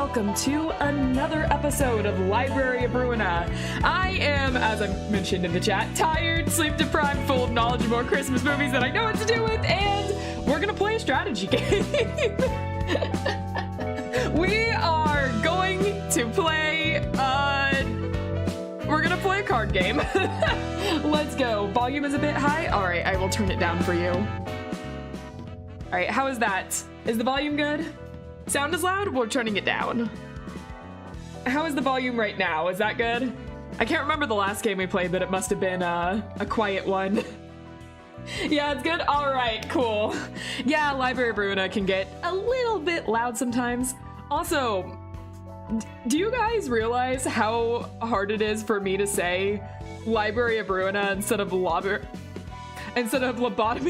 welcome to another episode of Library of Ruina. I am, as I mentioned in the chat, tired, sleep-deprived, full of knowledge of more Christmas movies than I know what to do with, and we're gonna play a strategy game. We are going to play, we're gonna play a card game. Let's go. Volume is a bit high. All right, I will turn it down for you. All right, how is that? Is the volume good? Sound is loud? We're turning it down. How is the volume right now? Is that good? I can't remember the last game we played, but it must have been a quiet one. Yeah, it's good? All right, cool. Yeah, Library of Ruina can get a little bit loud sometimes. Also, do you guys realize how hard it is for me to say Library of Ruina instead of Lobotomy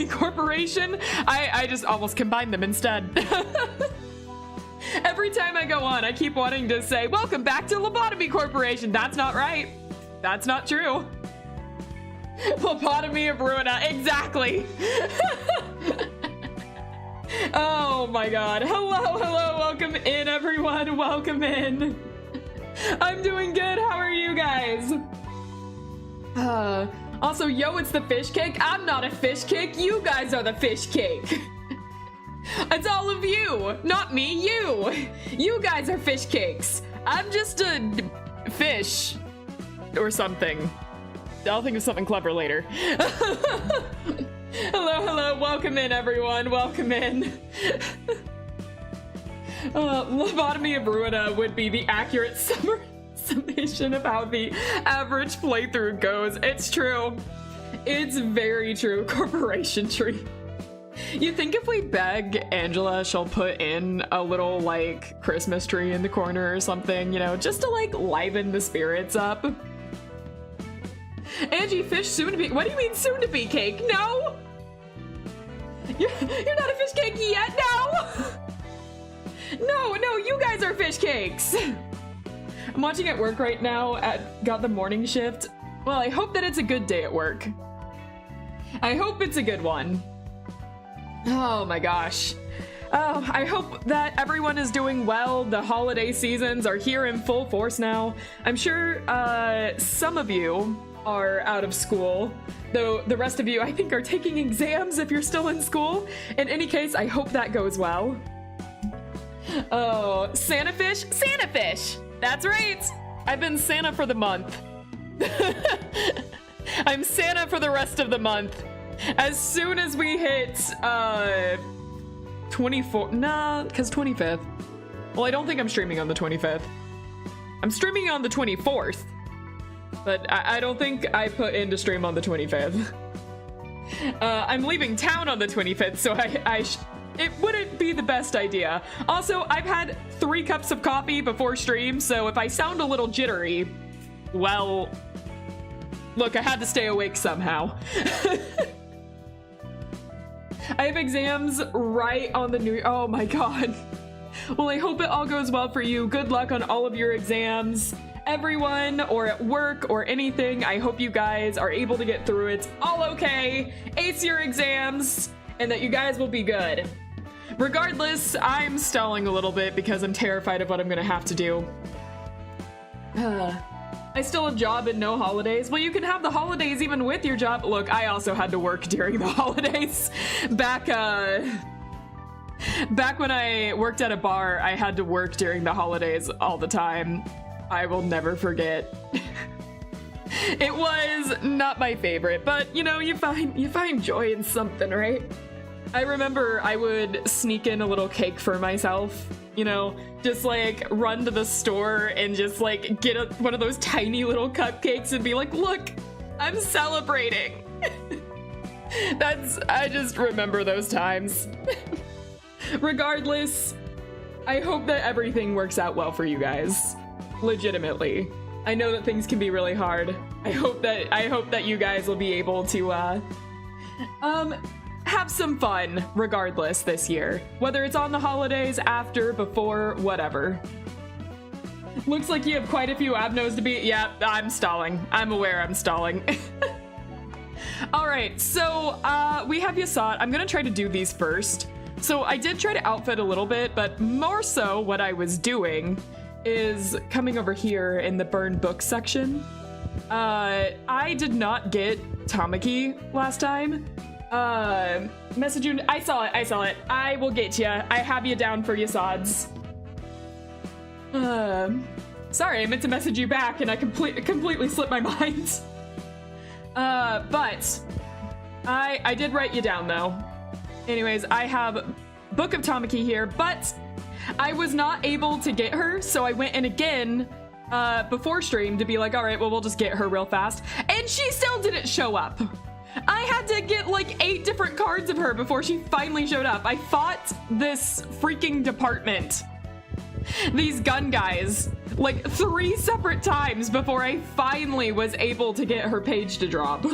Corporation? I just almost combined them instead. Every time I go on, I keep wanting to say, welcome back to Lobotomy Corporation. That's not right. That's not true. Lobotomy of Ruina, exactly. Oh my god. Hello, welcome in everyone, welcome in. I'm doing good, how are you guys? Also, yo, it's the fish cake. I'm not a fish cake, you guys are the fish cake. It's all of you, not me, you. You guys are fish cakes. I'm just a fish or something. I'll think of something clever later. Hello, welcome in everyone, welcome in. Lobotomy of Ruina would be the accurate summation of how the average playthrough goes. It's true. It's very true, corporation tree. You think if we beg Angela, she'll put in a little, like, Christmas tree in the corner or something, you know, just to, like, liven the spirits up? Angie, fish soon to be. What do you mean soon to be cake? No! You're not a fish cake yet? No! No, you guys are fish cakes! I'm watching at work right now, got the morning shift. Well, I hope that it's a good day at work. I hope it's a good one. Oh my gosh. Oh, I hope that everyone is doing well. The holiday seasons are here in full force now. I'm sure some of you are out of school, though the rest of you, I think, are taking exams if you're still in school. In any case, I hope that goes well. Oh, Santa fish? Santa fish! That's right! I've been Santa for the month. I'm Santa for the rest of the month. As soon as we hit, 24, nah, because 25th. Well, I don't think I'm streaming on the 25th. I'm streaming on the 24th, but I don't think I put in to stream on the 25th. I'm leaving town on the 25th, so it wouldn't be the best idea. Also, I've had 3 cups of coffee before stream, so if I sound a little jittery, well, look, I had to stay awake somehow. I have exams right on the new. Oh my god. Well, I hope it all goes well for you. Good luck on all of your exams. Everyone, or at work, or anything, I hope you guys are able to get through it all okay. Ace your exams, and that you guys will be good. Regardless, I'm stalling a little bit because I'm terrified of what I'm gonna have to do. I still have a job and no holidays. Well, you can have the holidays even with your job. Look, I also had to work during the holidays. Back when I worked at a bar, I had to work during the holidays all the time. I will never forget. It was not my favorite, but you know, you find joy in something, right? I remember I would sneak in a little cake for myself, you know, just like run to the store and just like get one of those tiny little cupcakes and be like, look, I'm celebrating. I just remember those times. Regardless, I hope that everything works out well for you guys. Legitimately. I know that things can be really hard. I hope that you guys will be able to have some fun regardless this year. Whether it's on the holidays, after, before, whatever. Looks like you have quite a few abnos to beat. Yeah, I'm stalling. I'm aware I'm stalling. All right, so we have Yasat. I'm gonna try to do these first. So I did try to outfit a little bit, but more so what I was doing is coming over here in the burned book section. I did not get Tamaki last time. Message you. I saw it. I will get you. I have you down for Yasad's. Sorry, I meant to message you back and I completely slipped my mind. But I did write you down though. Anyways, I have Book of Tamaki here, but I was not able to get her, so I went in again before stream to be like, all right, well, we'll just get her real fast. And she still didn't show up. I had to get like 8 different cards of her before she finally showed up. I fought this freaking department, these gun guys, like 3 separate times before I finally was able to get her page to drop.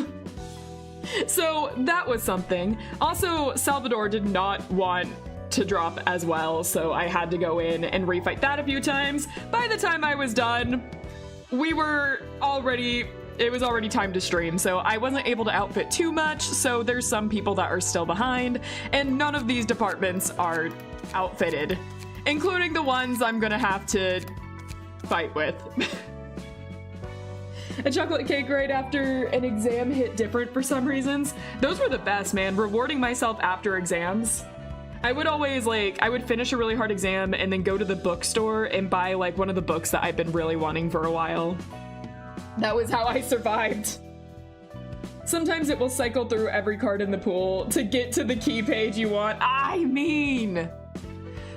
So that was something. Also, Salvador did not want to drop as well, so I had to go in and refight that a few times. By the time I was done, it was already time to stream, so I wasn't able to outfit too much, so there's some people that are still behind, and none of these departments are outfitted, including the ones I'm gonna have to fight with. A chocolate cake right after an exam hit different for some reasons. Those were the best, man. Rewarding myself after exams. I would always I would finish a really hard exam and then go to the bookstore and buy like one of the books that I've been really wanting for a while. That was how I survived. Sometimes it will cycle through every card in the pool to get to the key page you want. I mean,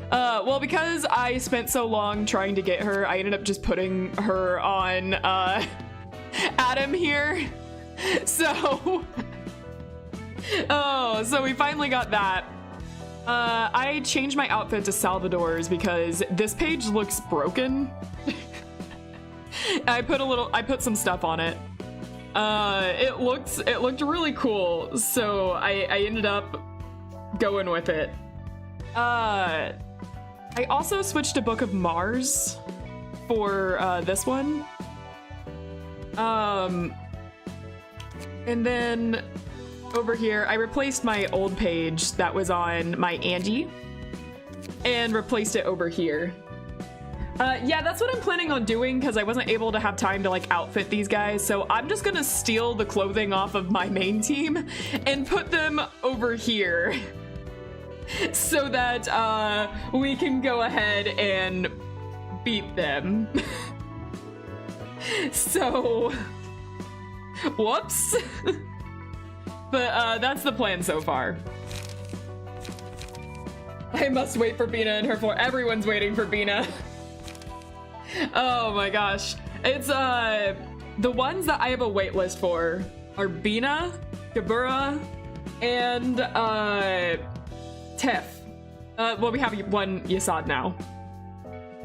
well, because I spent so long trying to get her, I ended up just putting her on, Adam here. So, so we finally got that. I changed my outfit to Salvador's because this page looks broken. I put some stuff on it. It looked really cool, so I ended up going with it. I also switched to Book of Mars for this one. And then over here, I replaced my old page that was on my Andy and replaced it over here. Yeah, that's what I'm planning on doing because I wasn't able to have time to like outfit these guys. So I'm just gonna steal the clothing off of my main team and put them over here so that we can go ahead and beat them. So, whoops. But that's the plan so far. I must wait for Bina and her floor. Everyone's waiting for Bina. Oh my gosh. It's the ones that I have a wait list for are Bina, Gabura, and Tiff. Well, we have one Yasad now.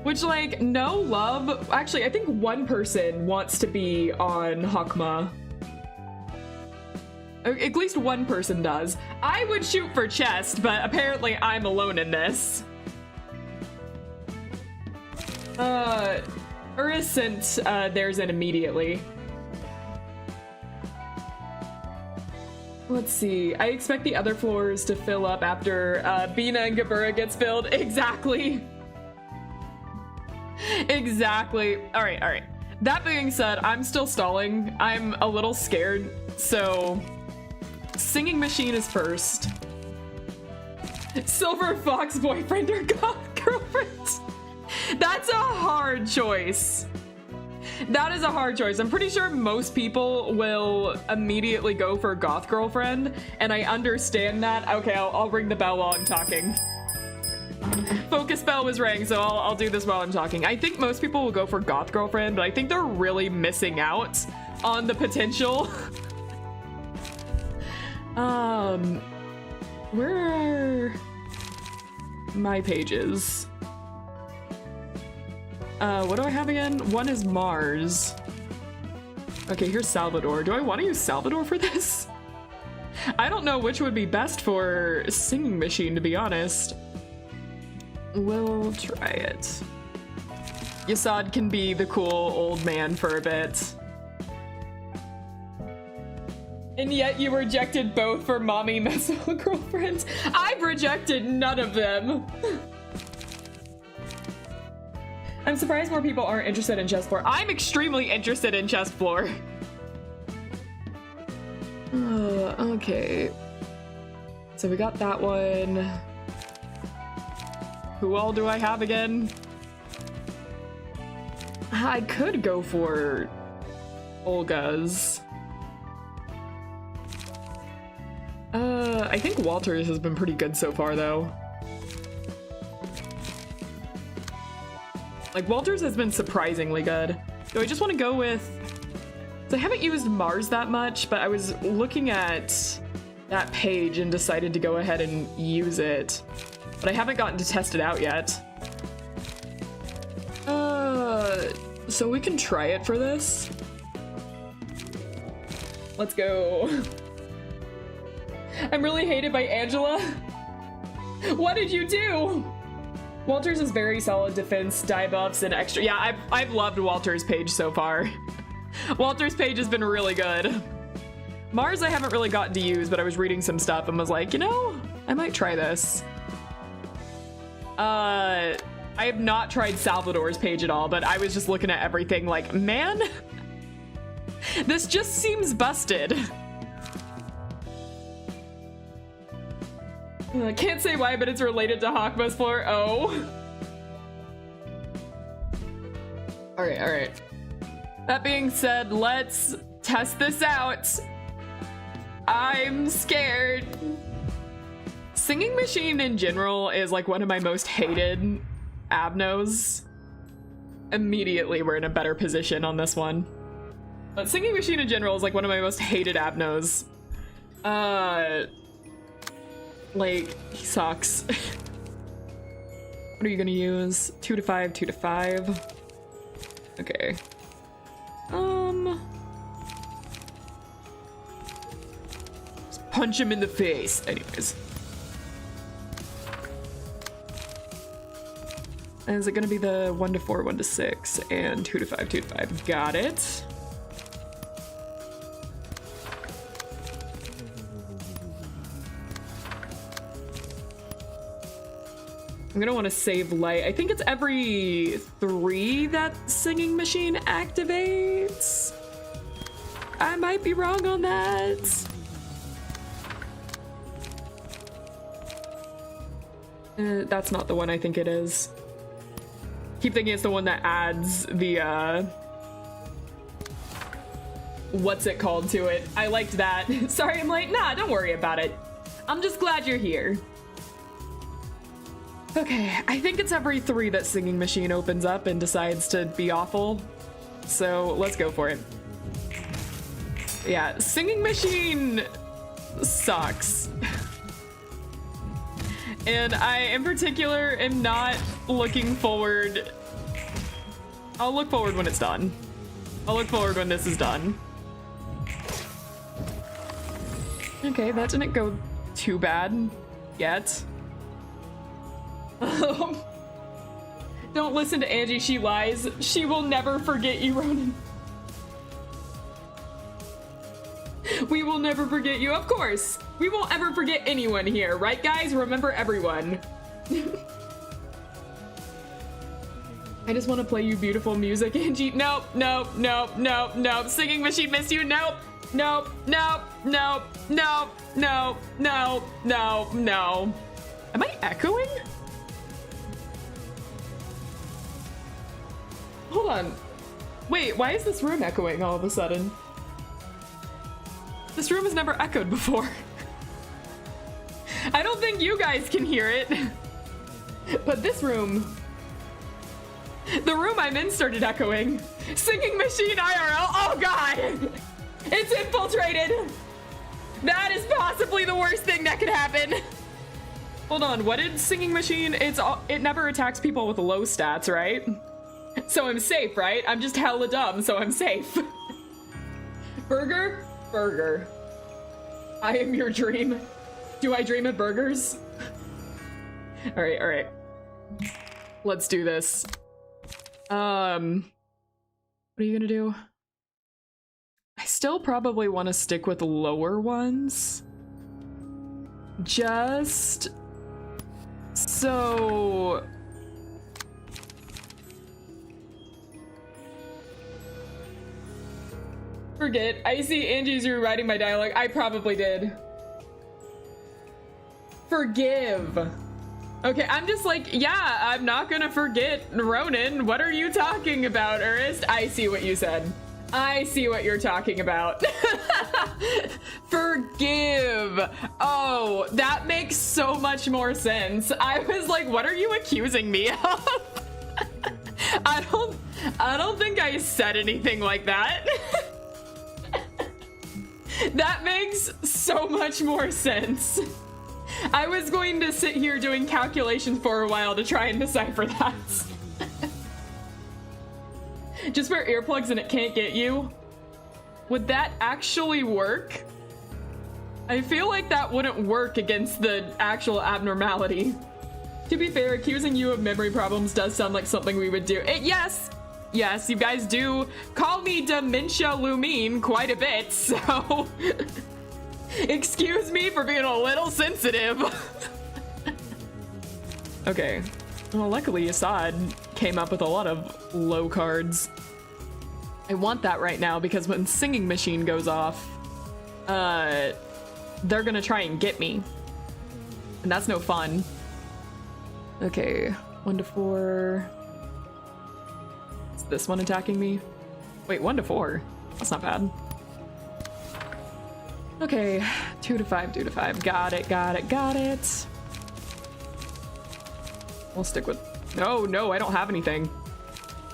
Which, like, no love. Actually, I think one person wants to be on Hakma. At least one person does. I would shoot for chest, but apparently I'm alone in this. Ura sent theirs in immediately. Let's see. I expect the other floors to fill up after Bina and Gabura gets filled. Exactly. Exactly. All right. That being said, I'm still stalling. I'm a little scared, so Singing Machine is first. Silver Fox boyfriend or goth girlfriend? That's a hard choice. That is a hard choice. I'm pretty sure most people will immediately go for goth girlfriend, and I understand that. Okay, I'll ring the bell while I'm talking. Focus bell was rang, so I'll do this while I'm talking. I think most people will go for goth girlfriend, but I think they're really missing out on the potential. Where are my pages? What do I have again? One is Mars. Okay, here's Salvador. Do I want to use Salvador for this? I don't know which would be best for Singing Machine, to be honest. We'll try it. Yasad can be the cool old man for a bit. And yet you rejected both for mommy messile girlfriends. I've rejected none of them. I'm surprised more people aren't interested in chessboard. I'm extremely interested in chessboard. Okay. So we got that one. Who all do I have again? I could go for Olga's. I think Walter's has been pretty good so far, though. Like, Walter's has been surprisingly good. So I just want to go with... So I haven't used Mars that much, but I was looking at that page and decided to go ahead and use it. But I haven't gotten to test it out yet. So we can try it for this. Let's go. I'm really hated by Angela. What did you do? Walter's is very solid defense, die buffs, and extra. Yeah, I've loved Walter's page so far. Walter's page has been really good. Mars I haven't really gotten to use, but I was reading some stuff and was like, you know, I might try this. I have not tried Salvador's page at all, but I was just looking at everything like, man, this just seems busted. Can't say why, but it's related to Hakma's floor. Oh. All right. That being said, let's test this out. I'm scared. Singing Machine in general is like one of my most hated Abnos. Immediately we're in a better position on this one. But Singing Machine in general is like one of my most hated Abnos. Like, he sucks. What are you gonna use? 2 to 5, 2 to 5. Okay. Just punch him in the face. Anyways. And is it gonna be the 1 to 4, 1 to 6, and 2 to 5, 2 to 5? Got it. I'm gonna want to save light. I think it's every 3 that Singing Machine activates. I might be wrong on that. That's not the one I think it is. Keep thinking it's the one that adds the, what's it called to it. I liked that. Sorry I'm late. Nah, don't worry about it. I'm just glad you're here. Okay, I think it's every 3 that Singing Machine opens up and decides to be awful. So let's go for it. Yeah, Singing Machine sucks. And I, in particular, am not looking forward. I'll look forward when it's done. I'll look forward when this is done. Okay, that didn't go too bad yet. Don't listen to Angie, she lies. She will never forget you, Ronan. We will never forget you, of course. We won't ever forget anyone here, right guys? Remember everyone. I just want to play you beautiful music, Angie. Nope, nope, nope, nope, nope. Singing Machine missed you. Nope, nope, nope, nope, nope, nope, nope, nope, no. Am I echoing? Hold on. Wait, why is this room echoing all of a sudden? This room has never echoed before. I don't think you guys can hear it. But this room, the room I'm in started echoing. Singing Machine IRL, oh God! It's infiltrated! That is possibly the worst thing that could happen. Hold on, what did Singing Machine, it never attacks people with low stats, right? So I'm safe, right? I'm just hella dumb, so I'm safe. Burger? Burger. I am your dream. Do I dream of burgers? All right. Let's do this. What are you gonna do? I still probably want to stick with lower ones. Just so... Forget. I see Angie's rewriting my dialogue. I probably did. Forgive. Okay, I'm just like, yeah, I'm not gonna forget Ronan. What are you talking about, Ernest? I see what you said. I see what you're talking about. Forgive. Oh, that makes so much more sense. I was like, what are you accusing me of? I don't think I said anything like that. That makes so much more sense. I was going to sit here doing calculations for a while to try and decipher that. Just wear earplugs and it can't get you. Would that actually work? I feel like that wouldn't work against the actual abnormality. To be fair, accusing you of memory problems does sound like something we would do. Yes, you guys do call me Dementia Lumine quite a bit, so... Excuse me for being a little sensitive. Okay. Well, luckily Assad came up with a lot of low cards. I want that right now because when Singing Machine goes off, they're gonna try and get me. And that's no fun. Okay, 1 to 4. Is this one attacking me? Wait, 1 to 4? That's not bad. Okay, 2 to 5, 2 to 5. Got it. We'll stick with... No, I don't have anything.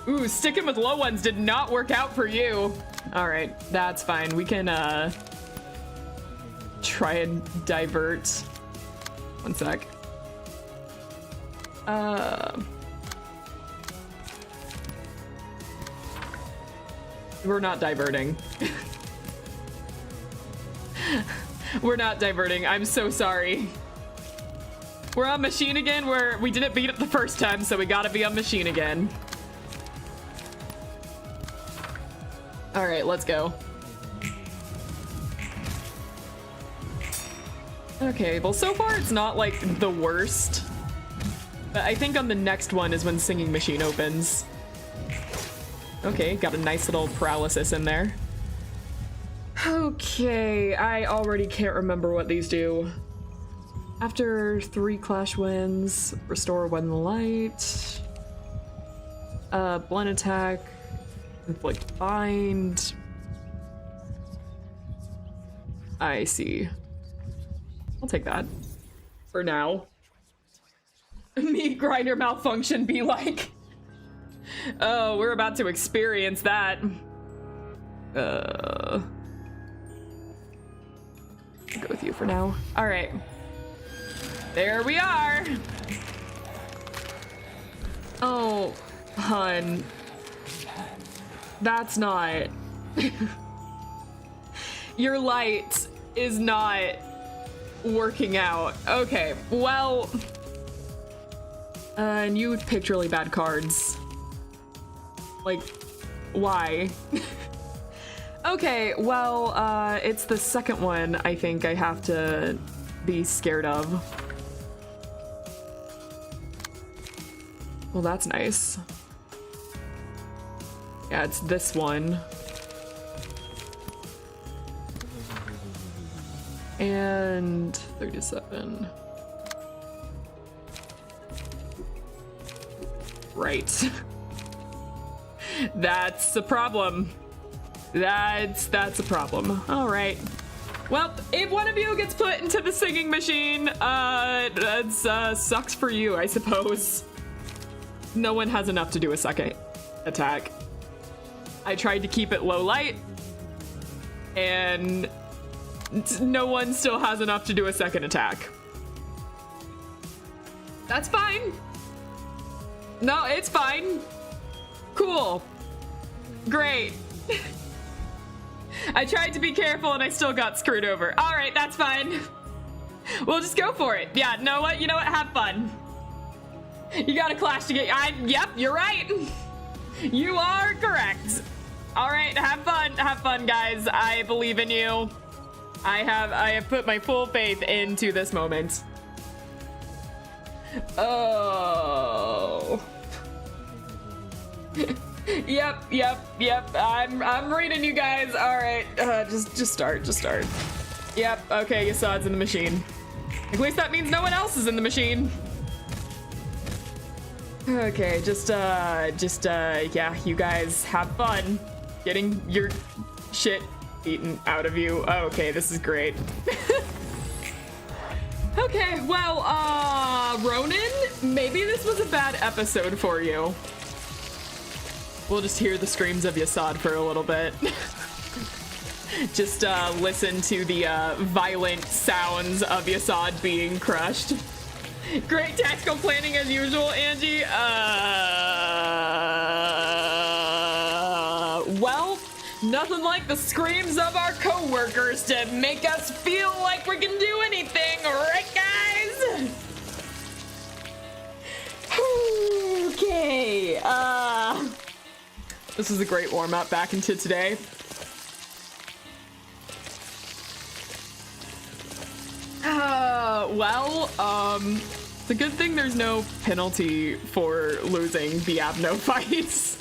Ooh, sticking with low ones did not work out for you. All right, that's fine. We can try and divert. 1 sec. We're not diverting. We're not diverting. I'm so sorry. We're on machine again where we didn't beat it the first time, so we gotta be on machine again. All right, let's go. Okay, well, so far it's not like the worst, but I think on the next one is when Singing Machine opens. Okay, got a nice little paralysis in there. Okay, I already can't remember what these do. After 3 clash wins, restore 1 light. Blunt attack, inflict bind. I see. I'll take that. For now. Meat grinder malfunction be like. Oh, we're about to experience that. I'll go with you for now. All right. There we are. Oh, hun. That's not... Your light is not working out. Okay, well... and you picked really bad cards. Like, why? Okay, well, it's the second one I think I have to be scared of. Well, that's nice. Yeah, it's this one. And 37. Right. That's a problem. That's a problem. All right. Well, if one of you gets put into the Singing Machine, that sucks for you, I suppose. No one has enough to do a second attack. I tried to keep it low light, and no one still has enough to do a second attack. That's fine. No, it's fine. Cool. Great. I tried to be careful and I still got screwed over. All right, that's fine. We'll just go for it. Yeah, know what? You know what? Have fun. You got a clash to get. Yep, you're right. You are correct. All right, have fun, guys. I believe in you. I have put my full faith into this moment. Oh. Yep. I'm reading you guys. All right, just start. Yep. Okay, Yasad's in the machine. At least that means no one else is in the machine. Okay, yeah, you guys have fun getting your shit eaten out of you. Okay, this is great. Okay, well, Ronan, maybe this was a bad episode for you. We'll just hear the screams of Yasad for a little bit. Just listen to the violent sounds of Yasad being crushed. Great tactical planning as usual, Angie. Well, nothing like the screams of our coworkers to make us feel like we can do anything, right, guys? Okay. This is a great warm-up back into today. It's a good thing there's no penalty for losing the Abno fights.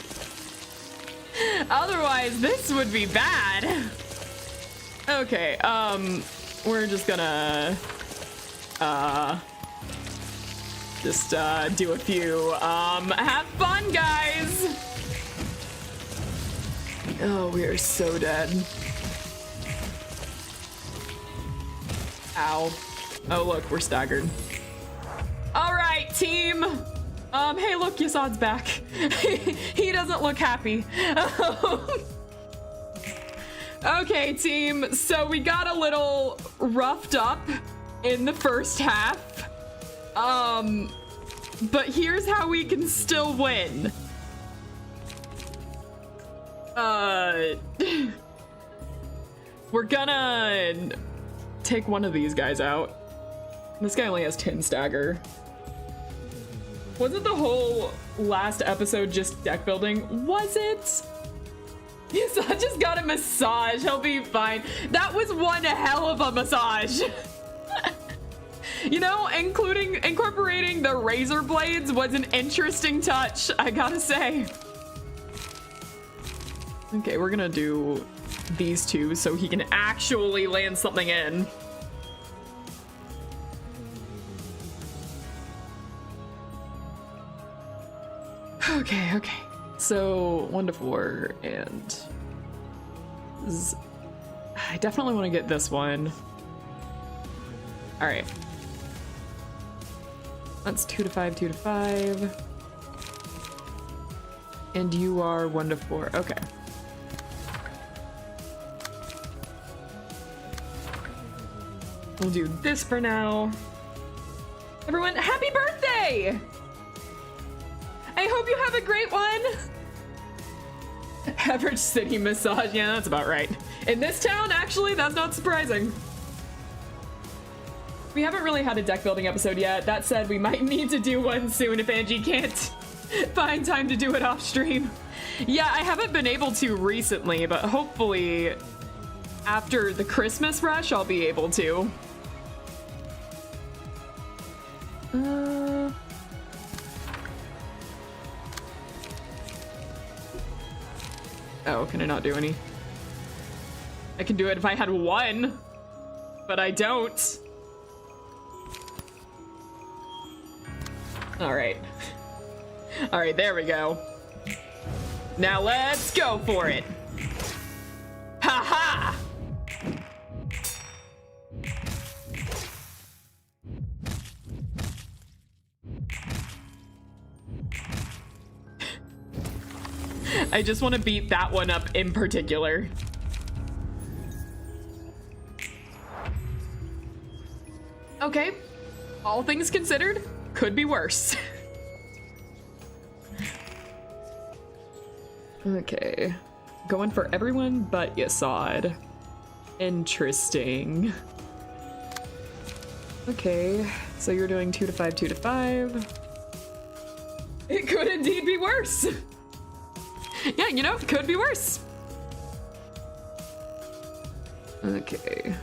Otherwise, this would be bad. Okay, we're just gonna, do a few, have fun, guys! Oh, we are so dead. Ow. Oh, look, we're staggered. All right, team. Hey, look, Yasad's back. He doesn't look happy. Okay, team. So we got a little roughed up in the first half. But here's how we can still win. We're gonna take one of these guys out. This guy only has 10 stagger. Wasn't the whole last episode just deck building? Was it? Yes, I just got a massage. He'll be fine. That was one hell of a massage. You know, incorporating the razor blades was an interesting touch, I gotta say. Okay, we're gonna do these two so he can actually land something in. Okay. So 1 to 4, and I definitely want to get this one. All right. That's 2 to 5, 2 to 5. And you are 1 to 4. Okay. We'll do this for now. Everyone, happy birthday! I hope you have a great one. Average city massage. Yeah, that's about right. In this town, actually, that's not surprising. We haven't really had a deck building episode yet. That said, we might need to do one soon if Angie can't find time to do it off stream. Yeah, I haven't been able to recently, but hopefully after the Christmas rush, I'll be able to. Oh, can I not do any? I can do it if I had one, but I don't. All right. All right, there we go. Now let's go for it. Ha ha! I just want to beat that one up in particular. Okay, all things considered, could be worse. Okay, going for everyone but Yasad. Interesting. Okay, so you're doing 2 to 5, 2 to 5. It could indeed be worse. Yeah, you know, it could be worse. Okay.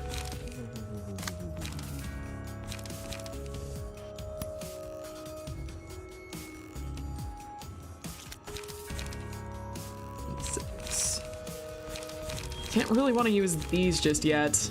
Six. Can't really want to use these just yet.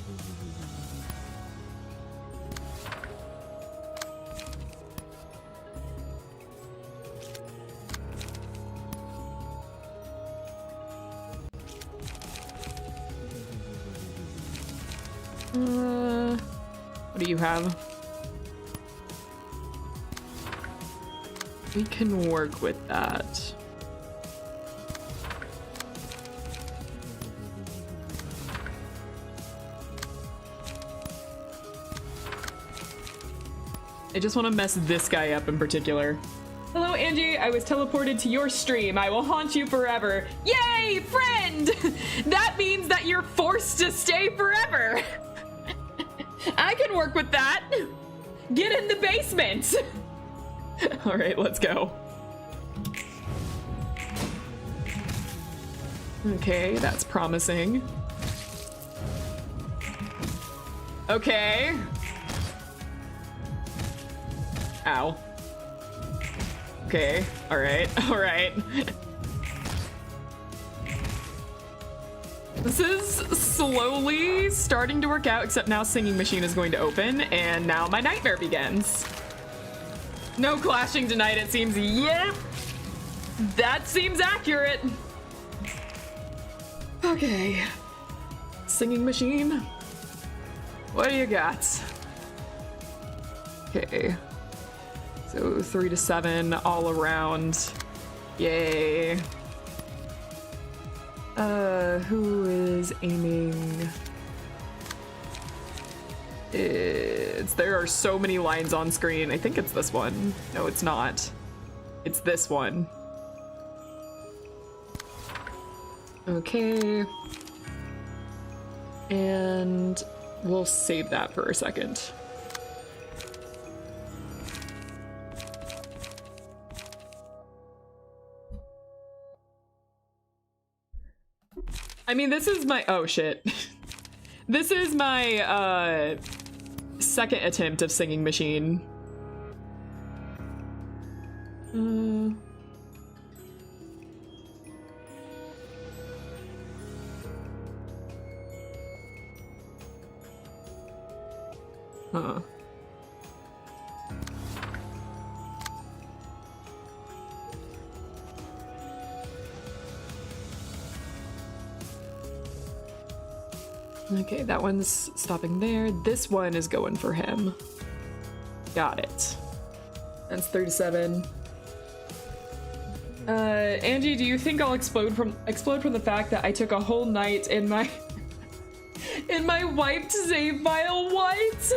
What do you have? We can work with that. I just want to mess this guy up in particular. Hello, Angie. I was teleported to your stream. I will haunt you forever. Yay, friend! That means that you're forced to stay forever. I can work with that. Get in the basement. All right, let's go. Okay, that's promising. Okay. Ow. Okay, all right. This is slowly starting to work out, except now Singing Machine is going to open, and now my nightmare begins. No clashing tonight, it seems. Yep, that seems accurate. Okay. Singing Machine, what do you got? Okay. So 3 to 7 all around. Yay. Who is aiming? There are so many lines on screen. I think it's this one. No, it's not. It's this one. Okay. And we'll save that for a second. I mean, this is my, oh shit. This is my, second attempt of Singing Machine. Huh. Okay, that one's stopping there. This one is going for him. Got it. That's 37. Angie, do you think I'll explode from the fact that I took a whole night in my wiped save file? What?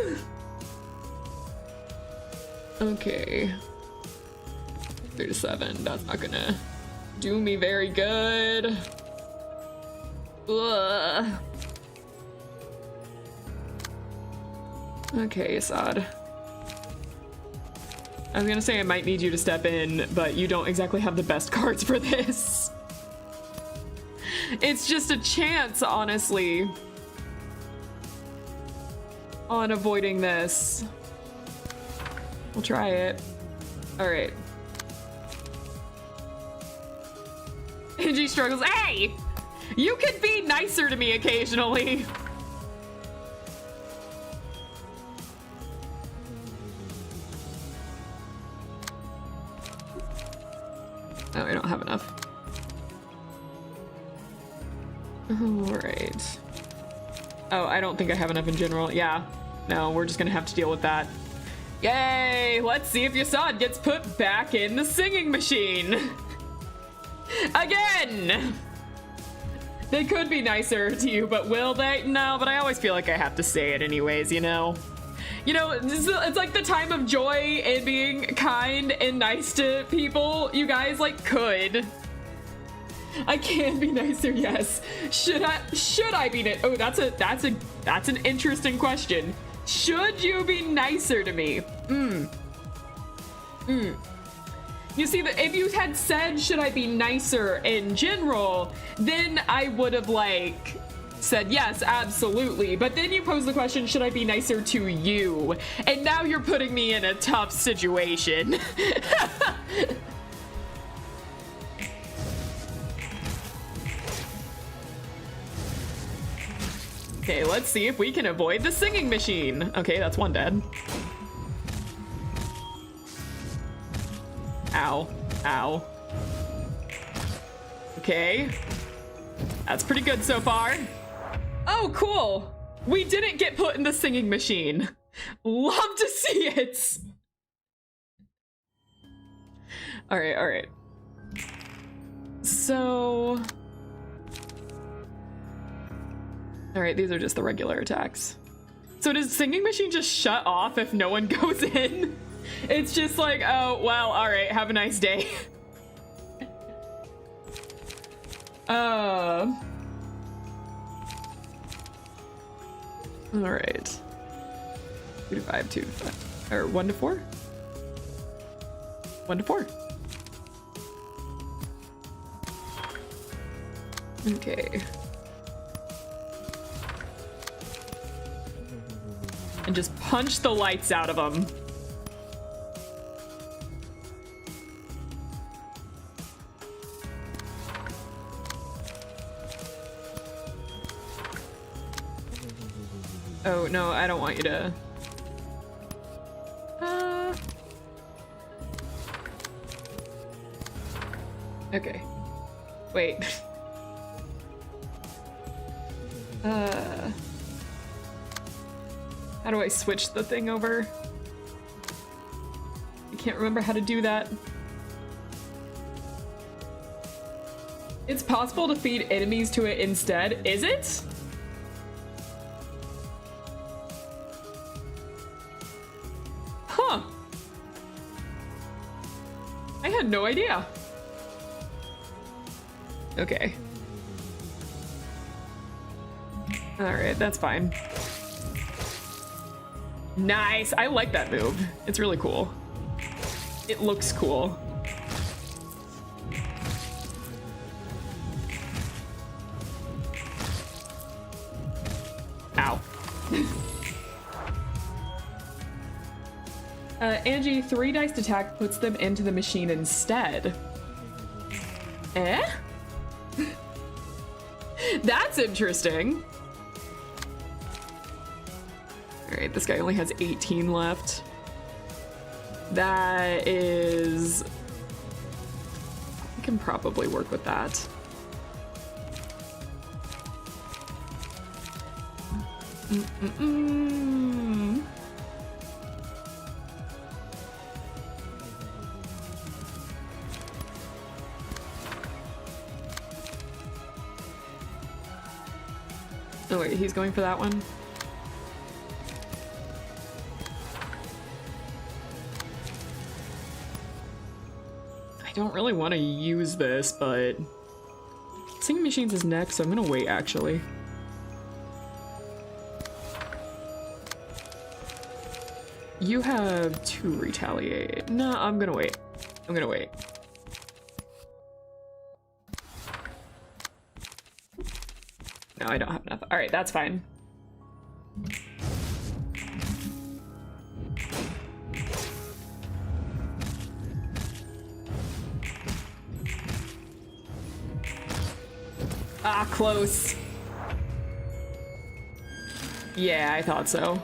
Okay. 37. That's not gonna do me very good. Ugh. Okay, Assad. I was gonna say I might need you to step in, but you don't exactly have the best cards for this. It's just a chance, honestly, on avoiding this. We'll try it. All right. Angie struggles. Hey! You could be nicer to me occasionally. No, I don't have enough. Alright. Oh, I don't think I have enough in general. Yeah. No, we're just gonna have to deal with that. Yay! Let's see if Yasad gets put back in the Singing Machine! Again! They could be nicer to you, but will they? No, but I always feel like I have to say it anyways, you know? You know, it's like the time of joy and being kind and nice to people. You guys, like, could. I can be nicer, yes. Should I be nice? Oh, that's an interesting question. Should you be nicer to me? You see, if you had said, should I be nicer in general, then I would have, like, said yes, absolutely. But then you posed the question, should I be nicer to you? And now you're putting me in a tough situation. Okay, let's see if we can avoid the singing machine. Okay, that's one dead. Ow. Ow. Okay. That's pretty good so far. Oh, cool. We didn't get put in the singing machine. Love to see it. All right, all right. So... all right, these are just the regular attacks. So does singing machine just shut off if no one goes in? It's just like, oh, well, all right, have a nice day. All right. 2 to 5, 2 to 5, or 1 to 4? 1 to 4. Okay. And just punch the lights out of them. Oh, no, I don't want you to... Okay. Wait. How do I switch the thing over? I can't remember how to do that. It's possible to feed enemies to it instead, is it? Huh. I had no idea. Okay. All right, that's fine. Nice, I like that move. It's really cool. It looks cool. Ow. Angie, 3 dice attack puts them into the machine instead. Eh? That's interesting. All right, this guy only has 18 left. That is... I can probably work with that. Oh wait, he's going for that one? I don't really want to use this, but singing machines is next, so I'm gonna wait actually. You have 2 retaliate. No, I'm gonna wait. I'm gonna wait. No, I don't have enough. All right, that's fine. Ah, close. Yeah, I thought so.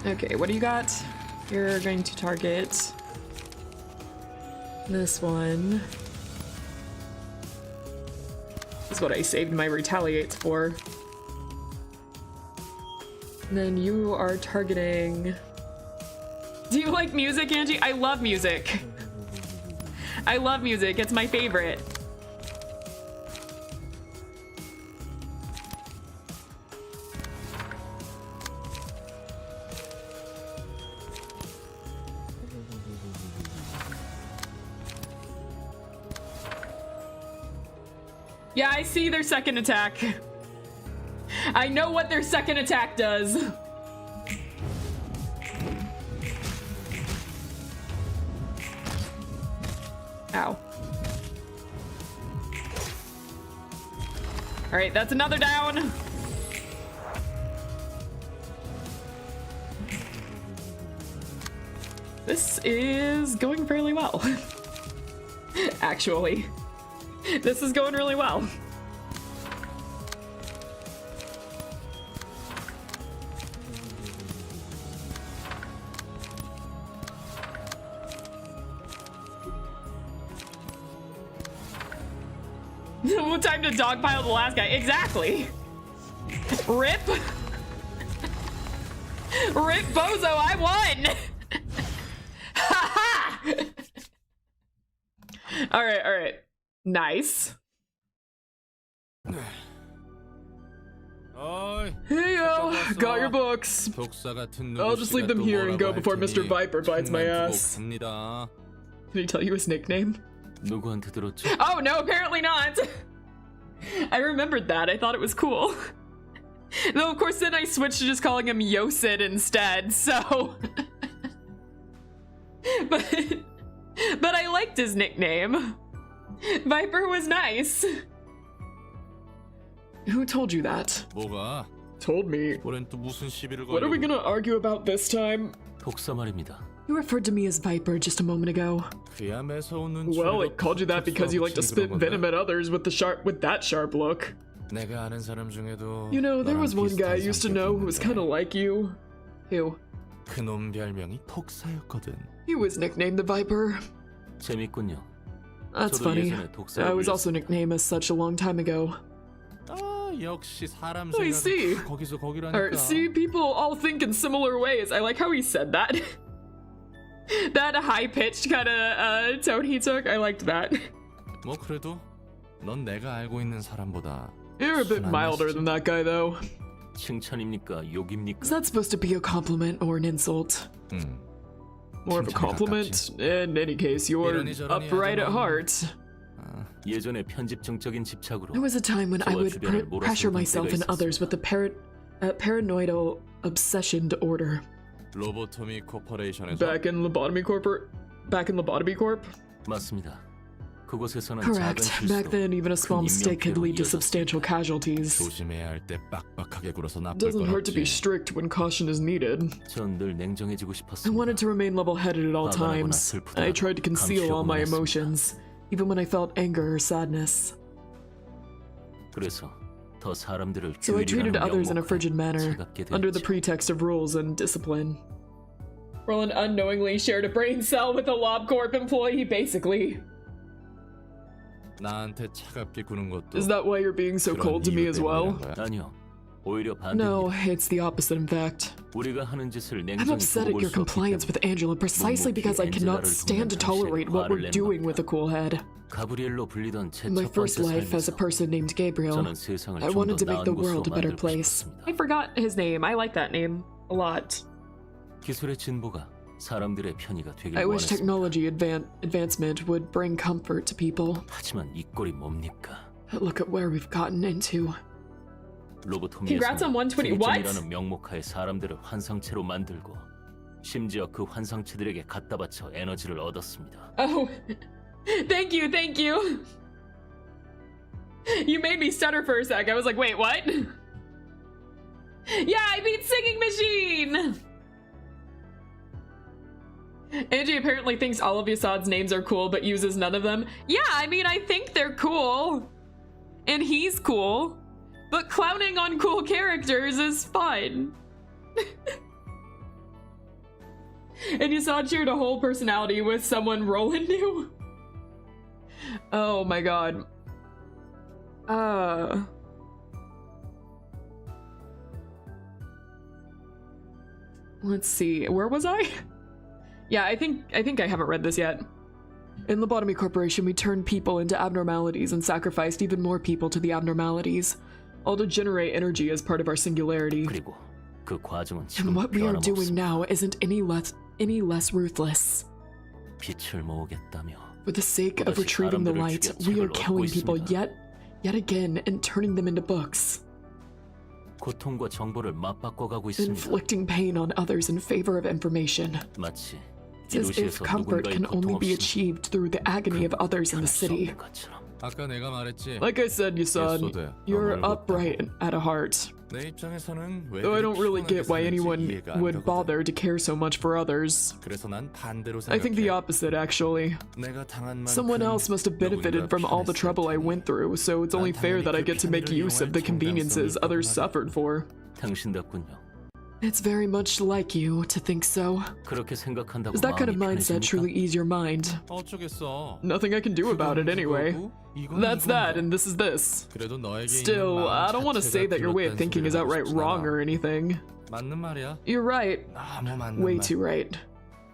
Okay, what do you got? You're going to target this one. This is what I saved my retaliates for. And then you are targeting... Do you like music, Angie? I love music. I love music. It's my favorite. Yeah, I see their second attack. I know what their second attack does. Ow. right, that's another down. This is going fairly well. Actually, this is going really well. No time to dogpile the last guy. Exactly. Rip. Rip Bozo, I won. All right. Nice. Hey yo, got your books. I'll just leave them here and go before Mr. Viper bites my ass. Did he tell you his nickname? Oh no, apparently not. I remembered that. I thought it was cool. Though of course then I switched to just calling him Yosid instead, so but I liked his nickname. Viper was nice. Who told you that? Told me. What are we gonna argue about this time? You referred to me as Viper just a moment ago. Well, I called you that because you like to spit venom at others with that sharp look. You know, there was one guy I used to know who was kind of like you. Who? He was nicknamed the Viper. That's funny. I was also nicknamed as such a long time ago. I see. See, people all think in similar ways. I like how he said that. That high-pitched kind of tone he took. I liked that. You're a bit milder than that guy, though. Is that supposed to be a compliment or an insult? More of a compliment. In any case, you're upright at heart. There was a time when I would pressure myself and others with the paranoidal obsession to order. Back in Lobotomy Corp? Correct. Back then, even a small mistake could lead to substantial casualties. It doesn't hurt to be strict when caution is needed. I wanted to remain level-headed at all times. I tried to conceal all my emotions, even when I felt anger or sadness. So I treated others in a frigid manner, under the pretext of rules and discipline. Roland unknowingly shared a brain cell with a LobCorp employee, basically. Is that why you're being so cold to me as well? No, it's the opposite, in fact. I'm upset at your compliance with Angela precisely because I cannot stand to tolerate what we're doing with a cool head. In my first life as a person named Gabriel, I wanted to make the world a better place. I forgot his name. I like that name a lot. I wish technology advancement would bring comfort to people. But look at where we've gotten into. Congrats on 120. What? Oh, thank you. You made me stutter for a sec. I was like, wait, what? Yeah, I beat Singing Machine! Angie apparently thinks all of Yasad's names are cool, but uses none of them. Yeah, I mean, I think they're cool. And he's cool. But clowning on cool characters is fun. And Yasad shared a whole personality with someone Roland knew. Oh my god. Let's see, where was I? Yeah, I think I haven't read this yet. In Lobotomy Corporation, we turned people into abnormalities and sacrificed even more people to the abnormalities, all to generate energy as part of our singularity. And what we are doing now isn't any less ruthless. For the sake of retrieving the light, we are killing people yet again and turning them into books. Inflicting pain on others in favor of information. It's as if comfort can only be achieved through the agony of others in the city. 아까 내가 말했지. Like I said, Yusan, you're upright at a heart. 내 입장에서는 왜 Though I don't really get why anyone 이해가 안 would 되거든. bother to care so much for others. 그래서 난 반대로 I think the 생각해. opposite, actually. 내가 당한 Someone 만큼 else must have benefited from all the trouble I went through, so it's only fair that I get to make use of the conveniences others suffered for. 당신답군요. It's very much like you to think so. 그렇게 생각한다고 Does that kind of 마음이 mindset 편해집니까? truly ease your mind? 어쩌겠어. Nothing I can do about it anyway. 그거고, 이건 That's 이건데. that, and this is this. 그래도 너에게 Still, 있는 마음 I don't want to say 자체가 that your way of 틀렸다는 thinking is 소리를 하고 outright 싶진 wrong 않아. or anything. 맞는 말이야. You're right. 너무 맞는 Way 말. too right.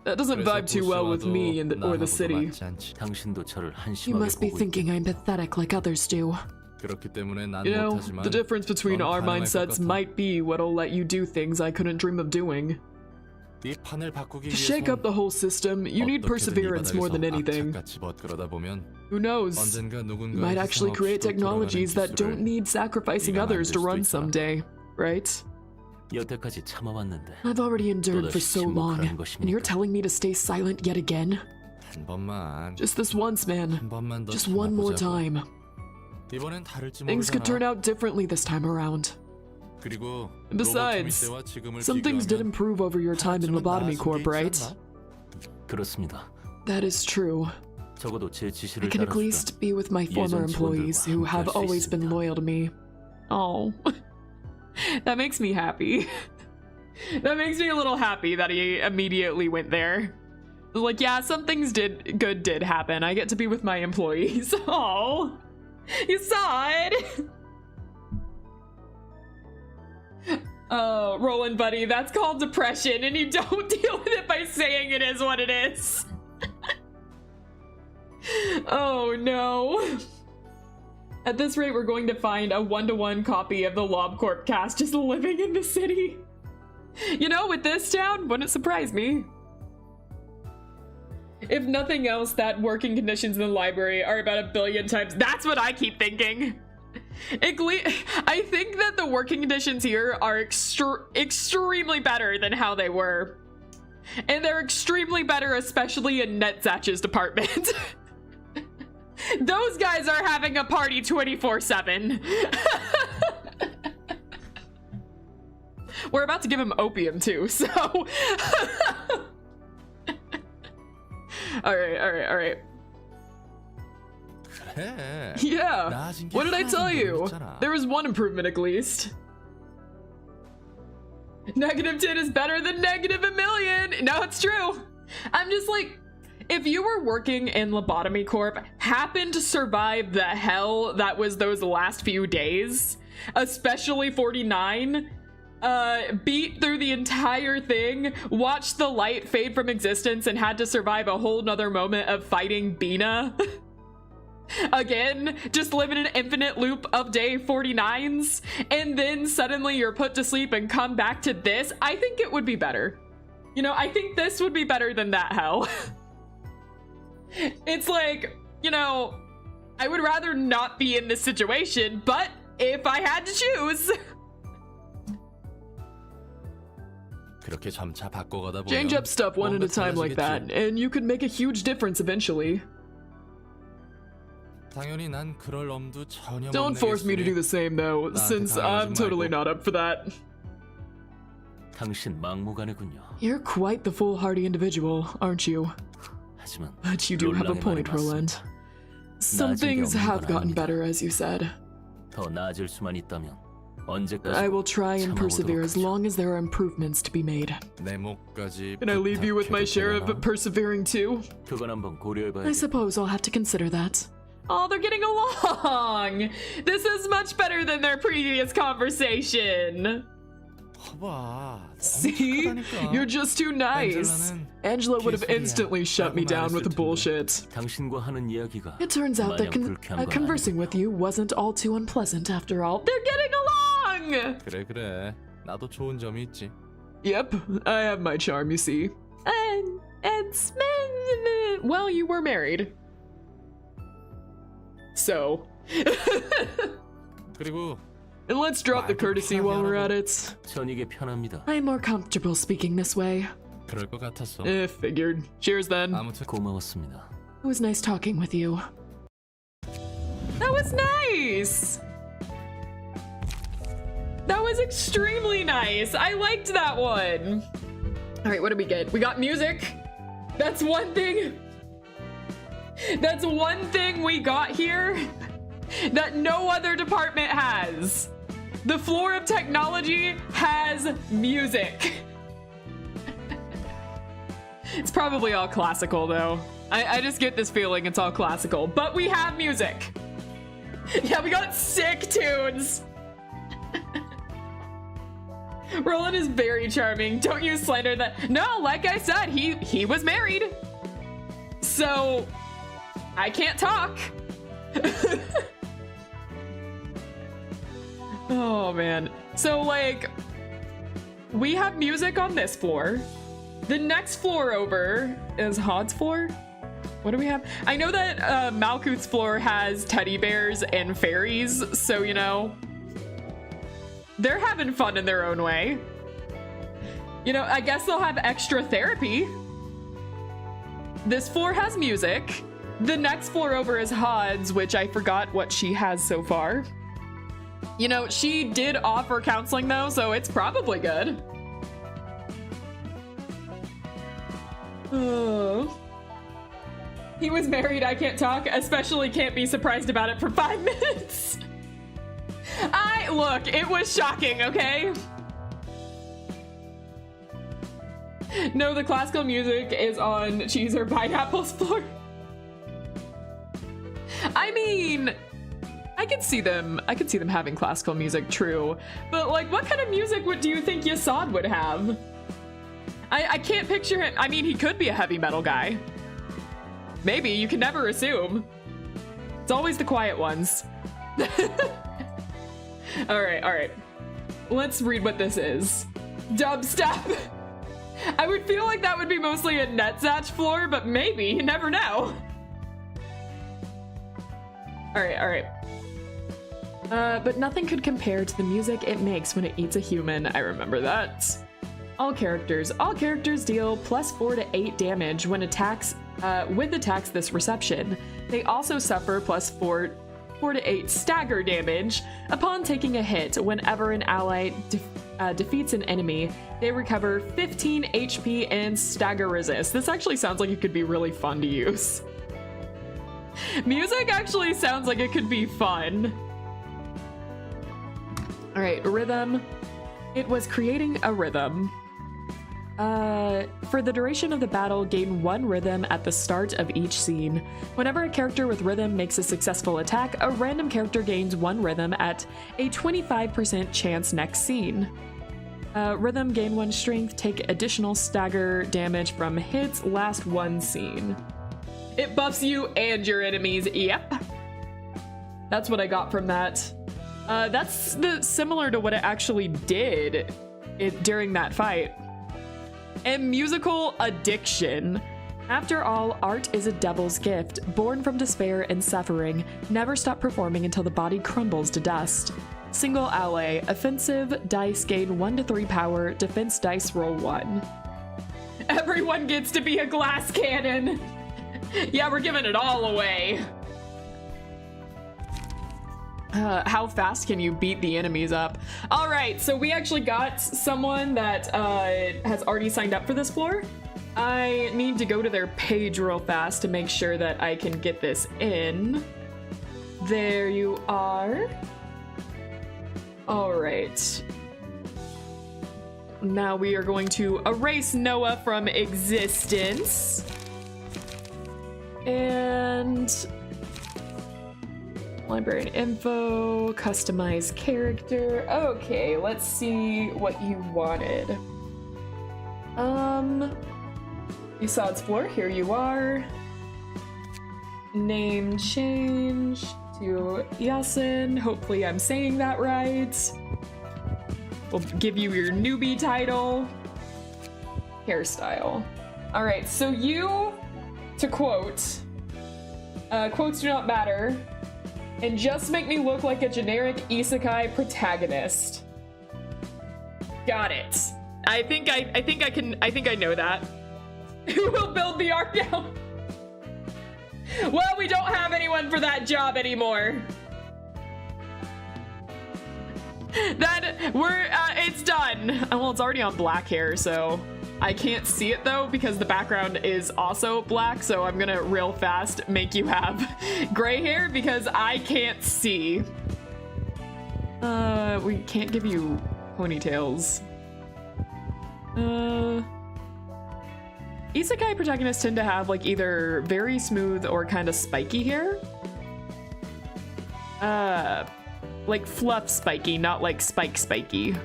That doesn't 그래서 vibe too well with 보스와도 me or the 나하고도 city. 맞지 않지. 당신도 저를 You 한심하게 must be 보고 thinking I'm pathetic like others do. 그렇기 때문에 난 You know, 못하지만 the difference between 넌 our 가능할 것 mindsets 같아. might be what'll let you do things I couldn't dream of doing. 이 판을 바꾸기 To shake 위해서 up the whole system, you need perseverance more than anything. 악착같이 버티려다 보면 Who knows? 언젠가 You 누군가의 might actually 희생 create 없이도 technologies 돌아가는 that don't 기술을 need sacrificing 네가 others to 만들 run 수도 있잖아. someday, right? 여태까지 참아왔는데 I've already endured for so long, 침묵하는 and you're 것입니까? telling me to stay silent yet again? 한 번만 Just this once, man. 한 번만 더 Just one more 참아보자고. time. 이번엔 다를지 Things could turn 모르잖아. out differently this time around. 그리고 Besides, 로봇 때와 지금을 some things did 비교하면 improve over your time in 하지만 Lobotomy 나아진 게 Corp, 있지 right? 않나? 그렇습니다. That is true. 적어도 제 I 지시를 can at 따라주던 least be with my former employees who have always been loyal to me. Oh. That makes me happy. That makes me a little happy that he immediately went there. Like, yeah, some things did happen. I get to be with my employees. Oh. You saw it. Oh, Roland buddy, that's called depression, and you don't deal with it by saying it is what it is. Oh no. At this rate, we're going to find a 1-to-1 copy of the LobCorp cast just living in the city. You know, with this town, wouldn't surprise me. If nothing else, that working conditions in the library are about 1 billion times. That's what I keep thinking. I think that the working conditions here are extremely better than how they were. And they're extremely better, especially in Netzach's department. Those guys are having a party 24/7. We're about to give him opium too, so. All right. 그래. Yeah. 나아진 게 What did I 하나도 tell you? 모르겠잖아. There was one improvement at least. -10 is better than -1 million. No, it's true. I'm just like, if you were working in Lobotomy Corp, happened to survive the hell that was those last few days, especially 49, beat through the entire thing, watched the light fade from existence, and had to survive a whole nother moment of fighting Bina. Again, just live in an infinite loop of day 49s, and then suddenly you're put to sleep and come back to this. I think it would be better. You know, I think this would be better than that hell. It's like, you know, I would rather not be in this situation, but if I had to choose. 그렇게 점차 바꿔가다 보면 Change up stuff one at a 뭔가 time like that, 달라지겠지. and you could make a huge difference eventually. 당연히 난 그럴 엄두 전혀 못 Don't force me to do 내겠으니 the same though, since I'm totally not up for that. 당신 막무가내군요. You're quite the foolhardy individual, aren't you? 하지만 But you do have a 롤랑의 point, 말이 Roland. Some 나아진 게 things 없는 have 건 gotten 아닙니다. better, as you said. 더 나아질 수만 있다면 언제까지 I will try and persevere as long as there are improvements to be made. 내 목까지 Can I leave you with my share of 부탁해도 되려나? persevering too? 그건 한번 I 고려해봐야겠. suppose I'll have to consider that. Oh, they're getting along! This is much better than their previous conversation! 봐봐. 너무 See? 착하다니까. You're just too nice. 앤젤라는 Angela would have 개소리야. instantly shut me 라고 down with the 말했을 텐데. bullshit. 당신과 하는 이야기가 It turns out that 마냥 불쾌한 건 conversing with you wasn't all too unpleasant after all. They're getting along! 그래. 나도 좋은 점이 있지. Yep, I have my charm, you see. Well, you were married. So. 그리고 And let's drop the courtesy while we're at it. 전 이게 편합니다. I'm more comfortable speaking this way. 그럴 것 같았어. Figured. Cheers then. 아무튼 고마웠습니다. It was nice talking with you. That was nice. That was extremely nice. I liked that one. All right, what did we get? We got music. That's one thing. That's one thing we got here that no other department has. The floor of technology has music. It's probably all classical though. I just get this feeling it's all classical, but we have music. Yeah, we got sick tunes. Roland is very charming. Don't you slander that. No, like I said, he was married. So I can't talk. Oh man. So like we have music on this floor. The next floor over is Hod's floor. What do we have? I know that Malkuth's floor has teddy bears and fairies, so you know, they're having fun in their own way. You know, I guess they'll have extra therapy. This floor has music. The next floor over is Hod's, which I forgot what she has so far. You know, she did offer counseling though, so it's probably good. Oh. He was married, I can't talk, especially can't be surprised about it for 5 minutes. Look, it was shocking, okay? No, the classical music is on Cheese or Pineapple's floor. I mean, I could see them having classical music, true. But like, what kind of music do you think Yasad would have? I can't picture him. I mean, he could be a heavy metal guy. Maybe, you can never assume. It's always the quiet ones. All right. Let's read what this is. Dubstep. I would feel like that would be mostly a Netzach floor, but maybe, you never know. All right. But nothing could compare to the music it makes when it eats a human. I remember that. All characters deal +4 to 8 damage when attacks with attacks this reception. They also suffer +4 to 8 stagger damage upon taking a hit. Whenever an ally defeats an enemy, they recover 15 HP and stagger resist. This actually sounds like it could be really fun to use. Music actually sounds like it could be fun. All right, rhythm. It was creating a rhythm. For the duration of the battle, gain 1 rhythm at the start of each scene. Whenever a character with rhythm makes a successful attack, a random character gains 1 rhythm at a 25% chance next scene. Rhythm, gain 1 strength, take additional stagger damage from hits, last 1 scene. It buffs you and your enemies, yep. That's what I got from that. That's similar to what it actually did during that fight. And musical addiction. After all, art is a devil's gift, born from despair and suffering. Never stop performing until the body crumbles to dust. Single ally, offensive dice gain 1 to 3 power, defense dice roll 1. Everyone gets to be a glass cannon. Yeah, we're giving it all away. How fast can you beat the enemies up? All right, so we actually got someone that has already signed up for this floor. I need to go to their page real fast to make sure that I can get this in. There you are. All right. Now we are going to erase Noah from existence. And librarian info, customize character. Okay, let's see what you wanted. You saw Explore, here you are. Name change to Yasin. Hopefully I'm saying that right. We'll give you your newbie title. Hairstyle. All right, so you, to quote, quotes do not matter. And just make me look like a generic isekai protagonist. Got it. I think I know that. Who will build the art now? Well, we don't have anyone for that job anymore. It's done. Well, it's already on black hair, so I can't see it though because the background is also black. So I'm gonna real fast make you have gray hair because I can't see. We can't give you ponytails. Isekai protagonists tend to have like either very smooth or kind of spiky hair. Like fluff spiky, not like spiky.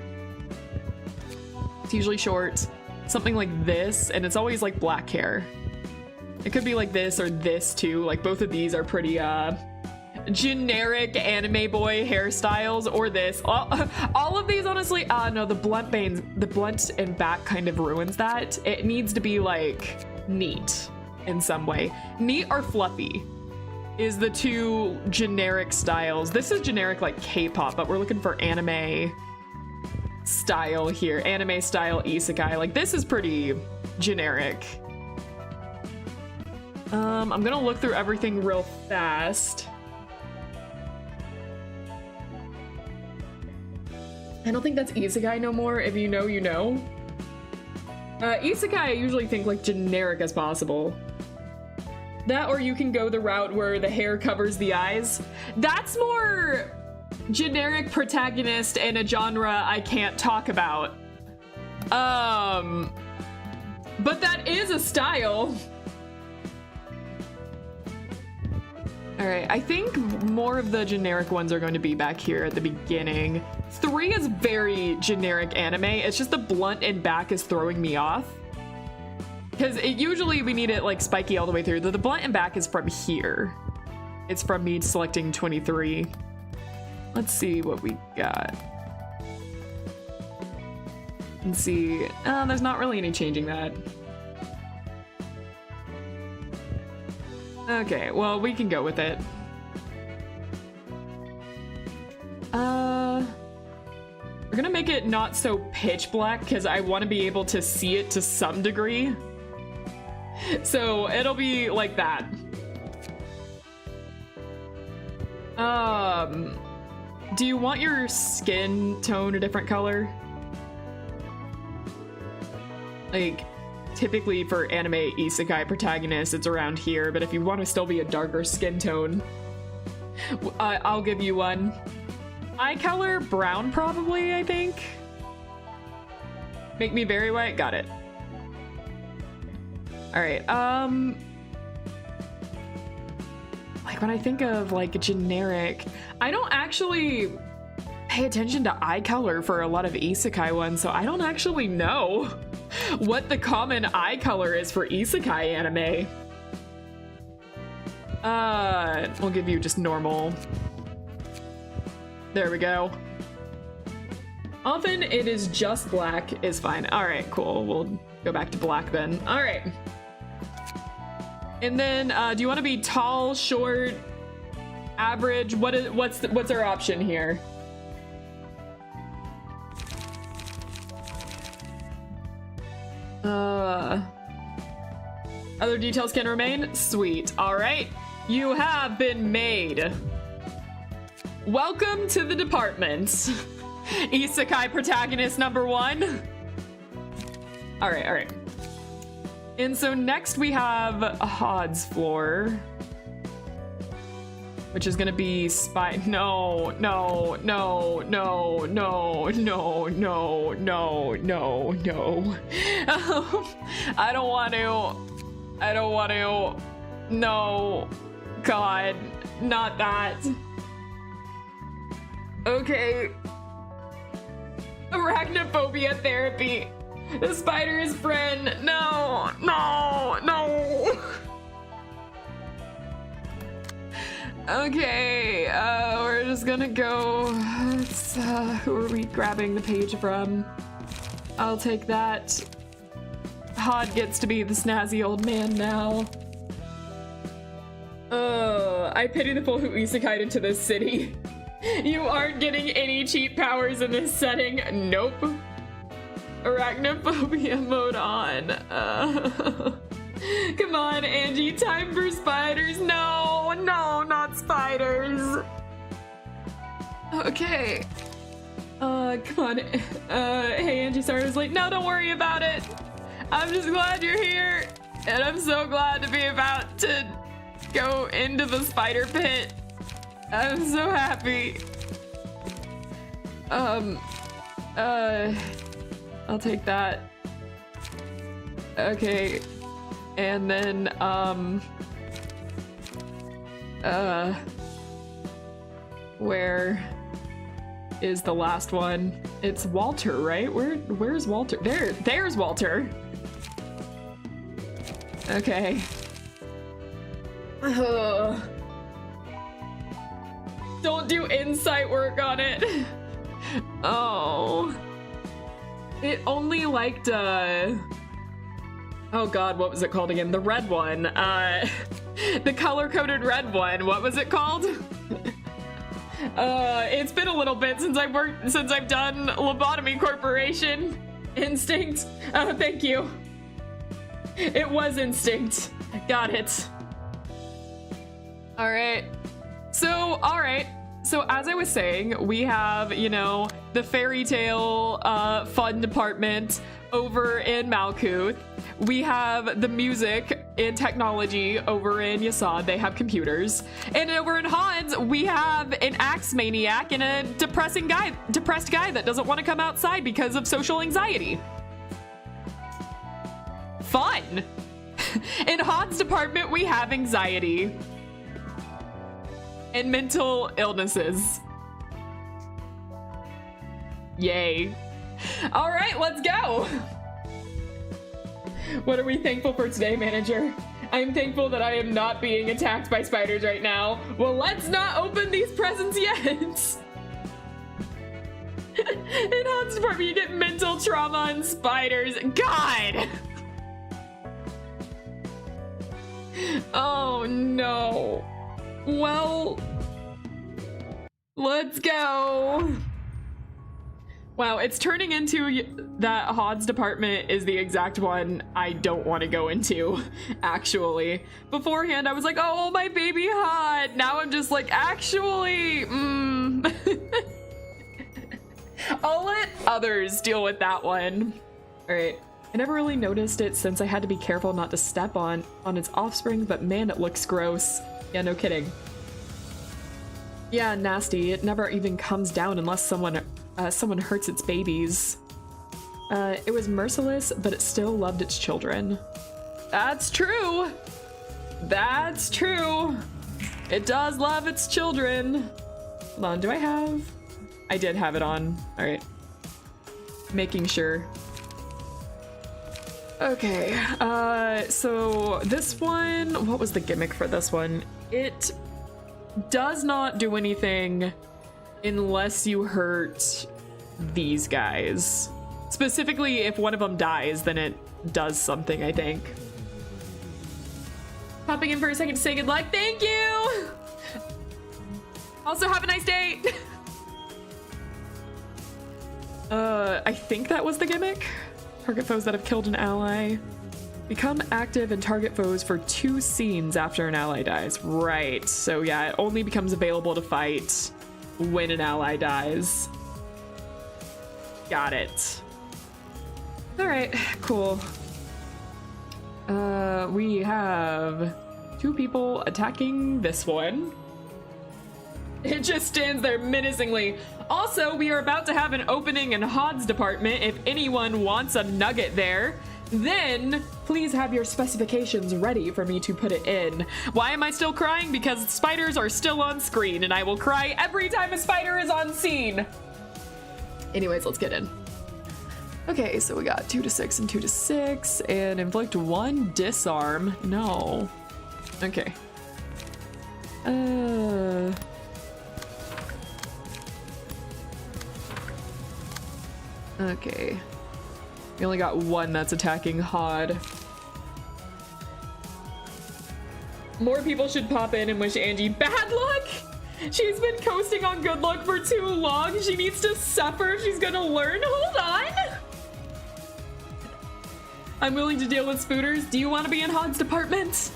It's usually short, something like this, and it's always like black hair. It could be like this or this too. Like both of these are pretty generic anime boy hairstyles, or this. All of these, honestly. No, the blunt and back kind of ruins that. It needs to be like neat in some way. Neat or fluffy is the two generic styles. This is generic like K-pop, but we're looking for anime style here. Anime style isekai. Like this is pretty generic. I'm gonna look through everything real fast. I don't think that's isekai no more. If you know, you know. Isekai, I usually think like generic as possible. That, or you can go the route where the hair covers the eyes. That's more generic protagonist in a genre I can't talk about. But that is a style. All right, I think more of the generic ones are going to be back here at the beginning. 3 is very generic anime. It's just the blunt and back is throwing me off. Because usually we need it like spiky all the way through. The blunt and back is from here. It's from me selecting 23. Let's see what we got. Let's see. There's not really any changing that. Okay, well, we can go with it. We're gonna make it not so pitch black because I want to be able to see it to some degree. So it'll be like that. Do you want your skin tone a different color? Like, typically for anime isekai protagonists, it's around here, but if you want to still be a darker skin tone, I'll give you one. Eye color, brown probably, I think. Make me very white, got it. All right, like when I think of like generic, I don't actually pay attention to eye color for a lot of isekai ones, so I don't actually know what the common eye color is for isekai anime. We'll give you just normal. There we go. Often it is just black is fine. All right, cool. We'll go back to black then. All right. And then, do you want to be tall, short, average? What's our option here? Other details can remain? Sweet. All right. You have been made. Welcome to the department. Isekai protagonist number 1. All right. And so next we have Hod's floor, which is gonna be no. I don't want to. No, God, not that. Okay. Arachnophobia therapy. The spider is friend. No. Okay, we're just gonna go. Who are we grabbing the page from? I'll take that. Hod gets to be the snazzy old man now. I pity the fool who isekai'd into this city. You aren't getting any cheap powers in this setting. Nope. Arachnophobia mode on. Come on, Angie, time for spiders. No, not spiders. Okay. Come on. Hey Angie, sorry I was late. No, don't worry about it. I'm just glad you're here. And I'm so glad to be about to go into the spider pit. I'm so happy. I'll take that. Okay. And then, where is the last one? It's Walter, right? Where's Walter? There's Walter. Okay. Don't do insight work on it. Oh. It only liked, oh god, what was it called again? The red one. The color-coded red one. What was it called? It's been a little bit since I've done Lobotomy Corporation. Instinct. Oh, thank you. It was Instinct. Got it. All right. So as I was saying, we have, you know, the fairy tale fun department over in Malkuth. We have the music and technology over in Yasad. They have computers. And over in Hans, we have an axe maniac and a depressed guy that doesn't want to come outside because of social anxiety. Fun. In Hans' department, we have anxiety and mental illnesses. Yay. All right, let's go. What are we thankful for today, manager? I'm thankful that I am not being attacked by spiders right now. Well, let's not open these presents yet. In Hans' department, you get mental trauma and spiders. God. Oh no. Well, let's go. Wow, it's turning into that Hod's department is the exact one I don't want to go into, actually. Beforehand, I was like, oh, my baby Hod. Now I'm just like, actually, I'll let others deal with that one. All right. I never really noticed it since I had to be careful not to step on its offspring, but man, it looks gross. Yeah, no kidding. Yeah, nasty. It never even comes down unless someone hurts its babies. It was merciless, but it still loved its children. That's true. That's true. It does love its children. Hold on, I did have it on. All right. Making sure. Okay, so this one, what was the gimmick for this one? It does not do anything unless you hurt these guys. Specifically, if one of them dies, then it does something, I think. Popping in for a second to say good luck. Thank you! Also, have a nice day! I think that was the gimmick. Target foes that have killed an ally. Become active and target foes for 2 scenes after an ally dies. Right, so yeah, it only becomes available to fight when an ally dies. Got it. All right, cool. We have 2 people attacking this one. It just stands there menacingly. Also, we are about to have an opening in Hod's department. If anyone wants a nugget there, then please have your specifications ready for me to put it in. Why am I still crying? Because spiders are still on screen, and I will cry every time a spider is on scene. Anyways, let's get in. Okay, so we got 2 to 6 and 2 to 6, and inflict 1 disarm. No. Okay. Okay. We only got 1 that's attacking Hod. More people should pop in and wish Angie bad luck. She's been coasting on good luck for too long. She needs to suffer if she's gonna learn. Hold on. I'm willing to deal with spooters. Do you want to be in Hod's department?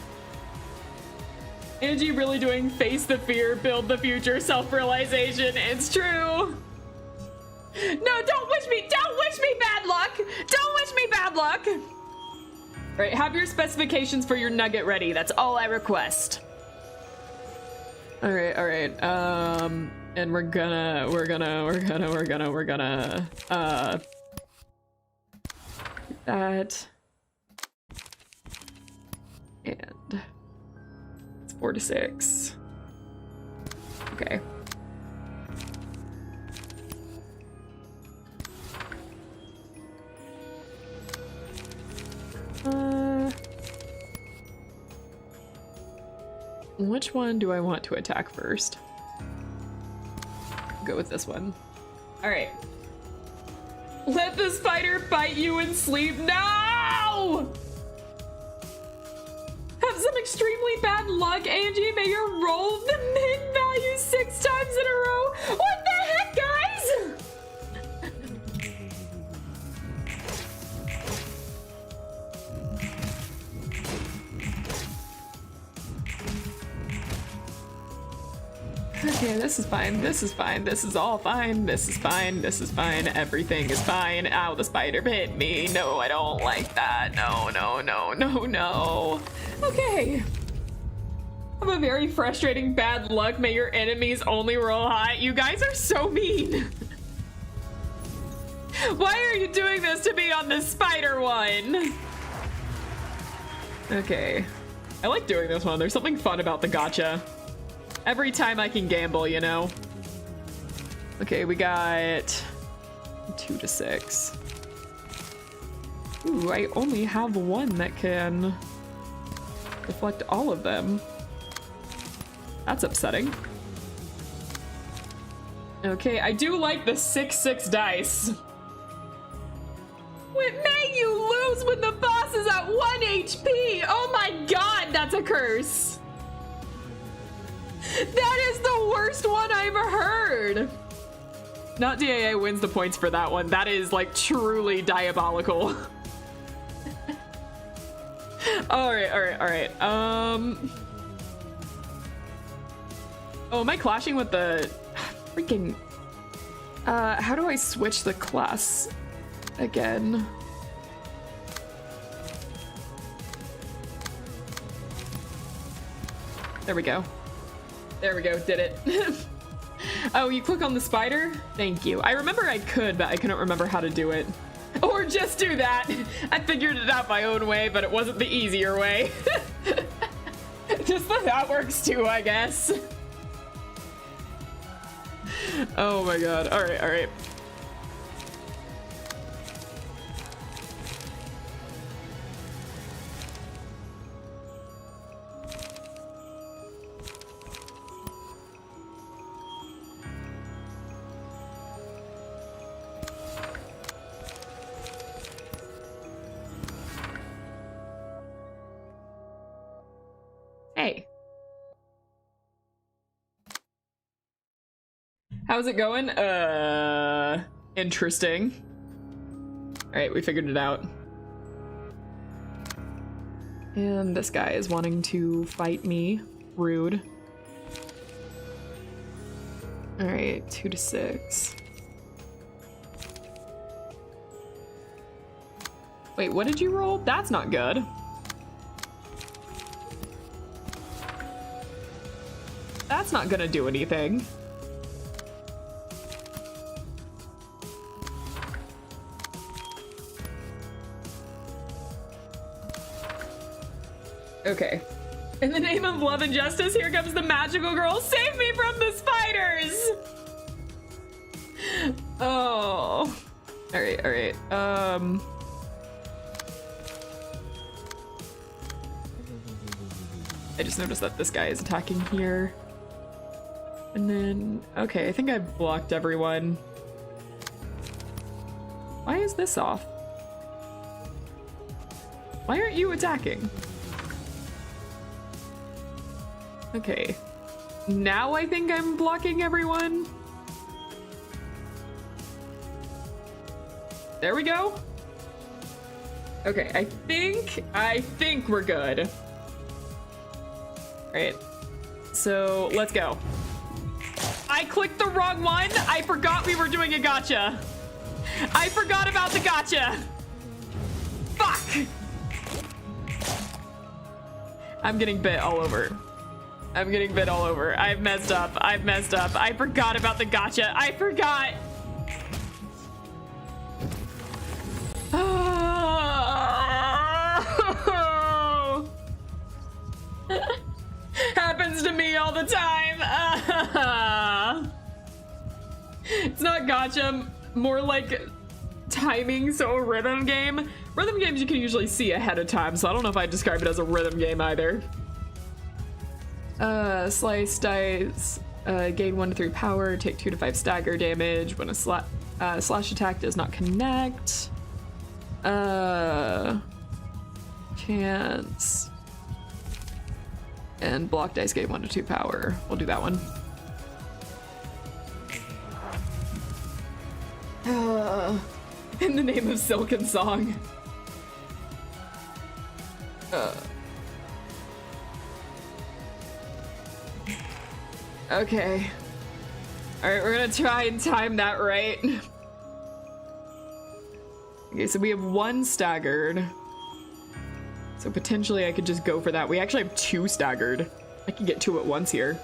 Angie really doing face the fear, build the future, self-realization. It's true. No, don't wish me bad luck. Don't wish me bad luck. All right, have your specifications for your nugget ready. That's all I request. All right. And we're gonna that. And it's 4 to 6. Okay. Which one do I want to attack first? Go with this one. All right. Let the spider bite you in sleep. No! Have some extremely bad luck, Angie. May you roll the min value 6 times in a row. What the heck, guys? Okay, this is fine. This is fine. This is all fine. This is fine. This is fine. Everything is fine. Ow, the spider bit me. No, I don't like that. No, no, no, no, no. Okay. I'm a very frustrating bad luck. May your enemies only roll high. You guys are so mean. Why are you doing this to me on the spider one? Okay. I like doing this one. There's something fun about the gotcha. Every time I can gamble, you know? Okay, we got 2 to 6. Ooh, I only have one that can deflect all of them. That's upsetting. Okay, I do like the 6-6 dice. What may you lose when the boss is at 1 HP? Oh my god, that's a curse. That is the worst one I ever heard. Not DAA wins the points for that one. That is like truly diabolical. All right. Oh, am I clashing with the freaking? How do I switch the class again? There we go. There we go, did it. Oh, you click on the spider? Thank you. I remember I could, but I couldn't remember how to do it. Or just do that. I figured it out my own way, but it wasn't the easier way. Just that works too, I guess. Oh my god. All right. Hey. How's it going? Interesting. All right, we figured it out. And this guy is wanting to fight me. Rude. All right, 2 to 6. Wait, what did you roll? That's not good. That's not gonna do anything. Okay. In the name of love and justice, here comes the magical girl. Save me from the spiders! Oh. All right. I just noticed that this guy is attacking here. And then, okay, I think I blocked everyone. Why is this off? Why aren't you attacking? Okay. Now I think I'm blocking everyone. There we go. Okay, I think we're good. All right. So let's go. I I clicked the wrong one. I forgot we were doing a gotcha. I forgot about the gotcha. Fuck. I'm getting bit all over. I'm getting bit all over. I've messed up. I've messed up. I forgot about the gotcha. I forgot. Happens to me all the time. It's not gotcha, more like timing, so a rhythm game. Rhythm games you can usually see ahead of time, so I don't know if I'd describe it as a rhythm game either. Slice dice, gain 1 to 3 power, take 2 to 5 stagger damage when a slash attack does not connect. Chance. And block dice gain 1 to 2 power. We'll do that one. In the name of Silken Song. Okay. Alright, we're gonna try and time that right. Okay, so we have 1 staggered. So potentially I could just go for that. We actually have 2 staggered. I can get 2 at once here.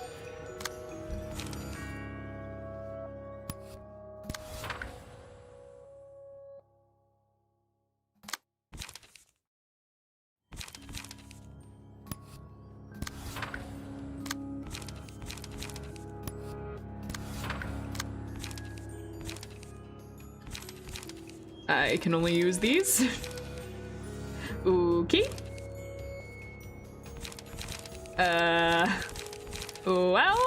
I can only use these. Okay. Well,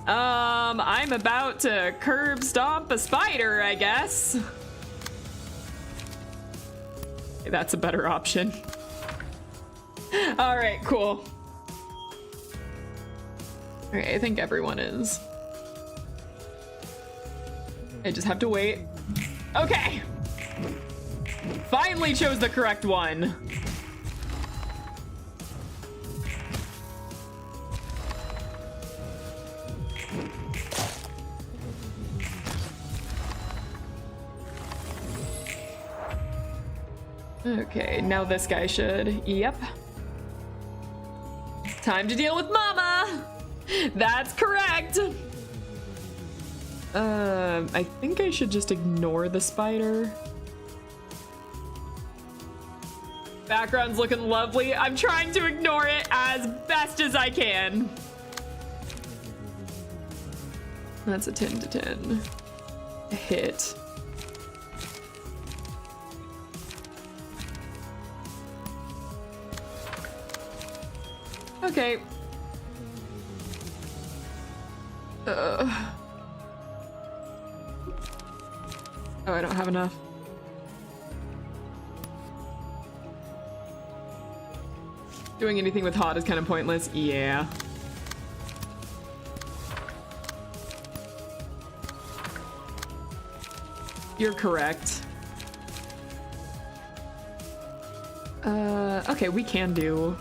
I'm about to curb stomp a spider, I guess. That's a better option. All right, cool. All right, I think everyone is. I just have to wait. Okay. Finally chose the correct one. Okay, now this guy should. Yep. Time to deal with Mama. That's correct. I think I should just ignore the spider. Background's looking lovely. I'm trying to ignore it as best as I can. That's a 10 to 10. A hit. Okay. Oh, I don't have enough. Doing anything with hot is kind of pointless. Yeah. You're correct. Okay, we can do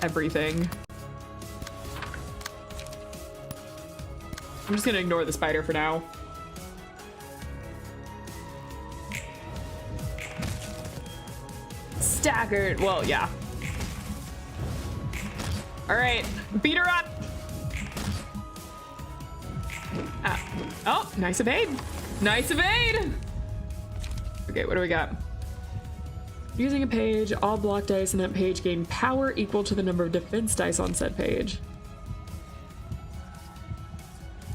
everything. I'm just gonna ignore the spider for now. Staggered. Well, yeah. All right, beat her up. Oh, nice evade. Nice evade. Okay, what do we got? Using a page, all block dice on that page gain power equal to the number of defense dice on said page.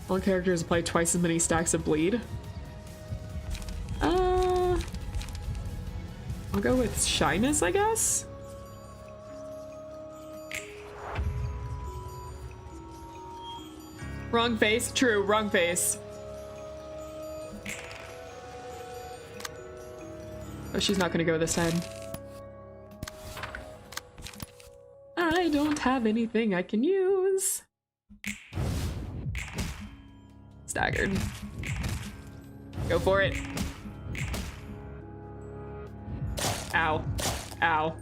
All characters apply twice as many stacks of bleed. I'll go with shyness, I guess. Wrong face. True, wrong face. Oh, she's not gonna go this time. I don't have anything I can use. Staggered. Go for it. Ow. Ow.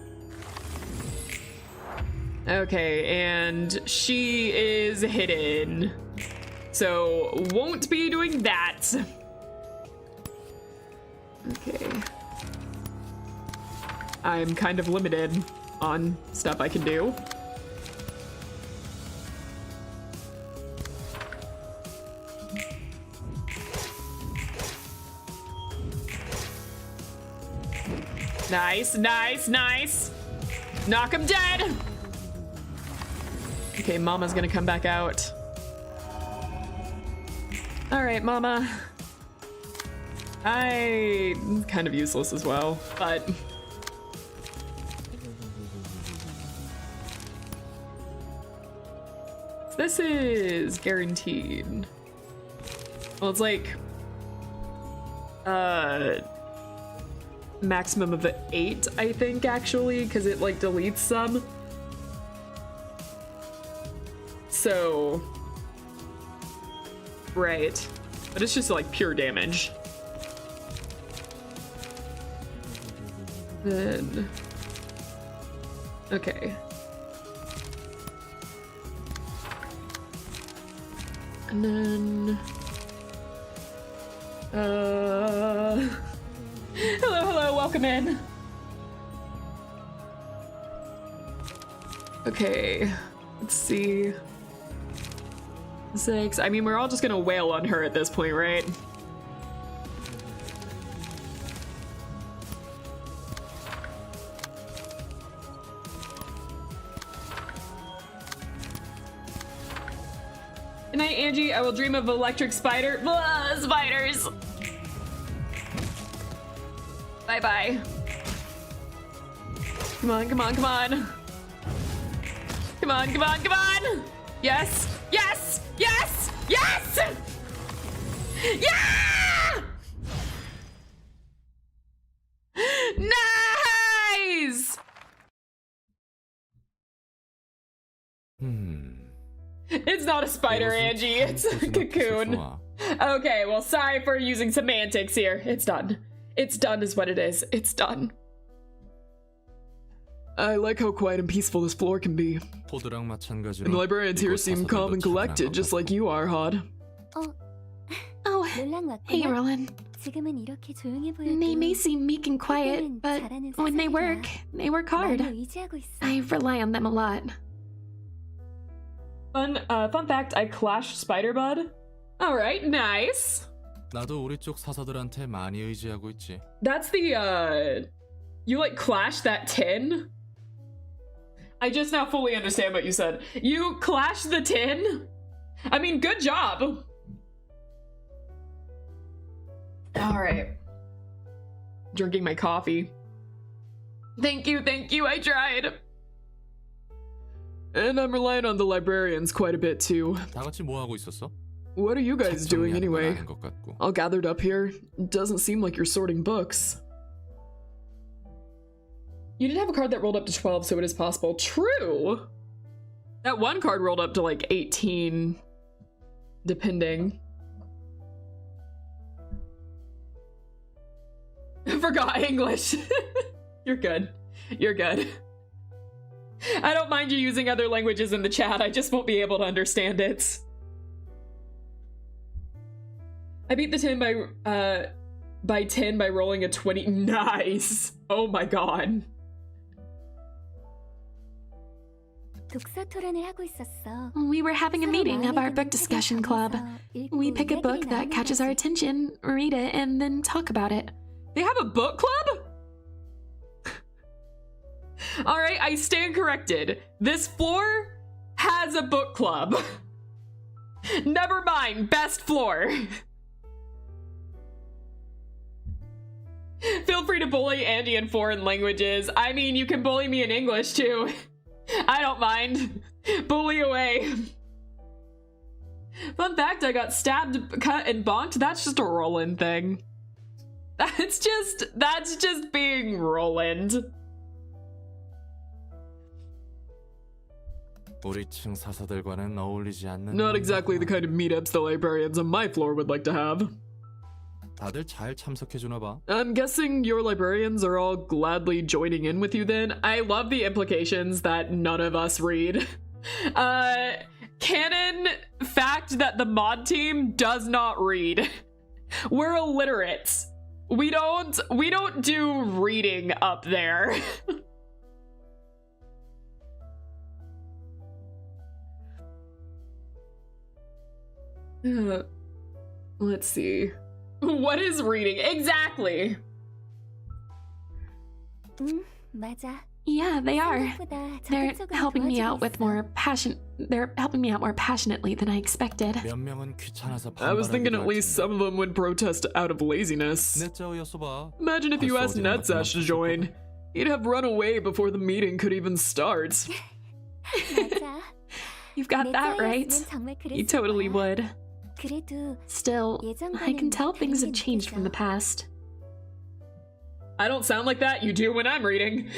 Okay, and she is hidden. So won't be doing that. Okay. I'm kind of limited on stuff I can do. Nice, nice, nice. Knock him dead. Okay, Mama's gonna come back out. All right, Mama. I'm kind of useless as well, but this is guaranteed. Well, it's like maximum of 8, I think, actually, because it like deletes some. So right, but it's just like pure damage. Then okay, and then hello, welcome in. Okay, let's see. 6. I mean, we're all just gonna wail on her at this point, right? Good night, Angie. I will dream of electric spider. Blah, spiders. Bye-bye. Come on, come on, come on. Come on, come on, come on. Yes, yes, yes, yes! Yeah! Nice! It's not a spider, Angie. It's a cocoon. Okay, well, sorry for using semantics here. It's done. It's done is what it is. It's done. I like how quiet and peaceful this floor can be. And the librarians here seem calm and collected, just like you are, Hod. Oh, hey, Roland. They may seem meek and quiet, but when they work hard. I rely on them a lot. Fun fact, I clashed Spider-Bud. Alright, nice. 나도 우리 쪽 사서들한테 많이 의지하고 있지. That's the, you like clashed that tin? I just now fully understand what you said. You clashed the tin? I mean, good job. Alright. Drinking my coffee. Thank you, I tried. And I'm relying on the librarians quite a bit too. 다 같이 뭐 하고 있었어? What are you guys doing anyway? 아닌 것 같고. All gathered up here. Doesn't seem like you're sorting books. You did have a card that rolled up to 12, so it is possible. True! That one card rolled up to like 18, depending. Forgot English. You're good. You're good. I don't mind you using other languages in the chat, I just won't be able to understand it. I beat the 10 by 10 by rolling a 20. Nice! Oh my god. We were having a meeting of our book discussion club. We pick a book that catches our attention, read it, and then talk about it. They have a book club? Alright, I stand corrected. This floor has a book club. Never mind, best floor. Feel free to bully Andy in foreign languages. I mean, you can bully me in English too. I don't mind. Bully away. Fun fact, I got stabbed, cut, and bonked. That's just a Roland thing. That's just being Roland. 우리 층 사서들과는 어울리지 않는. Not exactly the kind of meetups the librarians on my floor would like to have. 다들 잘 참석해주나 봐. I'm guessing your librarians are all gladly joining in with you then. I love the implications that none of us read. Canon fact that the mod team does not read. We're illiterate. We don't do reading up there. Let's see. What is reading? Exactly. 맞아. Yeah, they are. They're helping me out with more passion. They're helping me out more passionately than I expected. 몇 명은 귀찮아서 I was thinking at 반발하기도 least some of them would protest out of laziness. 넷자오였어 봐. Imagine if you 벌써 asked 어디나 Netzash to join. He'd have run away before the meeting could even start. 맞아. You've got that right. You totally would. Still, I can tell things have changed from the past. I don't sound like that. You do when I'm reading.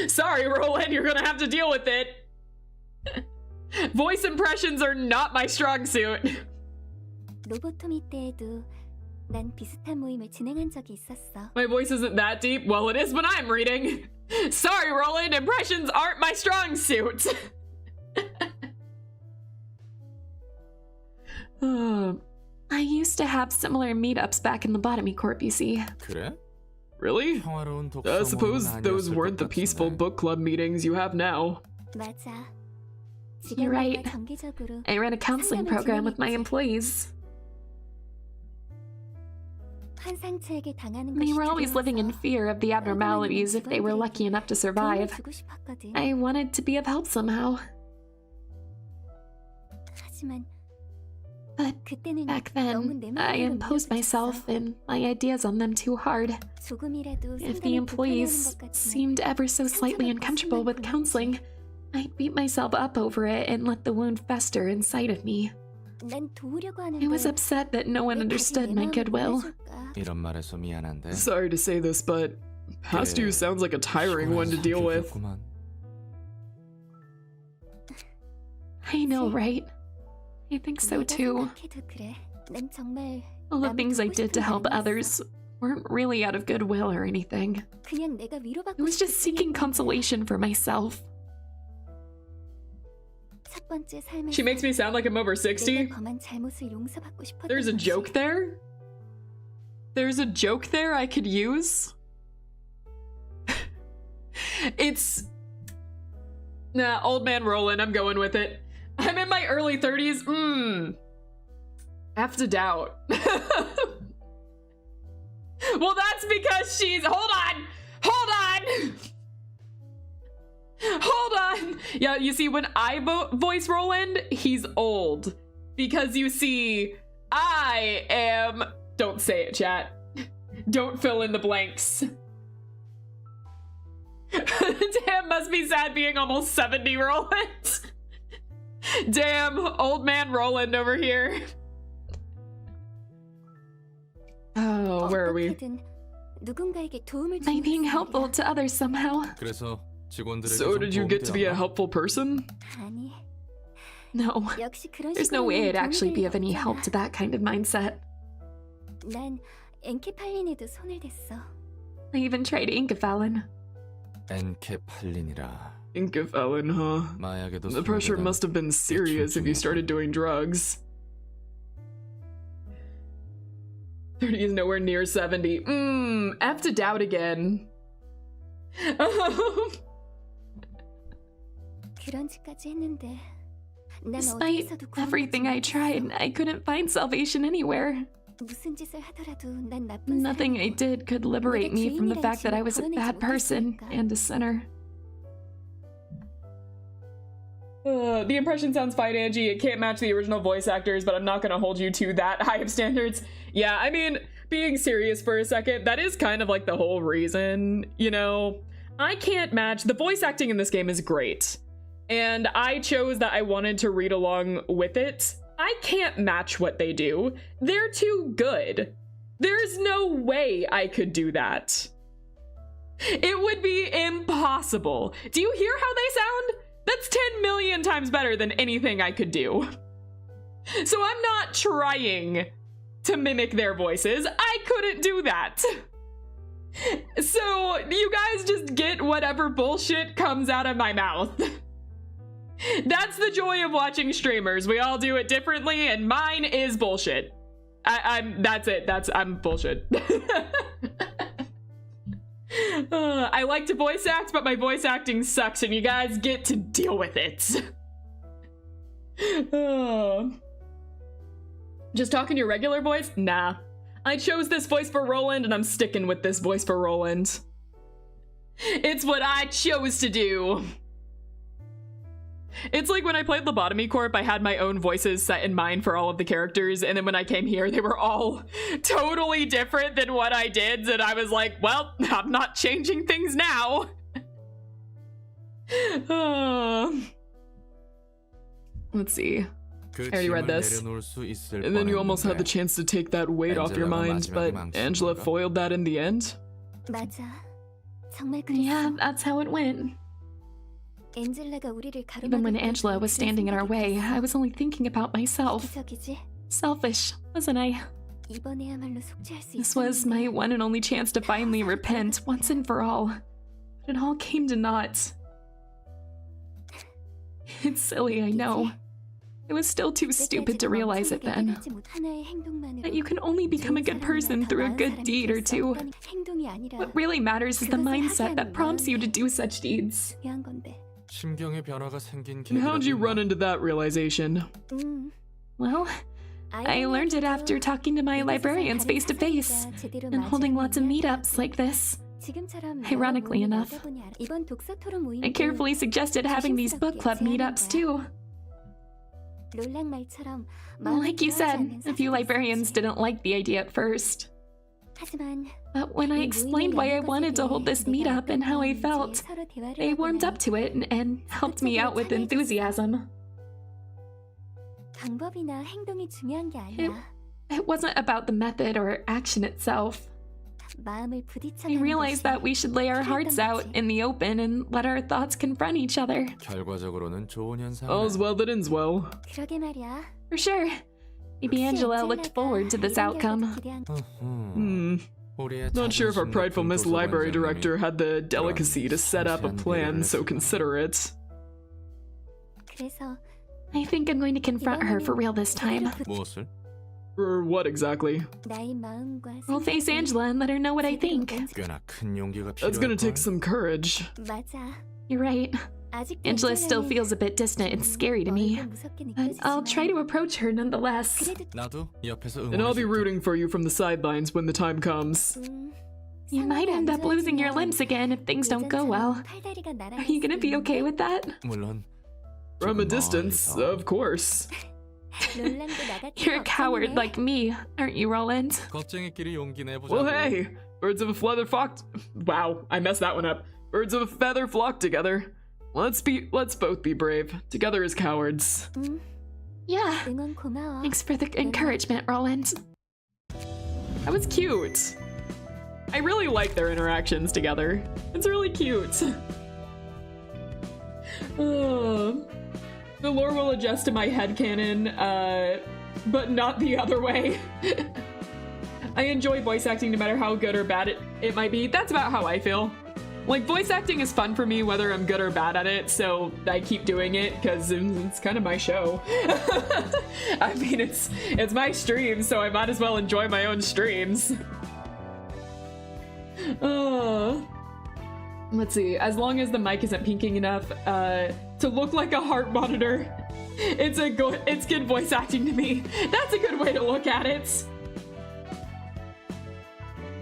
Sorry, Roland, you're gonna have to deal with it. Voice impressions are not my strong suit. 로보토미 때에도 난 비슷한 모임을 진행한 적이 있었어. My voice isn't that deep. Well, it is when I'm reading. Sorry, Roland, impressions aren't my strong suit. I used to have similar meetups back in the Botany Corp, you see. 그래? Really? 평화로운 독서 I suppose 모임은 those 아니었을 weren't the 것 peaceful 같은데. book club meetings you have now. 맞아. You're right. I ran a counseling program with my employees. They were always living in fear of the abnormalities if they were lucky enough to survive. I wanted to be of help somehow. But back then, I imposed myself and my ideas on them too hard. If the employees seemed ever so slightly uncomfortable with counseling, I'd beat myself up over it and let the wound fester inside of me. I was upset that no one understood my goodwill. 이런 말해서 미안한데. Sorry to say this, but past you sounds like a tiring one to deal with. 성격이었구만. I know, right? I think so too. All the things I did to help others weren't really out of goodwill or anything. I was just seeking consolation for myself. She makes me sound like I'm over 60. There's a joke there? There's a joke there I could use? It's... Nah, old man Roland, I'm going with it. I'm in my early 30s. Have to doubt. Well, that's because she's... Hold on! Hold on! Hold on! Yeah, you see, when I voice Roland, he's old. Because you see, I am... Don't say it, chat. Don't fill in the blanks. Damn, must be sad being almost 70, Roland. Damn, old man Roland over here. Oh, where are we? By being helpful to others somehow. 그래서 직원들에게 So 좀 did you 도움이 get to be a 되었나? helpful person? No, there's no way I'd actually be of any help to that kind of mindset. I even tried Inkefallen. 엔케팔린이라. Inkefallen, huh? 마약에도 The pressure 소외되던 must have been serious if you started doing drugs. 30 is nowhere near 70. F to doubt again. Despite everything I tried, I couldn't find salvation anywhere. Nothing I did could liberate me from the fact that I was a bad person and a sinner. The impression sounds fine, Angie. It can't match the original voice actors, but I'm not gonna hold you to that high of standards. Yeah, I mean, being serious for a second, that is kind of like the whole reason, you know? I can't match... The voice acting in this game is great. And I chose that I wanted to read along with it. I can't match what they do. They're too good. There's no way I could do that. It would be impossible. Do you hear how they sound? That's 10 million times better than anything I could do. So I'm not trying to mimic their voices. I couldn't do that. So you guys just get whatever bullshit comes out of my mouth. That's the joy of watching streamers. We all do it differently, and mine is bullshit. That's it. I'm bullshit. I like to voice act, but my voice acting sucks, and you guys get to deal with it. Just talking your regular voice? Nah. I chose this voice for Roland, and I'm sticking with this voice for Roland. It's what I chose to do. It's like when I played Lobotomy Corp, I had my own voices set in mind for all of the characters, and then when I came here, they were all totally different than what I did, and I was like, well, I'm not changing things now. Let's see. I already read this. And then you almost had the chance to take that weight off your mind, but Angela foiled that in the end? Yeah, that's how it went. Even when Angela was standing in our way, I was only thinking about myself. Selfish, wasn't I? This was my one and only chance to finally repent once and for all. But it all came to naught. It's silly, I know. I was still too stupid to realize it then. That you can only become a good person through a good deed or two. What really matters is the mindset that prompts you to do such deeds. And how'd you run into that realization? Well, I learned it after talking to my librarians face to face and holding lots of meetups like this. Ironically enough, I carefully suggested having these book club meetups too. Like you said, a few librarians didn't like the idea at first. But when I explained why I wanted to hold this meetup and how I felt, they warmed up to it and helped me out with enthusiasm. It wasn't about the method or action itself. I realized that we should lay our hearts out in the open and let our thoughts confront each other. All's well that ends well. For sure. Maybe Angela looked forward to this outcome. Not sure if our prideful Miss Library Director had the delicacy to set up a plan so considerate. I think I'm going to confront her for real this time. For what exactly? I'll face Angela and let her know what I think. That's gonna take some courage. You're right. Angela still feels a bit distant and scary to me, but I'll try to approach her nonetheless. And I'll be rooting for you from the sidelines when the time comes. You might end up losing your limbs again if things don't go well. Are you gonna be okay with that? From a distance, of course. You're a coward like me, aren't you, Roland? Well, hey! Birds of a feather flock. Wow, I messed that one up. Birds of a feather flock together. Let's both be brave, together as cowards. Yeah. Thanks for the encouragement, Roland. That was cute. I really like their interactions together. It's really cute. The lore will adjust to my headcanon, but not the other way. I enjoy voice acting no matter how good or bad it might be. That's about how I feel. Like, voice acting is fun for me whether I'm good or bad at it, so I keep doing it because it's kind of my show. I mean, it's my stream, so I might as well enjoy my own streams. Let's see, as long as the mic isn't pinking enough to look like a heart monitor, it's good voice acting to me. That's a good way to look at it.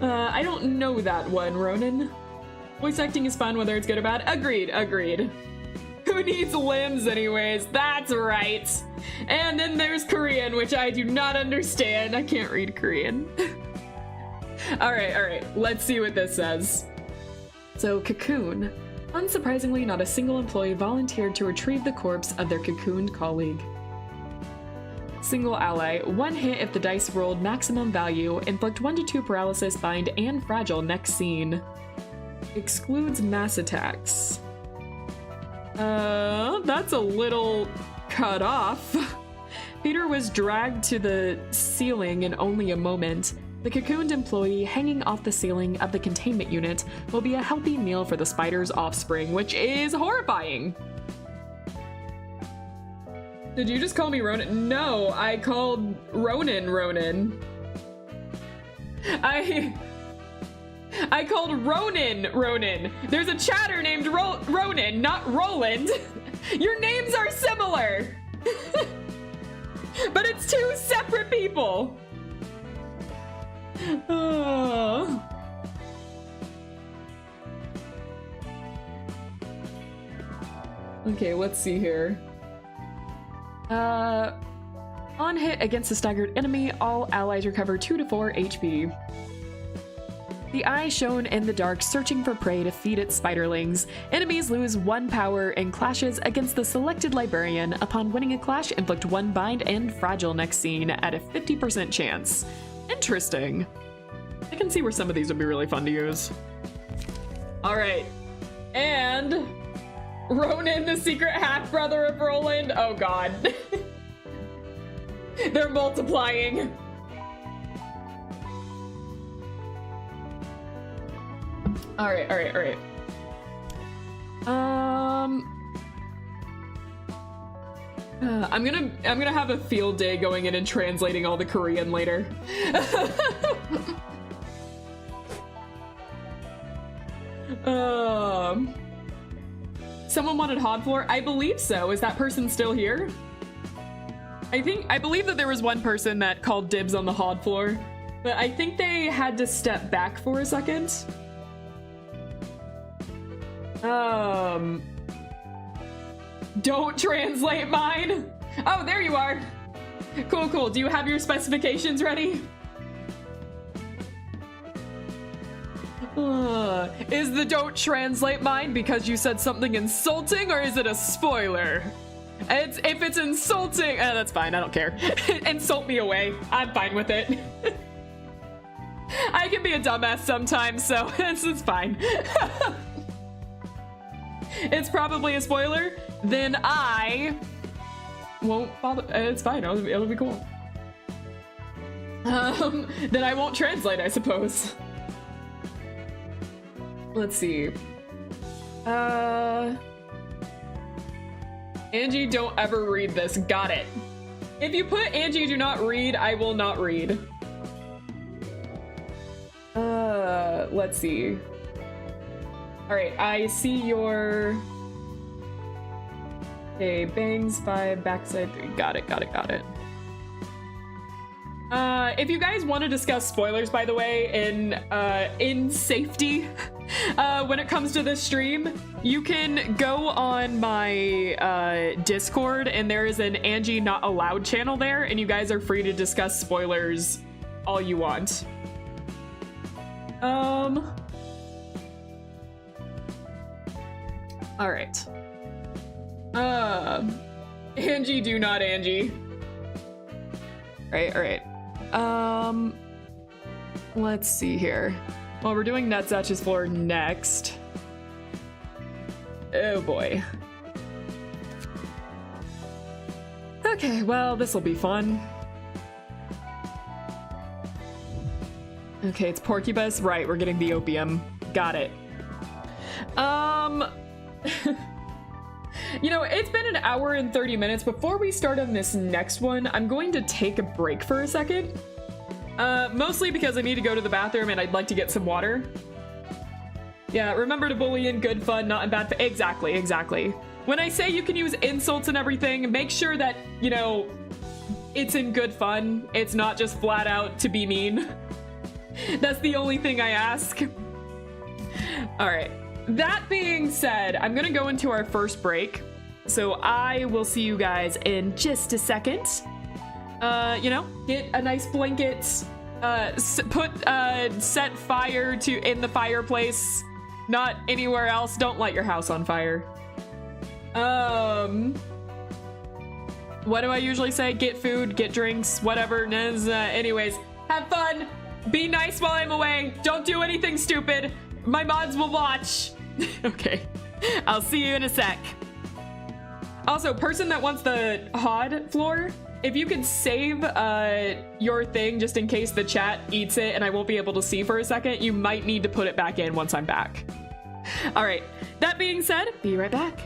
I don't know that one, Ronan. Voice acting is fun whether it's good or bad. Agreed. Who needs limbs anyways? That's right. And then there's Korean, which I do not understand. I can't read Korean. All right. Let's see what this says. So, Cocoon. Unsurprisingly, not a single employee volunteered to retrieve the corpse of their cocooned colleague. Single ally. 1 hit if the dice rolled maximum value. Inflict 1 to 2 paralysis, bind, and fragile next scene. Excludes mass attacks. That's a little cut off. Peter was dragged to the ceiling in only a moment. The cocooned employee hanging off the ceiling of the containment unit will be a healthy meal for the spider's offspring, which is horrifying. Did you just call me Ronan? No, I called Ronan. I called Ronan. There's a chatter named Ronan, not Roland. Your names are similar. But it's two separate people. Oh. Okay, let's see here. On hit against a staggered enemy, all allies recover 2 to 4 HP. The eye shown in the dark searching for prey to feed its spiderlings. Enemies lose 1 power in clashes against the selected librarian. Upon winning a clash, inflict 1 bind and fragile next scene at a 50% chance. Interesting. I can see where some of these would be really fun to use. All right, and Ronan, the secret half-brother of Roland. Oh god. They're multiplying. All right. I'm gonna have a field day going in and translating all the Korean later. Someone wanted hod floor? I believe so. Is that person still here? I believe that there was one person that called dibs on the hod floor, but I think they had to step back for a second. Don't translate mine. Oh, there you are. Cool. Do you have your specifications ready? Is the don't translate mine because you said something insulting, or is it a spoiler? If it's insulting, that's fine, I don't care. Insult me away, I'm fine with it. I can be a dumbass sometimes, so this is fine. It's probably a spoiler, then I won't bother. It's fine, it'll be cool. Then I won't translate, I suppose. Let's see. Angie, don't ever read this. Got it. If you put Angie, do not read, I will not read. Let's see. All right, I see your... Okay, bangs 5, backside 3. Got it. If you guys want to discuss spoilers, by the way, in safety, when it comes to this stream, you can go on my Discord, and there is an Angie Not Allowed channel there, and you guys are free to discuss spoilers all you want. All right. Angie, do not Angie. All right. Let's see here. Well, we're doing Nutsuch's floor next. Oh boy. Okay, well, this'll be fun. Okay, it's Porcupus. Right, we're getting the opium. Got it. You know, it's been an hour and 30 minutes. Before we start on this next one, I'm going to take a break for a second. Mostly because I need to go to the bathroom and I'd like to get some water. Yeah, remember to bully in good fun, not in bad fun. Exactly. When I say you can use insults and everything, make sure that, you know, it's in good fun. It's not just flat out to be mean. That's the only thing I ask. All right. That being said, I'm gonna go into our first break. So I will see you guys in just a second. You know, get a nice blanket, set fire in the fireplace, not anywhere else. Don't light your house on fire. What do I usually say? Get food, get drinks, whatever. Anyways, have fun. Be nice while I'm away. Don't do anything stupid. My mods will watch. Okay, I'll see you in a sec. Also, person that wants the hod floor, if you could save your thing just in case the chat eats it and I won't be able to see for a second, you might need to put it back in once I'm back. All right, that being said, be right back.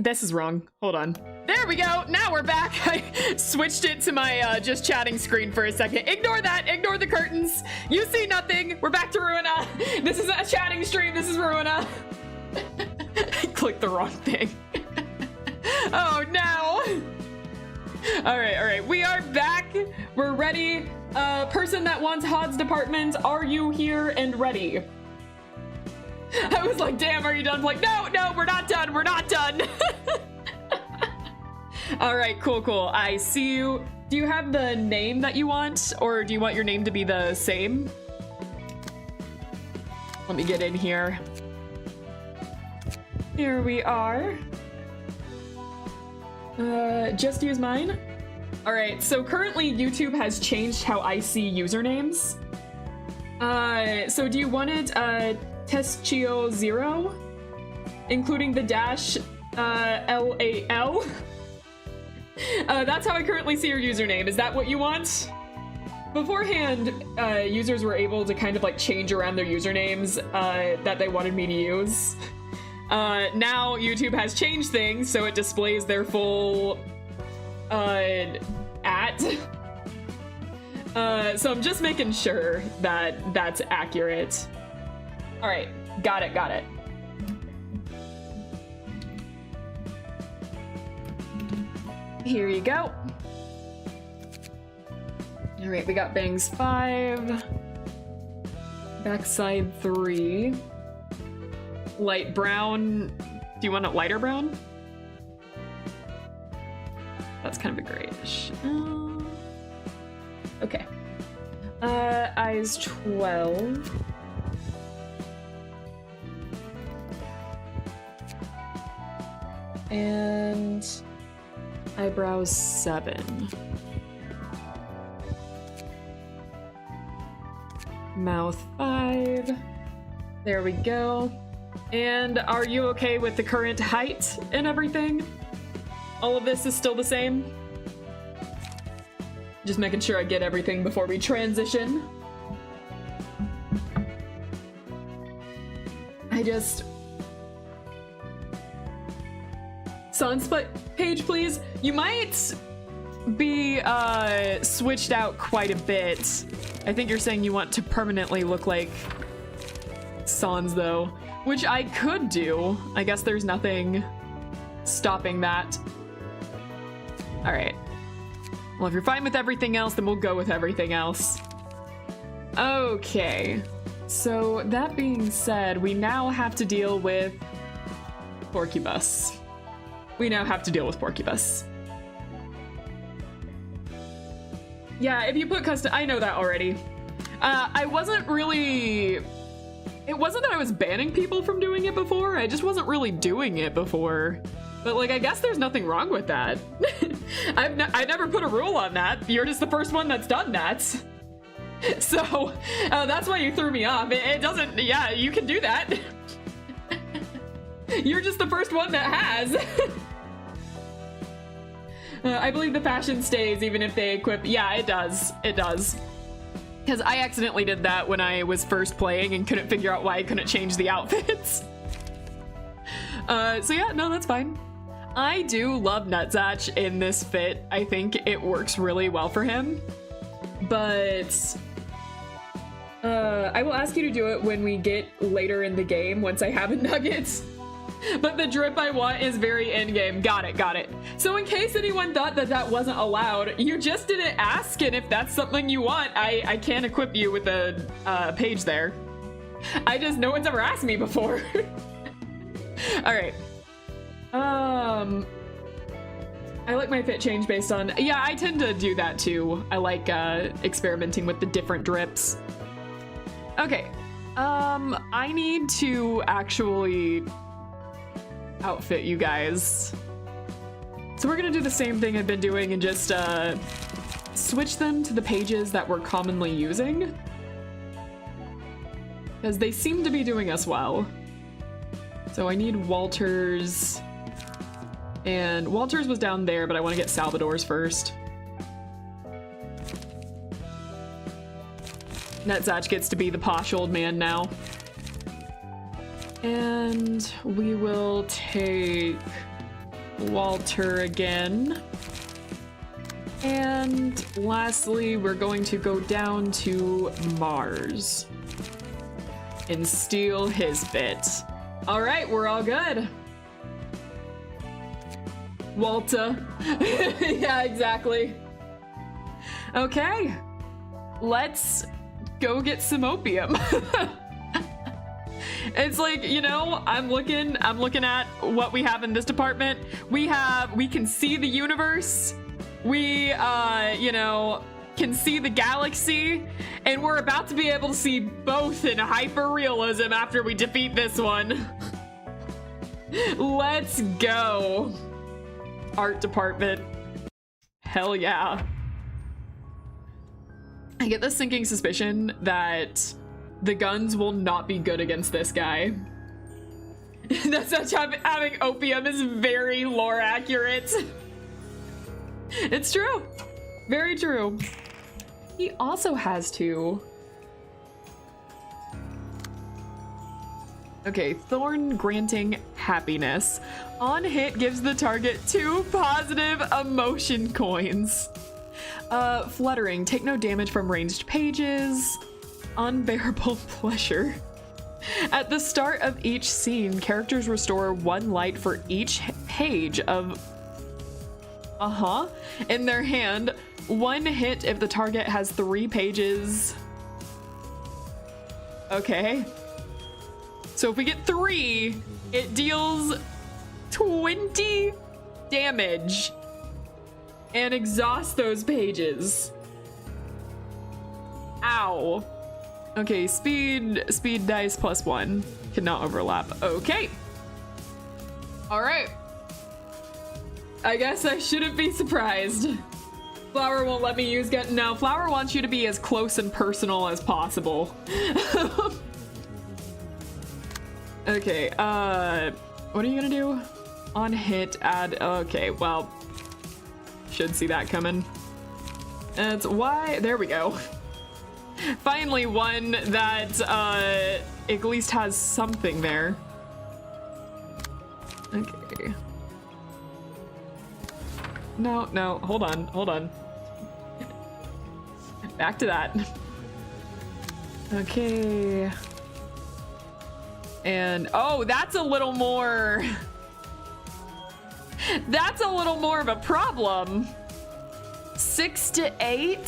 this is wrong. Hold on. There we go. Now we're back. I switched it to my just chatting screen for a second. Ignore that. Ignore the curtains. You see nothing. We're back to Ruina. This is a chatting stream. This is Ruina. I clicked the wrong thing. Oh no. All right. We are back. We're ready. Person that wants Hod's department, are you here and ready? I was like, damn, are you done? Like, no, we're not done. We're not done. All right, cool. I see you. Do you have the name that you want, or do you want your name to be the same? Let me get in here. Here we are. Just use mine. All right, so currently YouTube has changed how I see usernames. So do you want it Teschio0, including the dash LAL? That's how I currently see your username. Is that what you want? Beforehand, users were able to kind of like change around their usernames that they wanted me to use. Now YouTube has changed things, so it displays their full at. So I'm just making sure that that's accurate. All right, got it. Here you go. All right, we got bangs 5, backside 3, light brown. Do you want it lighter brown? That's kind of a grayish. Okay. Eyes 12. And eyebrows 7. Mouth 5. There we go. And are you okay with the current height and everything? All of this is still the same? Just making sure I get everything before we transition. Sunsplit page, please. You might be switched out quite a bit. I think you're saying you want to permanently look like Sans though, which I could do. I guess there's nothing stopping that. All right. Well, if you're fine with everything else, then we'll go with everything else. Okay. So that being said, we now have to deal with Porcubus. Yeah, if you put custom, I know that already. It wasn't that I was banning people from doing it before, I just wasn't really doing it before. But like, I guess there's nothing wrong with that. I never put a rule on that. You're just the first one that's done that. So, that's why you threw me off. It doesn't, yeah, you can do that. You're just the first one that has. I believe the fashion stays even if they equip. Yeah, it does. Because I accidentally did that when I was first playing and couldn't figure out why I couldn't change the outfits. So yeah, no, that's fine. I do love Nutzatch in this fit. I think it works really well for him. But I will ask you to do it when we get later in the game, once I have a nugget. But the drip I want is very in-game. Got it. So in case anyone thought that wasn't allowed, you just didn't ask, and if that's something you want, I can equip you with a page there. No one's ever asked me before. All right. I like my fit change based on, yeah, I tend to do that too. I like experimenting with the different drips. Okay. I need to actually outfit you guys. So we're gonna do the same thing I've been doing and just switch them to the pages that we're commonly using, because they seem to be doing us well. So I need Walter's, and Walter's was down there, but I want to get Salvador's first. Nutzatch gets to be the posh old man now. And we will take Walter again. And lastly, we're going to go down to Mars and steal his bit. All right, we're all good. Walter. Yeah, exactly. Okay, let's go get some opium. It's like, you know, I'm looking at what we have in this department. We can see the universe. We, you know, can see the galaxy, and we're about to be able to see both in hyper-realism after we defeat this one. Let's go. Art department. Hell yeah. I get the sinking suspicion that the guns will not be good against this guy. That's such having opium is very lore accurate. It's true. Very true. He also has two. Okay, Thorn granting happiness. On hit gives the target 2 positive emotion coins. Fluttering, take no damage from ranged pages. Unbearable pleasure. At the start of each scene, characters restore 1 light for each page of in their hand. 1 hit if the target has 3 pages. Okay. So if we get 3, it deals 20 damage and exhausts those pages. Ow. Okay, speed dice +1. Cannot overlap. Okay. All right. I guess I shouldn't be surprised. Flower won't let me use gun. No, Flower wants you to be as close and personal as possible. Okay, what are you gonna do? On hit, add, okay, well, should see that coming. That's why, there we go. Finally one that, at least has something there. Okay. No, hold on. Back to that. Okay. And, oh, that's a little more... That's a little more of a problem. 6 to 8?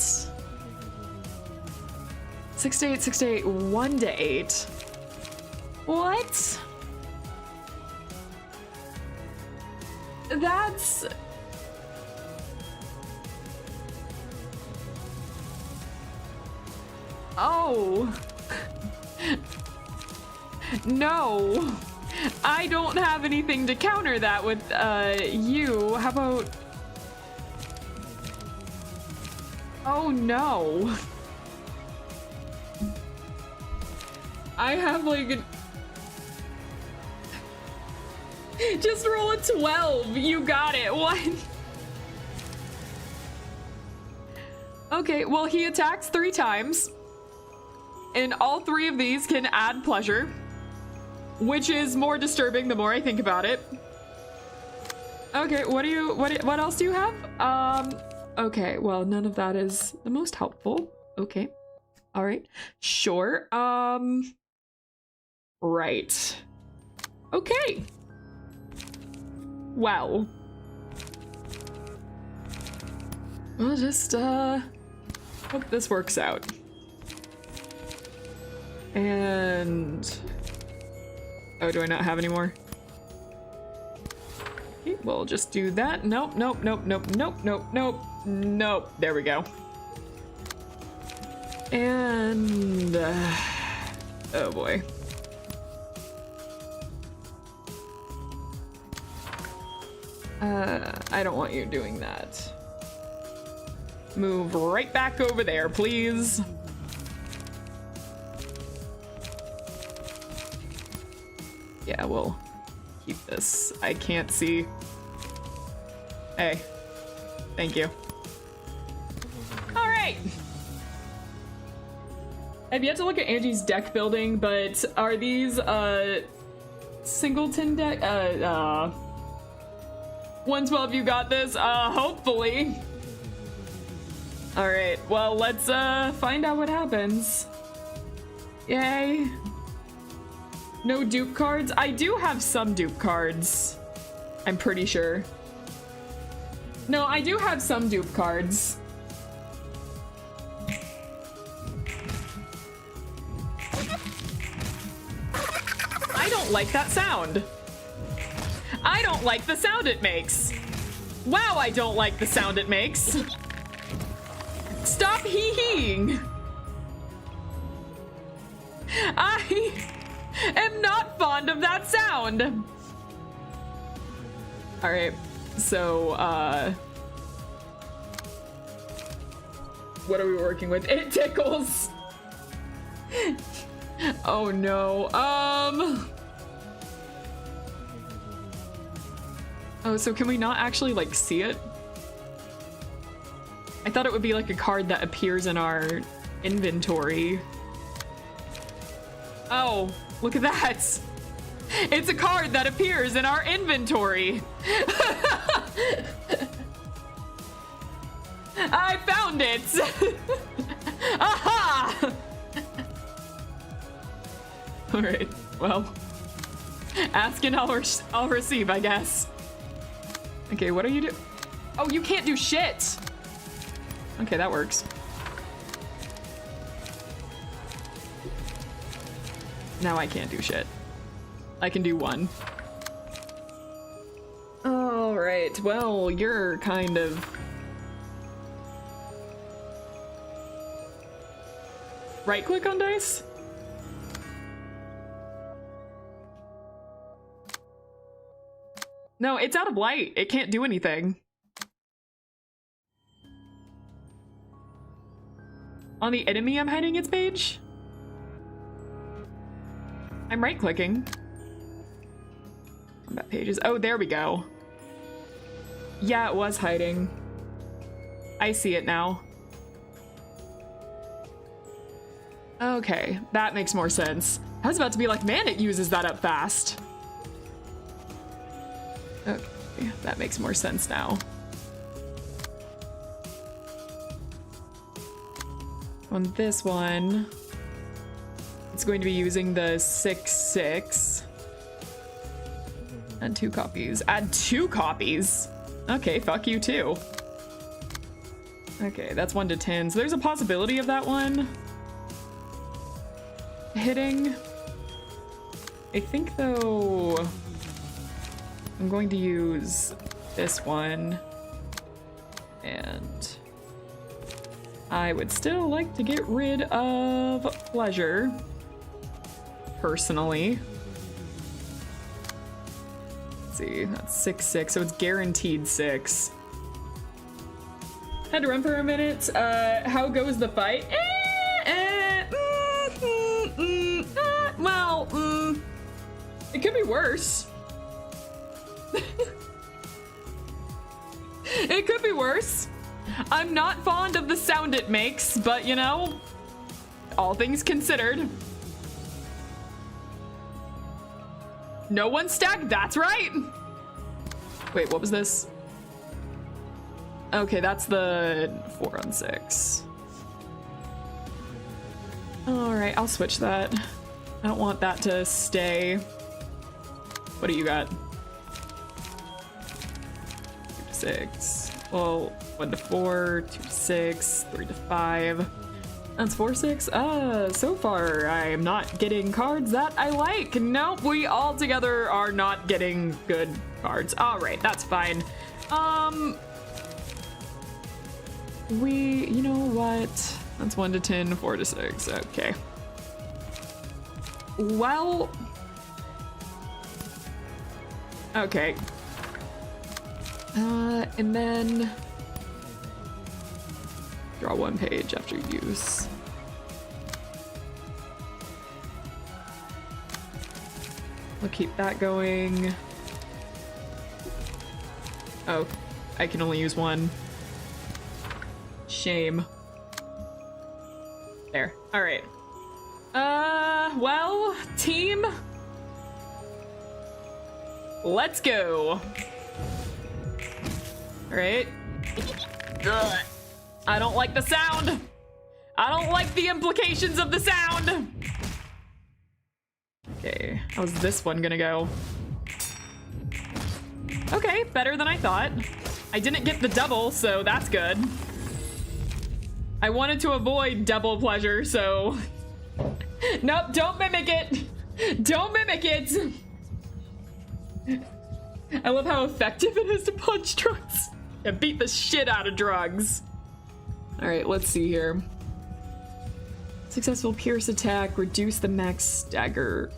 6 to 8, 6 to 8, 1 to 8. What? That's... Oh. No. I don't have anything to counter that with, you. How about... Oh, no. I have, like... Just roll a 12. You got it. What? Okay, well, he attacks 3 times. And all 3 of these can add pleasure, which is more disturbing the more I think about it. Okay, what else do you have? Okay, well, none of that is the most helpful. Okay. All right. Sure. Right. Okay. Well. We'll just, hope this works out. And... Oh, do I not have any more? Okay, we'll just do that. Nope. There we go. And... oh boy. I don't want you doing that. Move right back over there, please. Yeah, we'll keep this. I can't see. Hey. Thank you. All right. I've yet to look at Angie's deck building, but are these, singleton deck? 112, you got this. Hopefully. All right, well, let's find out what happens. Yay. No dupe cards? I do have some dupe cards. I'm pretty sure. No, I do have some dupe cards. I don't like that sound. I don't like the sound it makes. Wow, I don't like the sound it makes. Stop hee-heeing. I am not fond of that sound. All right, so, what are we working with? It tickles. Oh no, oh, so can we not actually, like, see it? I thought it would be like a card that appears in our inventory. Oh, look at that. It's a card that appears in our inventory. I found it. Aha! All right, well, ask and I'll receive, I guess. Okay, what are you doing? Oh, you can't do shit. Okay, that works. Now I can't do shit. I can do one. All right, well, you're kind of... Right-click on dice? No, it's out of light. It can't do anything. On the enemy I'm hiding its page? I'm right-clicking. Combat pages. Oh, there we go. Yeah, it was hiding. I see it now. Okay, that makes more sense. I was about to be like, man, it uses that up fast. Okay, that makes more sense now. On this one, it's going to be using the 6/6. Add 2 copies. Add 2 copies? Okay, fuck you too. Okay, that's 1 to 10. So there's a possibility of that one hitting. I think though, I'm going to use this one, and I would still like to get rid of pleasure, personally. Let's see, that's 6/6, so it's guaranteed 6. Had to run for a minute. How goes the fight? Well, it could be worse. It could be worse. I'm not fond of the sound it makes, but you know, all things considered. No one stacked, that's right. Wait, what was this? Okay, that's the 4 on 6. All right, I'll switch that. I don't want that to stay. What do you got? 2 to 6. Well, 1 to 4, 2 to 6, 3 to 5. That's 4, 6. So far I am not getting cards that I like. Nope, we all together are not getting good cards. All right, that's fine. You know what? That's 1 to 10, 4 to 6. Okay. Well, okay. And then draw 1 page after use. We'll keep that going. Oh, I can only use 1. Shame. There. All right. Well, team, let's go. Alright. I don't like the sound. I don't like the implications of the sound. Okay, how's this one gonna go? Okay, better than I thought. I didn't get the double, so that's good. I wanted to avoid double pleasure, so... Nope, don't mimic it! Don't mimic it! I love how effective it is to punch drugs. And beat the shit out of drugs. Alright, let's see here. Successful pierce attack, reduce the max stagger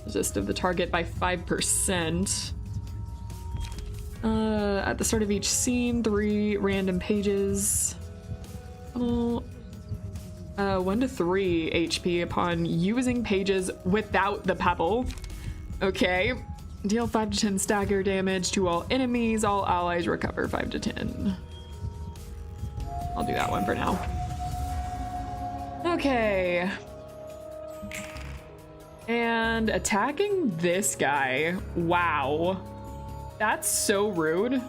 resist of the target by 5%. At the start of each scene, 3 random pages. 1 to 3 HP upon using pages without the pebble. Okay. Deal 5 to 10 stagger damage to all enemies. All allies recover 5 to 10. I'll do that one for now. Okay. And attacking this guy. Wow. That's so rude.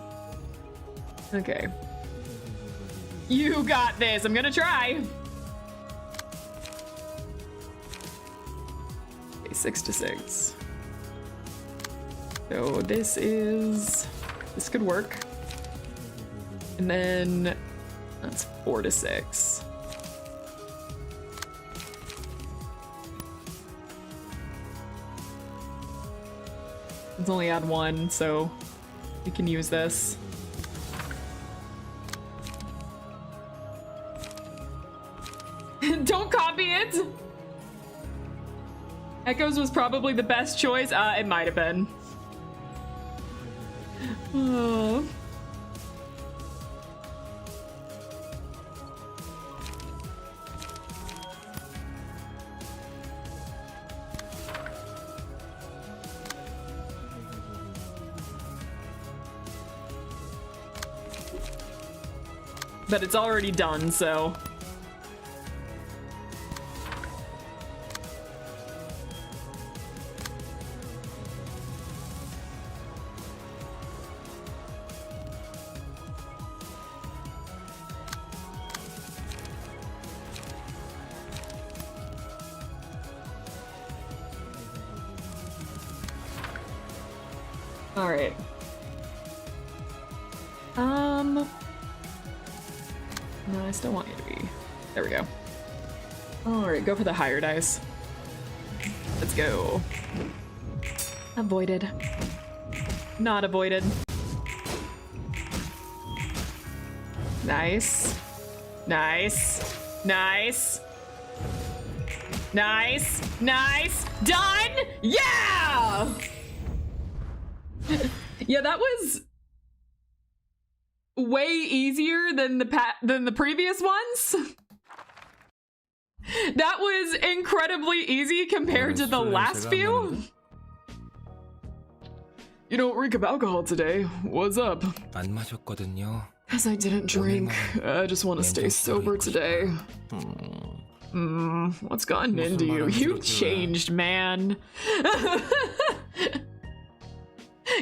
Okay. You got this. I'm gonna try. Okay, 6 to 6. So this could work. And then that's 4 to 6. Let's only add 1, so we can use this. Don't copy it! Echoes was probably the best choice. It might have been. Oh. But it's already done, so. All right. No, I still want you to be. There we go. All right, go for the higher dice. Let's go. Avoided. Not avoided. Nice. Nice. Nice. Nice. Nice. Done! Yeah! Yeah, that was way easier than the previous ones. That was incredibly easy compared to the last few. You don't reek of alcohol today. What's up? 안 마셨거든요. As I didn't drink, I just want to stay sober today. What's gotten into you? You changed, man.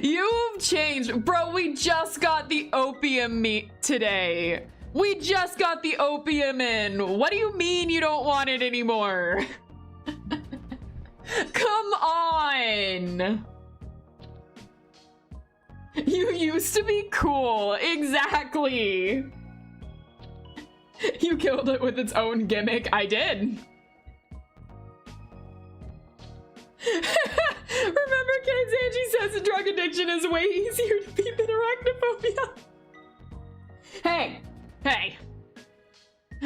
You've changed. Bro, we just got the opium meat today. We just got the opium in. What do you mean you don't want it anymore? Come on. You used to be cool. Exactly. You killed it with its own gimmick. I did. Remember, Ken's Angie says the drug addiction is way easier to beat than arachnophobia. Hey, hey.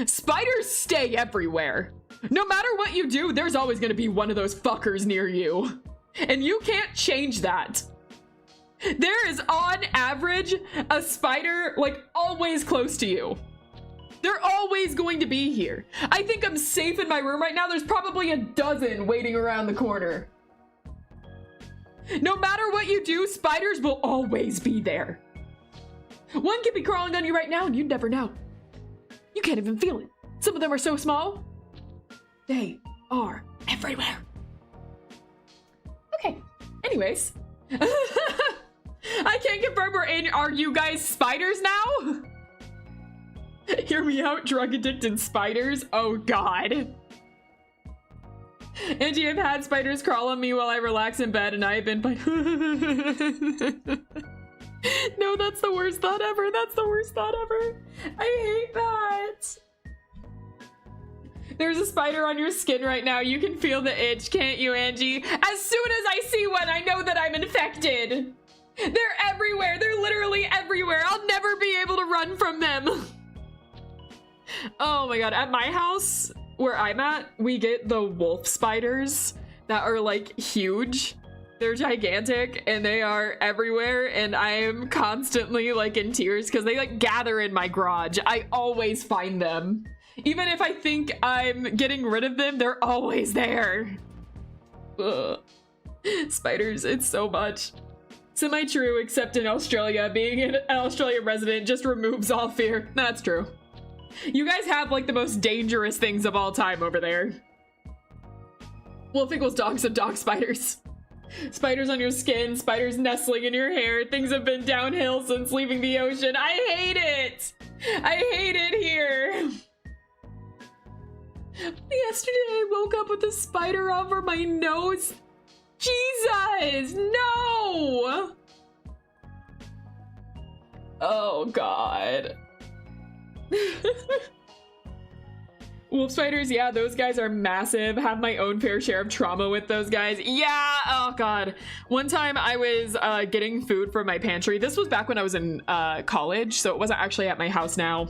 Spiders stay everywhere. No matter what you do, there's always gonna be one of those fuckers near you. And you can't change that. There is, on average, a spider, like, always close to you. They're always going to be here. I think I'm safe in my room right now. There's probably a dozen waiting around the corner. No matter what you do, spiders will always be there. One could be crawling on you right now and you'd never know. You can't even feel it. Some of them are so small. They are everywhere. Okay, anyways. I can't confirm we're are you guys spiders now? Hear me out, drug addicted spiders. Oh God. Angie, I've had spiders crawl on me while I relax in bed and I've been No, that's the worst thought ever. That's the worst thought ever. I hate that. There's a spider on your skin right now. You can feel the itch, can't you, Angie? As soon as I see one, I know that I'm infected. They're everywhere. They're literally everywhere. I'll never be able to run from them. Oh my God. At my house, where I'm at, we get the wolf spiders that are like huge. They're gigantic and they are everywhere, and I am constantly like in tears because they like gather in my garage. I always find them. Even if I think I'm getting rid of them, they're always there. Ugh. Spiders, it's so much. Semi-true, except in Australia. Being an Australian resident just removes all fear. That's true. You guys have like the most dangerous things of all time over there. Wolf equals dogs and dog spiders. Spiders on your skin, spiders nestling in your hair. Things have been downhill since leaving the ocean. I hate it! I hate it here! Yesterday I woke up with a spider over my nose. Jesus! No! Oh God. Wolf spiders, yeah, those guys are massive. Have my own fair share of trauma with those guys. Yeah, oh God. One time I was getting food from my pantry. This was back when I was in college, so it wasn't actually at my house now.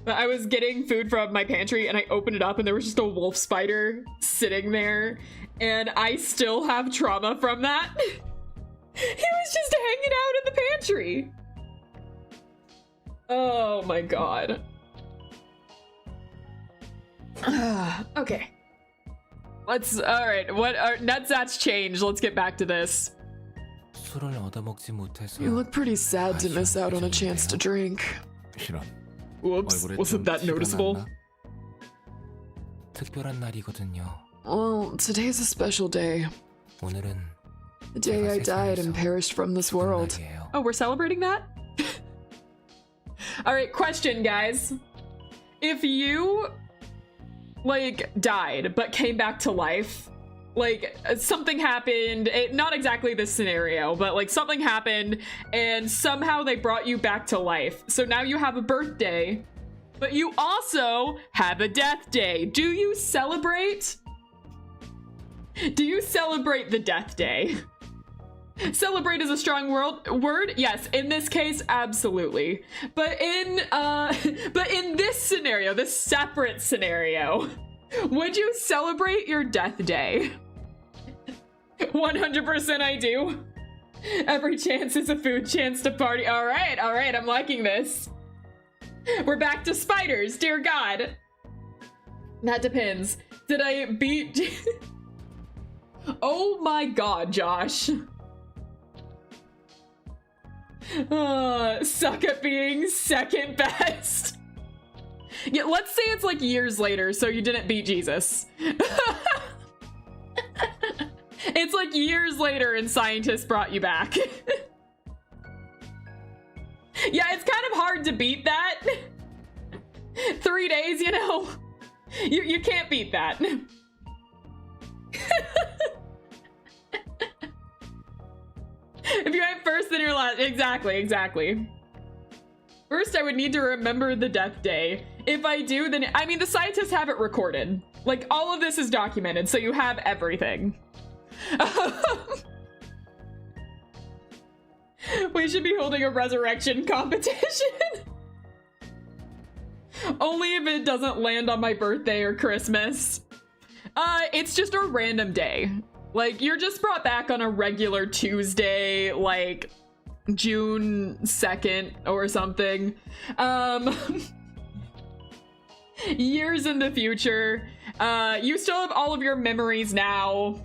But I was getting food from my pantry and I opened it up and there was just a wolf spider sitting there. And I still have trauma from that. He was just hanging out in the pantry. Oh my God. Okay. Alright, that's changed. Let's get back to this. You look pretty sad to miss out on a chance to drink. Whoops, wasn't that noticeable? Well, today's a special day. The day I died and perished from this world. Oh, we're celebrating that? Alright, question, guys. If you like died but came back to life, like something happened, not exactly this scenario, but like something happened and somehow they brought you back to life, so now you have a birthday but you also have a death day. Do you celebrate the death day? Celebrate is a strong word. Yes, in this case, absolutely. But in this scenario, this separate scenario, would you celebrate your death day? 100% I do. Every chance is a food chance to party. All right, I'm liking this. We're back to spiders, dear God. That depends. Did I beat... Oh my God, Josh. Suck at being second best. Yeah, let's say it's like years later, so you didn't beat Jesus. It's like years later and scientists brought you back. Yeah, it's kind of hard to beat that. 3 days, you know? You can't beat that. If you went first, then you're last. Exactly. First, I would need to remember the death day. If I do, then... I mean, the scientists have it recorded. Like, all of this is documented, so you have everything. We should be holding a resurrection competition. Only if it doesn't land on my birthday or Christmas. It's just a random day. Like, you're just brought back on a regular Tuesday, like June 2nd or something. Years in the future. You still have all of your memories now.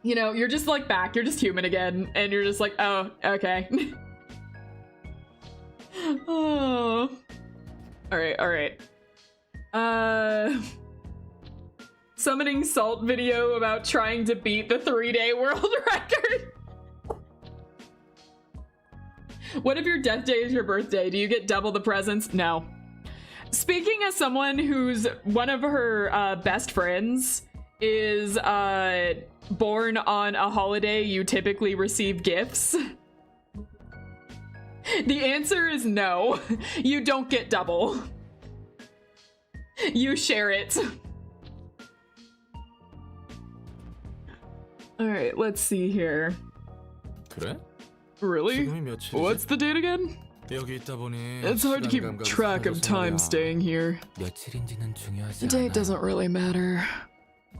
You know, you're just like back, you're just human again, and you're just like, oh, okay. Oh. Alright. Summoning Salt video about trying to beat the 3-day world record. What if your death day is your birthday? Do you get double the presents? No. Speaking as someone who's one of her best friends is born on a holiday you typically receive gifts, the answer is no. You don't get double. You share it. Alright, let's see here. 그래? Really? 지금이 며칠이지? What's the date again? 여기 있다 보니 It's hard to keep 시간 감각이 track of 사라져서 time 말이야. staying here. 며칠인지는 중요하지 The date 않아. doesn't really matter.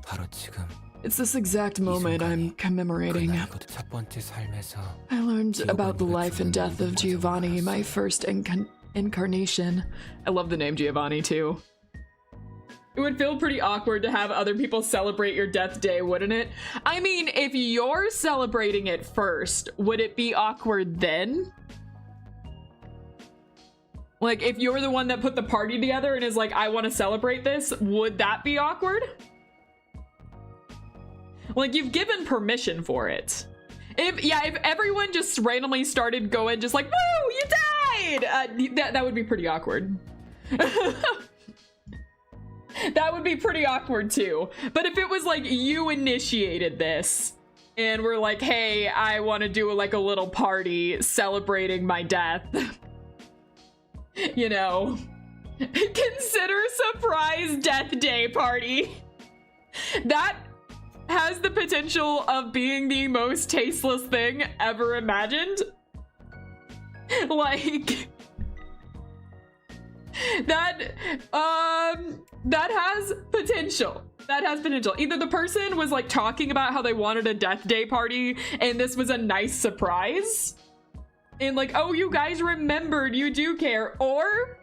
바로 지금 It's this exact moment I'm commemorating. 그날 첫 번째 삶에서 I learned about the life and death of Giovanni, my first incarnation. I love the name Giovanni too. It would feel pretty awkward to have other people celebrate your death day, wouldn't it? I mean, if you're celebrating it first, would it be awkward then? Like, if you're the one that put the party together and is like, I want to celebrate this, would that be awkward? Like, you've given permission for it. If everyone just randomly started going just like, woo, you died! That would be pretty awkward. That would be pretty awkward too. But if it was like you initiated this and we're like, hey, I want to do like a little party celebrating my death. You know, consider surprise death day party. That has the potential of being the most tasteless thing ever imagined. Like, that has potential. That has potential. Either the person was like talking about how they wanted a death day party and this was a nice surprise. And like, oh, you guys remembered, you do care. Or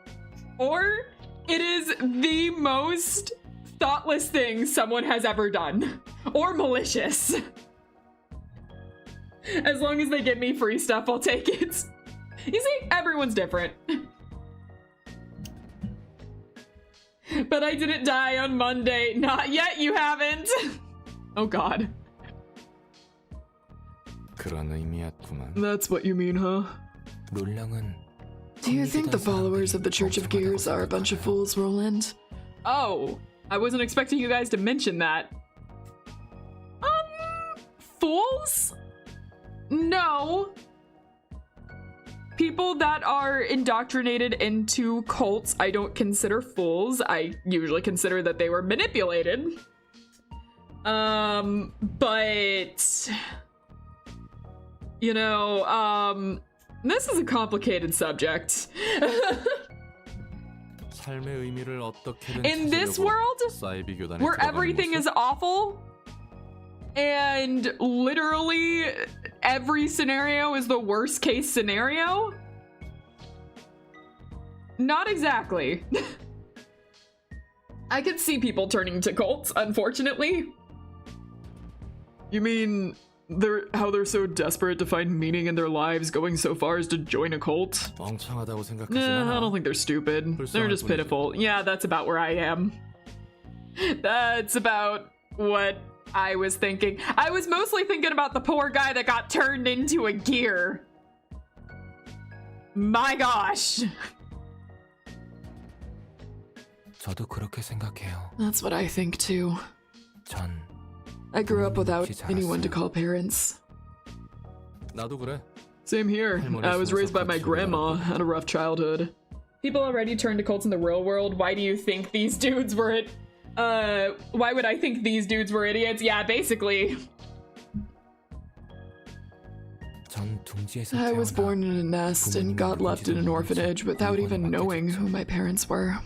it is the most thoughtless thing someone has ever done. Or malicious. As long as they give me free stuff, I'll take it. You see, everyone's different. But I didn't die on Monday. Not yet, you haven't. Oh god. 그런 의미였구만. That's what you mean, huh? 롤랑은 Do you think the followers of the Church of Gears are a bunch of fools, Roland? Oh, I wasn't expecting you guys to mention that. Fools? No. People that are indoctrinated into cults, I don't consider fools. I usually consider that they were manipulated. But you know, this is a complicated subject. 삶의 의미를 어떻게든 In this 찾으려고 world, 사이비 교단에 where 들어가는 everything 모습? is awful and literally every scenario is the worst case scenario? Not exactly. I could see people turning to cults, unfortunately. You mean how they're so desperate to find meaning in their lives, going so far as to join a cult? 멍청하다고 생각하진 Nah, 않아. I don't think they're stupid. They're 불쌍할 just 뿐이지. pitiful. Yeah, that's about where I am. That's about what I was thinking. I was mostly thinking about the poor guy that got turned into a gear. My gosh. 저도 그렇게 생각해요. That's what I think too. 전 I grew up without anyone to call parents. 나도 그래. Same here. I was raised by my grandma, had a rough childhood. People already turn to cults in the real world. Why do you think these dudes were why would I think these dudes were idiots? Yeah, basically. 전 둥지에서 I was 태어나 born in a nest and got left in an orphanage without even knowing who my parents were.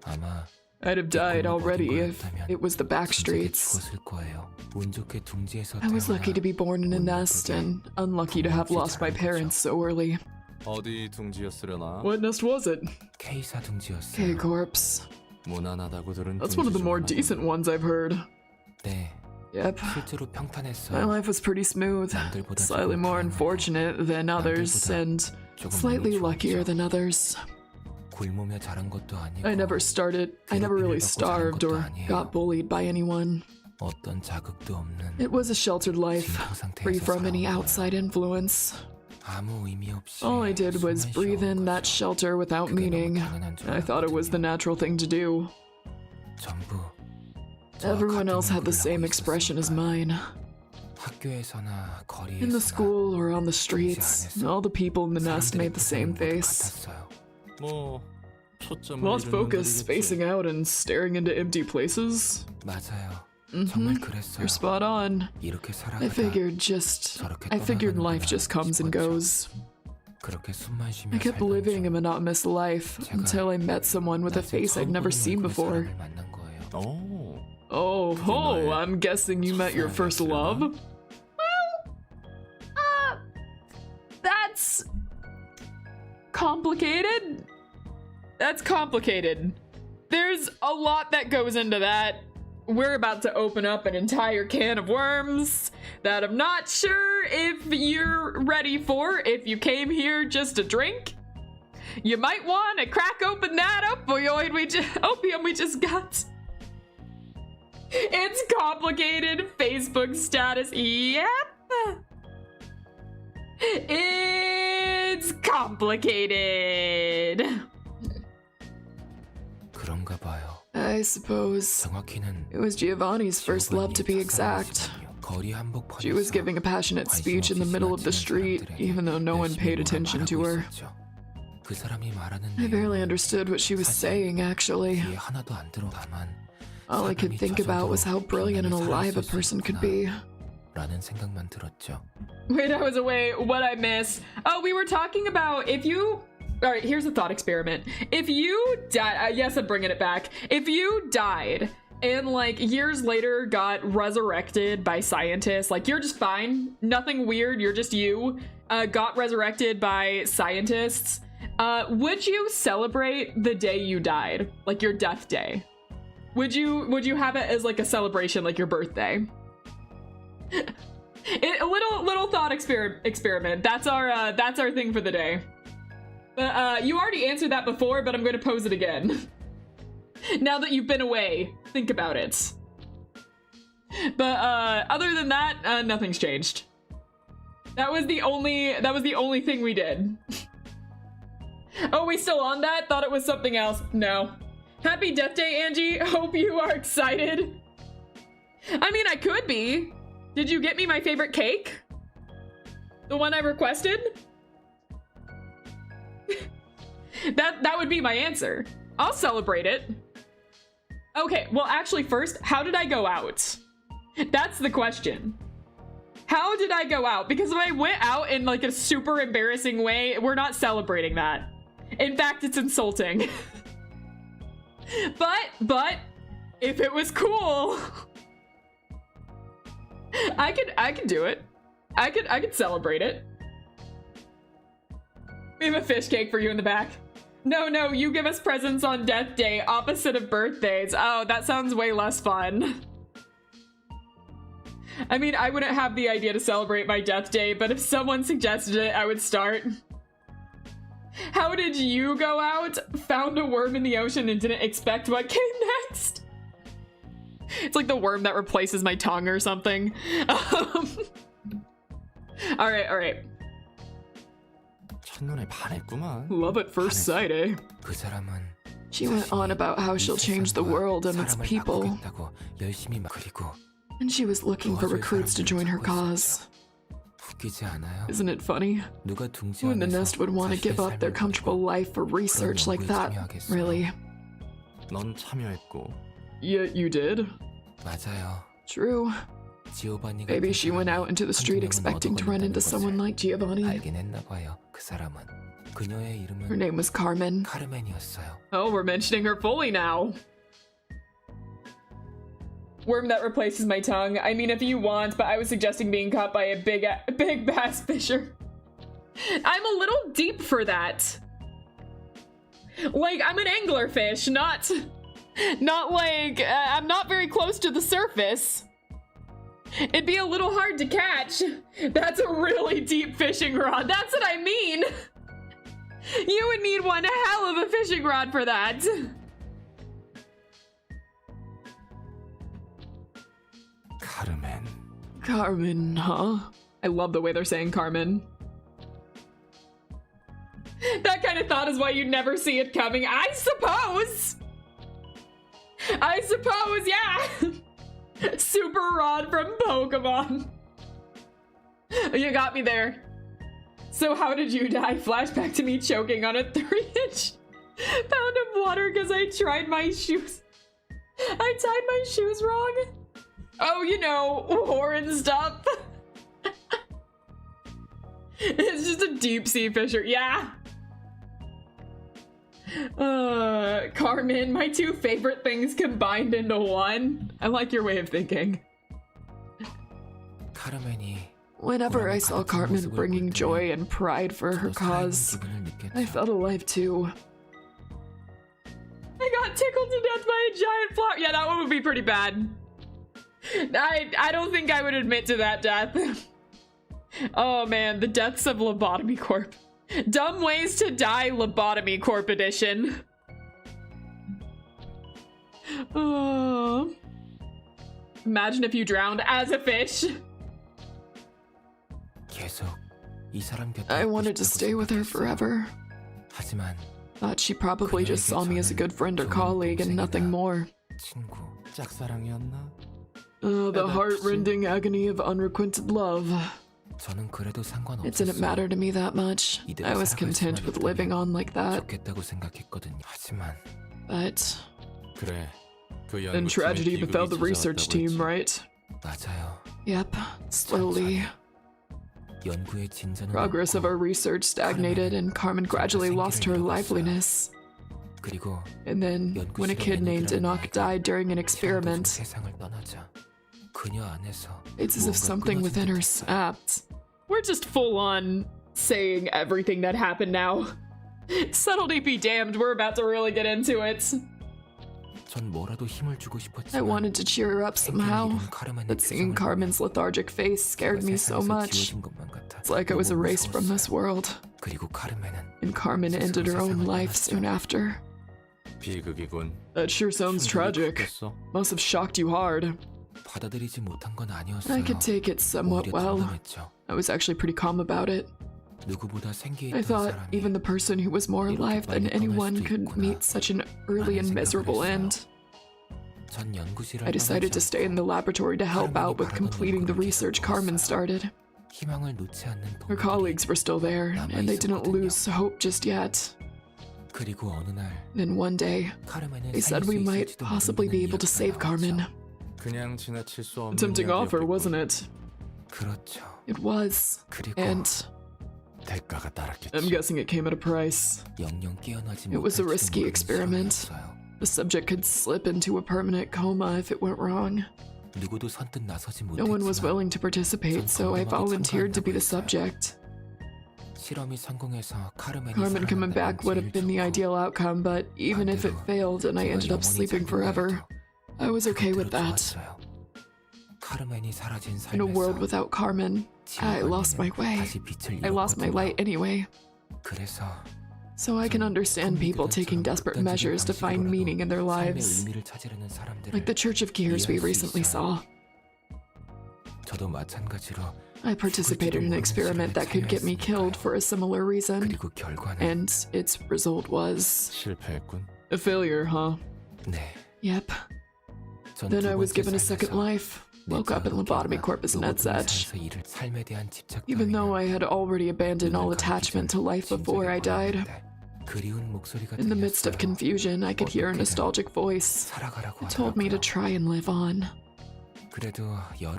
아마 I'd have died already if it was the back 둥지에 streets. 죽었을 거예요. 운 좋게 둥지에서 I was 태어나 lucky to be born in a nest and unlucky to have lost my parents so early. 어디 둥지였으려나? What nest was it? K사 둥지였어요. K-Corps. 무난하다고 들은 That's one of the 둥지 more 중 하나. decent ones I've heard. 네, Yep. 실제로 My 평탄했어요. life was pretty smooth, 남들보다 slightly 조금 more 불행하고 unfortunate than others, and 조금 slightly 운이 luckier 좋았죠. than others. 굶으며 자란 것도 아니고 I never really starved or got bullied by anyone. 어떤 자극도 없는 It was a sheltered life, 진공 상태에서 free from any 살아온 거예요. outside influence. 아무 의미 없이 All I did was 숨만 breathe in 쉬어온 that 거죠. shelter without 그게 너무 meaning. 당연한 줄 I thought it was the 알았거든요. natural thing to do. 전부 저와 Everyone 같은 else had the 공부를 same 하고 expression as 있었으니까요. mine. 학교에서나 In the 거리에서나 school or on the streets, all the people in the nest 사람들의 made the same 표정은 모두 face. 같았어요. 뭐 초점을 Lost 잃은 focus, 놈들이겠지. spacing out, and staring into empty places. 맞아요. Mm-hmm. 정말 그랬어요. You're spot on. 이렇게 I 살아가다 figured life just comes and goes. 그렇게 숨만 쉬며 I kept 살던 living a 중 monotonous life until I met someone with a 낯선 face I'd 처음 never 보는 seen 얼굴의 before. 사람을 만난 거예요. 오, Oh, I'm guessing you met your first love? That's complicated. That's complicated. There's a lot that goes into that. We're about to open up an entire can of worms that I'm not sure if you're ready for. If you came here just to drink, you might want to crack open that opium we just got. It's complicated. Facebook status. Yep. It's complicated. 그런가 봐요. I suppose 정확히는 it was Giovanni's first love, to be exact. 거리 한복 She was giving a passionate speech in the middle of the street, even though no one paid attention to her. 그 사람이 말하는 I barely 내용은 understood what she was saying, actually. 귀에 하나도 안 들어가만 All I could think about was how brilliant and alive a person could be. 라는 생각만 들었죠. Wait, I was away. What'd I miss? Oh, we were talking about if you... Alright, here's a thought experiment. If you died... yes, I'm bringing it back. If you died and, like, years later got resurrected by scientists, like, you're just fine. Nothing weird. You're just you. Got resurrected by scientists. Would you celebrate the day you died? Like, your death day? Would you have it as, like, a celebration, like your birthday? A little thought experiment. That's our thing for the day. But you already answered that before, but I'm going to pose it again. Now that you've been away, think about it. But other than that, nothing's changed. That was the only thing we did. Oh, we still on that? Thought it was something else. No. Happy Death Day, Angie. Hope you are excited. I mean, I could be. Did you get me my favorite cake? The one I requested? That would be my answer. I'll celebrate it. Okay, well actually first, how did I go out? That's the question. How did I go out? Because if I went out in like a super embarrassing way, we're not celebrating that. In fact, it's insulting. But if it was cool, I could do it. I could celebrate it. We have a fish cake for you in the back. No, you give us presents on Death Day, opposite of birthdays. Oh, that sounds way less fun. I mean, I wouldn't have the idea to celebrate my Death Day, but if someone suggested it, I would start. How did you go out? Found a worm in the ocean and didn't expect what came next? It's like the worm that replaces my tongue or something. All right. 첫눈에 반했구만. Love at first sight, eh? 그 사람은 She went on about how she'll change the world and its 사람을 people, 바꾸겠다고 열심히 그리고 and she was looking for recruits to join her cause. 웃기지 않아요? Isn't it funny? 누가 둥지 Who in the 안에서 nest would want to give up their comfortable life for research like that? Really? 넌 참여했고. You did? 맞아요. True. 지오바니가 Maybe she went out into the street expecting to run into someone like Giovanni. 알긴 했나 봐요. 그 사람은 그녀의 이름은 Her name was Carmen. 카르멘이었어요. Oh, we're mentioning her fully now. Worm that replaces my tongue. I mean, if you want, but I was suggesting being caught by a big bass fisher. I'm a little deep for that. Like, I'm an anglerfish, not like, I'm not very close to the surface. It'd be a little hard to catch. That's a really deep fishing rod. That's what I mean. You would need one hell of a fishing rod for that. 카르멘. Carmen, huh? I love the way they're saying Carmen. not is why you never see it coming. I suppose, yeah. Super Rod from Pokemon. You got me there. So how did you die? Flashback to me choking on a 3-inch pound of water because I tried my shoes. I tied my shoes wrong. Oh, you know, horn stuff. It's just a deep sea fisher. Yeah. Carmen, my two favorite things combined into one. I like your way of thinking. Whenever I saw Carmen bringing joy and pride for her cause, I felt alive too. I got tickled to death by a giant flower. Yeah, that one would be pretty bad. I don't think I would admit to that death. Oh man, the deaths of Lobotomy Corp. Dumb ways to die, Lobotomy Corp edition. Oh. Imagine if you drowned as a fish. I wanted to stay with her forever. Thought she probably just saw me as a good friend or colleague and nothing more. The heart-rending agony of unrequited love. It didn't matter to me that much. I was content with living on like that. But then tragedy befell the research team, right? Yep, slowly. Progress of our research stagnated and Carmen gradually lost her liveliness. And then, when a kid named Enoch died during an experiment, it's as if something within her snapped. We're just full on saying everything that happened now. Subtlety be damned, we're about to really get into it. I wanted to cheer her up somehow, but seeing Carmen's lethargic face scared me so much. It's like I was erased from this world. And Carmen ended her own life soon after. That sure sounds tragic. Must have shocked you hard. I could take it somewhat well. I was actually pretty calm about it. I thought even the person who was more alive than anyone could meet such an early and miserable end. I decided to stay in the laboratory to help out with completing the research Carmen started. Her colleagues were still there, and they didn't lose hope just yet. Then one day, they said we might possibly be able to save Carmen. A tempting offer, wasn't it? It was, and I'm guessing it came at a price. It was a risky experiment. The subject could slip into a permanent coma if it went wrong. No one was willing to participate, so I volunteered to be the subject. Carmen coming back would have been the ideal outcome, but even if it failed and I ended up sleeping forever, I was okay with that. In a world without Carmen, I lost my way. I lost my light anyway. So I can understand people taking desperate measures to find meaning in their lives. Like the Church of Gears we recently saw. I participated in an experiment that could get me killed for a similar reason. And its result was... a failure, huh? Yep. Then I was given a second life. Woke up in Lobotomy Corp as Ned's Edge. Even though I had already abandoned all attachment to life before I died. In the midst of confusion, I could hear a nostalgic voice. It told me to try and live on.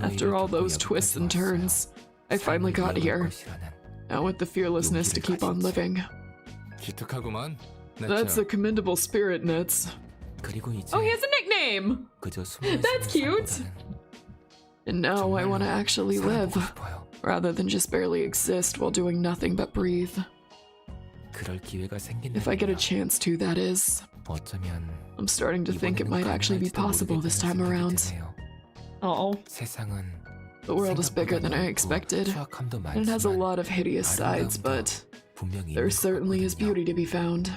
After all those twists and turns, I finally got here. Now with the fearlessness to keep on living. That's a commendable spirit, Nets. Oh, he has a nickname! That's cute! And now I want to actually live, rather than just barely exist while doing nothing but breathe. If I get a chance to, that is. I'm starting to think it might actually be possible this time around. Oh. The world is bigger than I expected, and it has a lot of hideous sides, but there certainly is beauty to be found.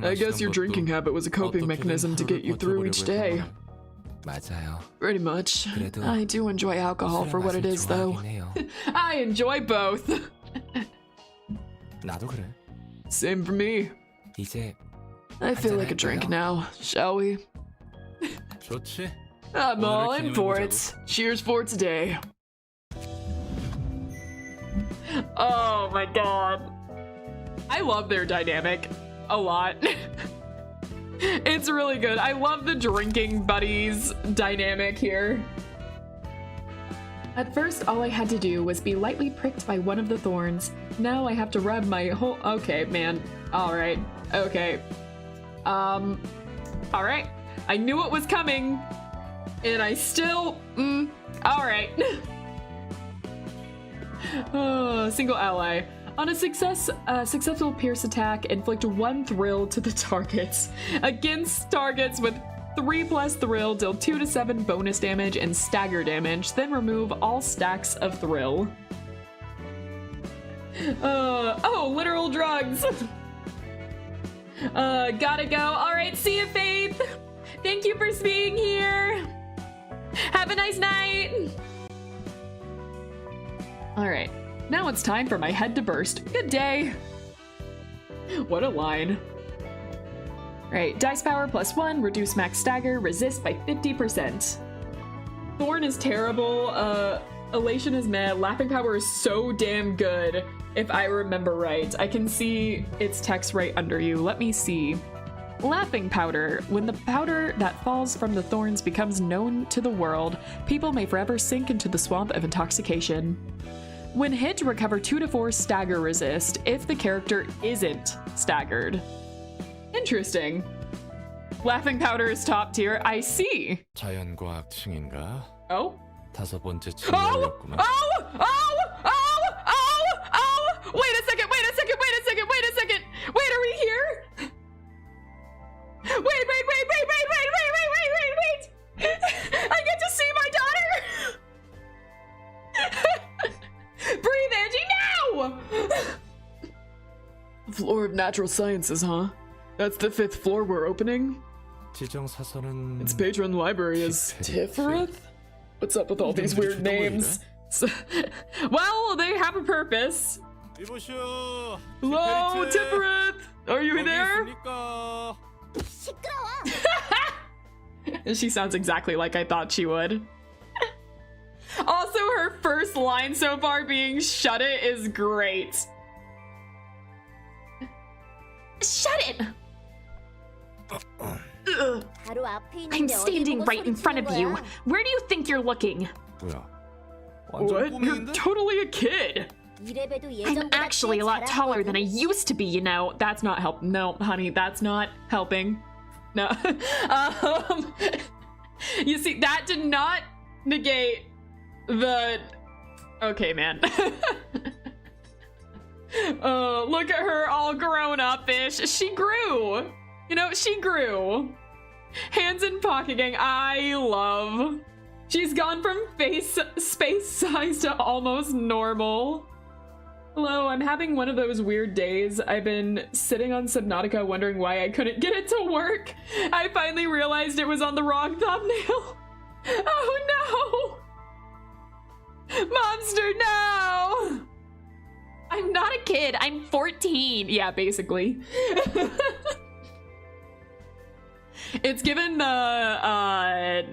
I guess your drinking habit was a coping mechanism to get you through each day. Pretty much. I do enjoy alcohol for what it is, though. I enjoy both. Same for me. 이제 I feel like a drink now. Shall we? 좋지. I'm all 오늘을 in for 기념해보자고. it. Cheers for today. Oh my god. I love their dynamic a lot. It's really good. I love the drinking buddies dynamic here. At first, all I had to do was be lightly pricked by one of the thorns. Now I have to rub my whole— okay, man. Alright. Okay. Alright. I knew it was coming. And I still— alright. Single ally. On a successful pierce attack, inflict 1 thrill to the targets. Against targets with 3+ thrill, deal 2 to 7 bonus damage and stagger damage, then remove all stacks of thrill. Oh, literal drugs. Gotta go. Alright, see you, Faith. Thank you for being here. Have a nice night. Alright, now it's time for my head to burst. Good day. What a line. Right, dice power +1, reduce max stagger, resist by 50%. Thorn is terrible, elation is meh, laughing power is so damn good, if I remember right. I can see its text right under you. Let me see. Laughing powder. When the powder that falls from the thorns becomes known to the world, people may forever sink into the swamp of intoxication. When hit, recover 2 to 4 stagger resist if the character isn't staggered. Interesting. Laughing powder is top tier. I see. 자연과학층인가? Oh? 5번째 Oh! 친구였구만. Oh! Oh! Oh! Oh! Oh! Wait a second! Wait a second! Wait a second! Wait a second! Wait, are we here? Wait! I get to see my daughter! Breathe, Angie, now! Floor of Natural Sciences, huh? That's the 5th floor we're opening? 지정 사설은 Its patron library is Tiffereth? What's up with all these weird names? Well, they have a purpose. 이보시오. Hello, Tiffereth! Are you there? 있습니까? She sounds exactly like I thought she would. Also, her first line so far being "shut it" is great. Shut it! Ugh. I'm standing right in front of you. Where do you think you're looking? 뭐야? What? You're 꾸미는데? totally a kid. I'm actually a lot taller than I used to be, you know. That's not help. No, honey, that's not helping. No. You see, that did not negate the— okay, man. Oh, look at her all grown up-ish. She grew. You know, she grew. Hands in pocket gang, I love. She's gone from space size to almost normal. Hello, I'm having one of those weird days. I've been sitting on Subnautica wondering why I couldn't get it to work. I finally realized it was on the wrong thumbnail. Oh no! Monster, no! I'm not a kid. I'm 14. Yeah, basically. It's given the,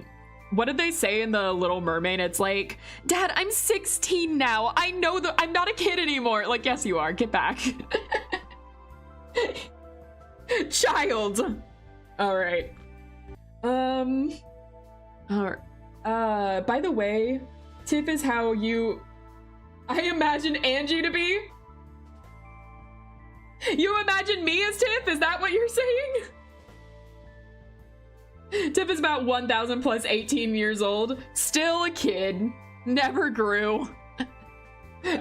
what did they say in The Little Mermaid? It's like, Dad, I'm 16 now. I know that I'm not a kid anymore. Like, yes, you are. Get back. Child. All right. All right. By the way, Tiff is how I imagine Angie to be. You imagine me as Tiff? Is that what you're saying? Tiff is about 1,000 plus 18 years old. Still a kid. Never grew.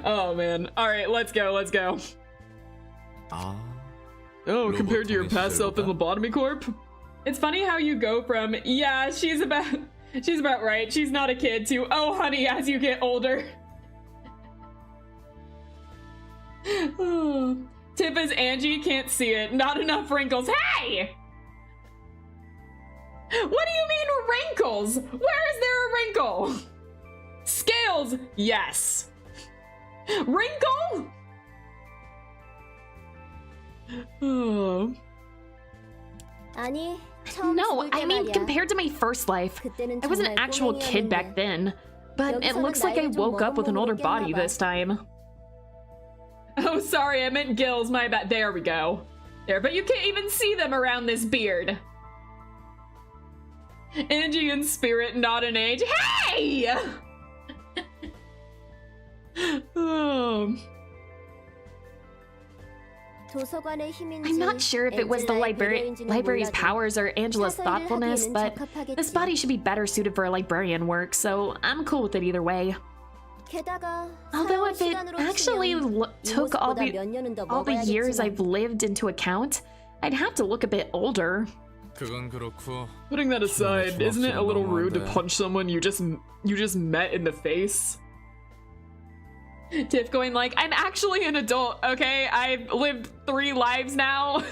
Oh, man. All right, let's go. Let's go. 아, Oh, compared to your past self in Lobotomy Corp? It's funny how you go from, yeah, she's about right. She's not a kid to, oh, honey, as you get older. Tiff as Angie, can't see it. Not enough wrinkles. Hey! What do you mean wrinkles? Where is there a wrinkle? Scales, yes. Wrinkle? Oh. No, I mean, compared to my first life, I was an actual kid back then. But it looks like I woke up with an older body this time. Oh, sorry, I meant gills, my bad. There we go. There, but you can't even see them around this beard. Energy and spirit, not an age. Hey! Oh. I'm not sure if it was the library's powers or Angela's thoughtfulness, but this body should be better suited for librarian work, so I'm cool with it either way. Although if it actually took all the years I've lived into account, I'd have to look a bit older. Putting that aside, isn't it a little rude to punch someone you just met in the face? Tiff going like, I'm actually an adult, okay? I've lived 3 lives now.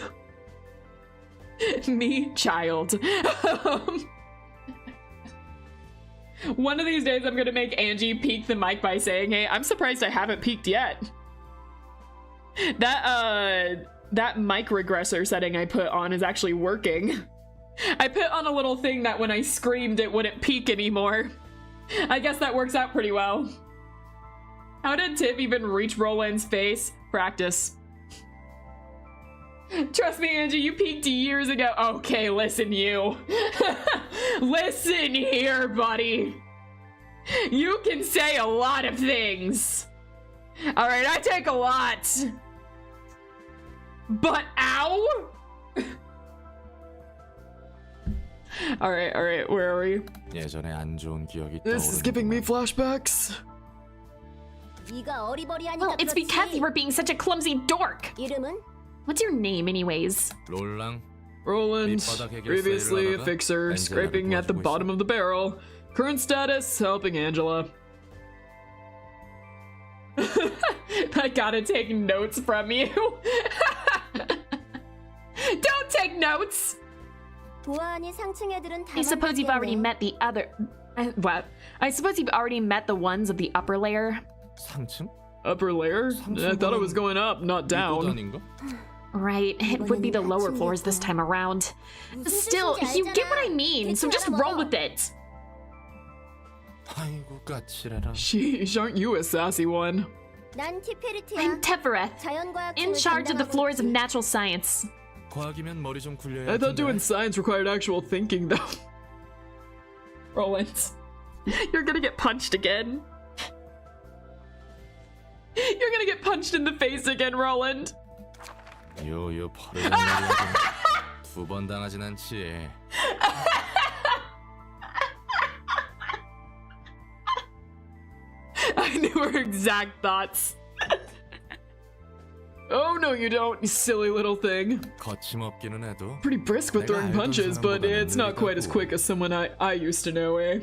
Me, child. One of these days I'm gonna make Angie peek the mic by saying, hey, I'm surprised I haven't peeked yet. That mic regressor setting I put on is actually working. I put on a little thing that when I screamed it wouldn't peak anymore. I guess that works out pretty well. How did Tiff even reach Roland's face? Practice. Trust me, Angie, you peaked years ago. Okay, listen, you. Listen here, buddy. You can say a lot of things. All right, I take a lot. But ow? All right, where are we? This is giving me flashbacks. Well, it's because you were being such a clumsy dork. What's your name, anyways? Roland, previously a fixer, scraping at the bottom of the barrel. Current status, helping Angela. I gotta take notes from you. Don't take notes! I suppose you've already met the other... what? I suppose you've already met the ones of the upper layer? Upper layer? I thought it was going up, not down. Right, it would be the lower floors this time around. Still, you get what I mean, so just roll with it. Sheesh, aren't you a sassy one? I'm Tefereth, in charge of the floors of natural science. I thought doing science required actual thinking, though. Roland, you're gonna get punched again. You're gonna get punched in the face again, Roland. I knew her exact thoughts. Oh, no, you don't, you silly little thing. Pretty brisk with throwing punches, but it's not quite as quick as someone I used to know, eh?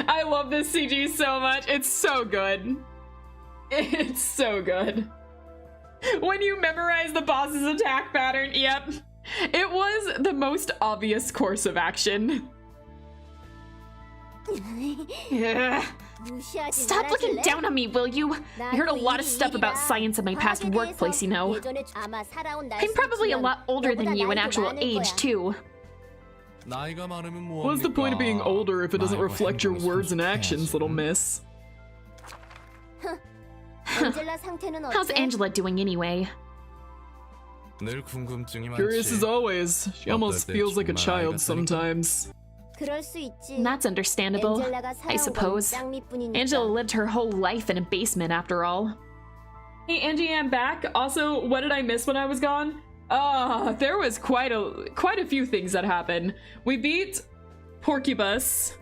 I love this CG so much. It's so good. It's so good. When you memorize the boss's attack pattern, yep. It was the most obvious course of action. Stop looking down on me, will you? I heard a lot of stuff about science in my past workplace, you know. I'm probably a lot older than you in actual age, too. What's the point of being older if it doesn't reflect your words and actions, little miss? How's Angela doing anyway? Curious as always. She almost feels like a child sometimes. That's understandable, I suppose. Angela lived her whole life in a basement after all. Hey Angie, I'm back. Also, what did I miss when I was gone? There was quite a few things that happened. We beat Porcubus.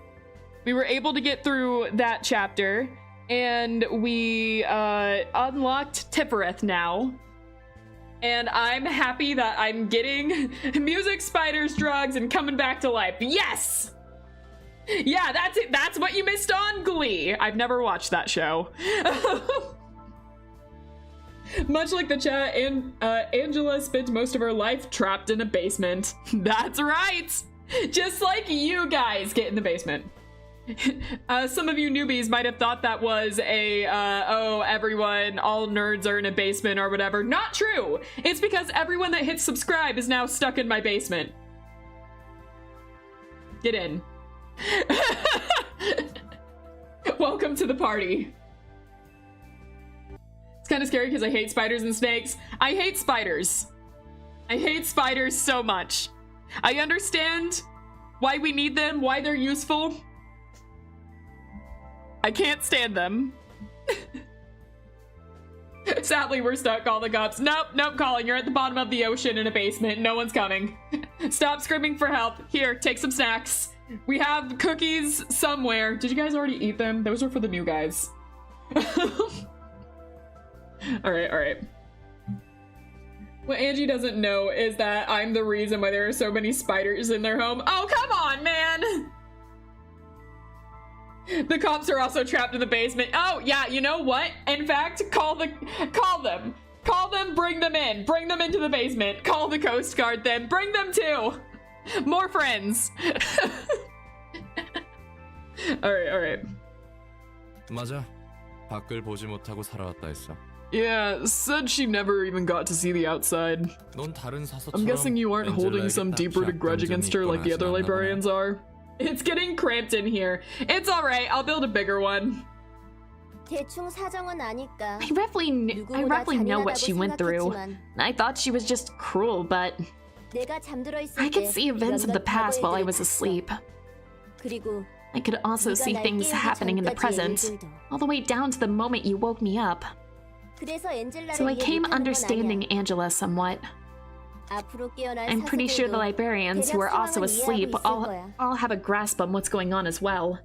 We were able to get through that chapter. And we unlocked Tefereth now. And I'm happy that I'm getting music, spiders, drugs, and coming back to life. Yes! Yeah, that's it. That's what you missed on Glee. I've never watched that show. Much like the chat, Angela spent most of her life trapped in a basement. That's right! Just like you guys get in the basement. Some of you newbies might have thought that was a, oh, everyone, all nerds are in a basement or whatever. Not true! It's because everyone that hits subscribe is now stuck in my basement. Get in. Welcome to the party. It's kind of scary because I hate spiders and snakes. I hate spiders. I hate spiders so much. I understand why we need them, why they're useful. I can't stand them. Sadly, we're stuck. Call the cops. Nope, nope, Colin. You're at the bottom of the ocean in a basement. No one's coming. Stop screaming for help. Here, take some snacks. We have cookies somewhere. Did you guys already eat them? Those are for the new guys. Alright, alright. What Angie doesn't know is that I'm the reason why there are so many spiders in their home. Oh, come on, man! The cops are also trapped in the basement. Oh, yeah, you know what? In fact, call them. Call them, bring them in. Bring them into the basement. Call the Coast Guard then. Bring them too. More friends. Alright. 맞아. 밖을 보지 못하고 살아왔다 했어. Yeah, said she never even got to see the outside. 넌 다른 사서처럼 I'm guessing you aren't holding some deep-rooted grudge against her like the other librarians are. It's getting cramped in here. It's alright, I'll build a bigger one. I roughly know what she went through. I thought she was just cruel, but I could see events of the past while I was asleep. I could also see things happening in the present, all the way down to the moment you woke me up. So I came understanding Angela somewhat. I'm pretty sure the librarians, who are also asleep, all have a grasp on what's going on as well.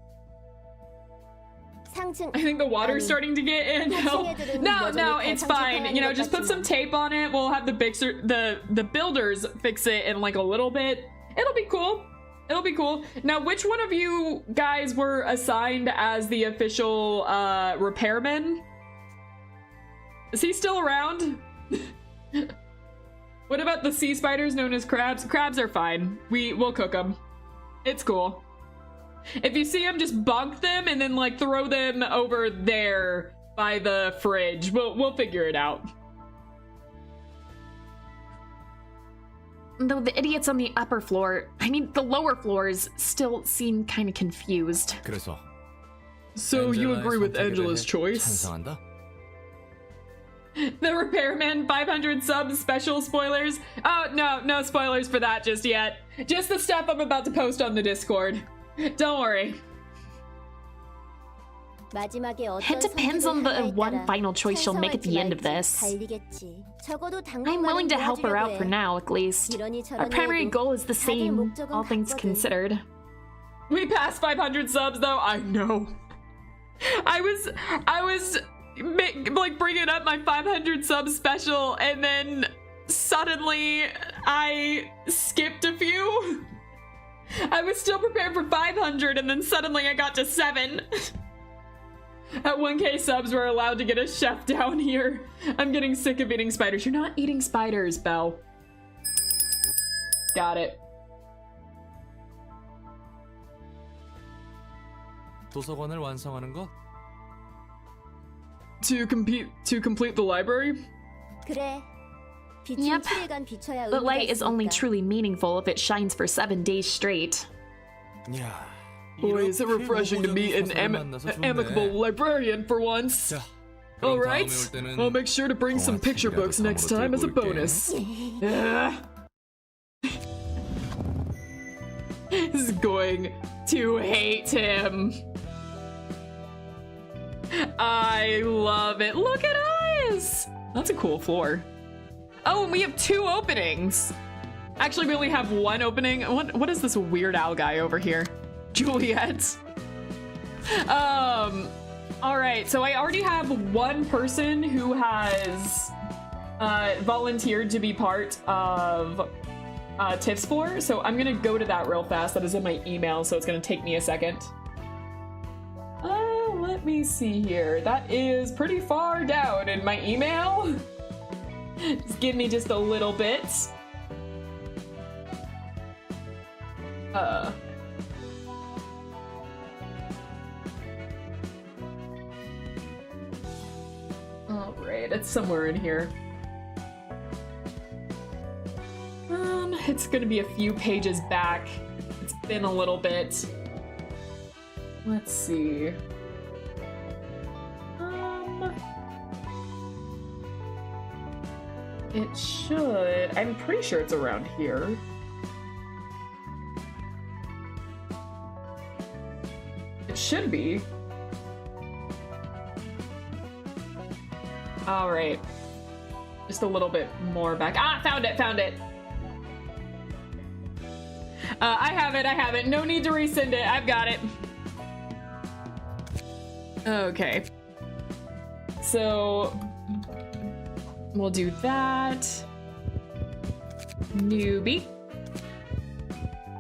I think the water's starting to get in. No, it's fine. You know, just put some tape on it. We'll have the builders fix it in like a little bit. It'll be cool. It'll be cool. Now, which one of you guys were assigned as the official repairman? Is he still around? What about the sea spiders known as crabs? Crabs are fine. We'll cook them. It's cool. If you see them, just bonk them and then like throw them over there by the fridge. We'll figure it out. Though the idiots on the upper floor, the lower floors, still seem kind of confused. 그래서 So you agree with Angela's choice? 찬성한다? The repairman 500 subs special spoilers. Oh, no spoilers for that just yet. Just the stuff I'm about to post on the Discord. Don't worry. It depends on the one final choice she'll make at the end of this. I'm willing to help her out for now, at least. Our primary goal is the same, all things considered. We passed 500 subs though. I know. I was like bringing up my 500 sub special and then suddenly I skipped a few. I was still prepared for 500 and then suddenly I got to 7. At 1K subs, we're allowed to get a chef down here. I'm getting sick of eating spiders. You're not eating spiders, Belle. Got it. 도서관을 완성하는 것? To complete the library? Yep. The light is only truly meaningful if it shines for 7 days straight. 야, Boy, is it refreshing to meet an amicable librarian for once. Alright, I'll make sure to bring some picture books next time as a bonus. Is going to hate him. I love it. Look at us! That's a cool floor. Oh, and we have 2 openings. Actually, we only have 1 opening. What is this Weird Al guy over here? Juliet. All right, so I already have 1 person who has volunteered to be part of Tiff's floor, so I'm gonna go to that real fast. That is in my email, so it's gonna take me a second. Let me see here. That is pretty far down in my email. Just give me just a little bit. right, it's somewhere in here. It's gonna be a few pages back. It's been a little bit. Let's see. It should. I'm pretty sure it's around here. It should be. All right. Just a little bit more back. Ah, found it, found it. I have it. No need to resend it. I've got it. Okay. So we'll do that. Newbie.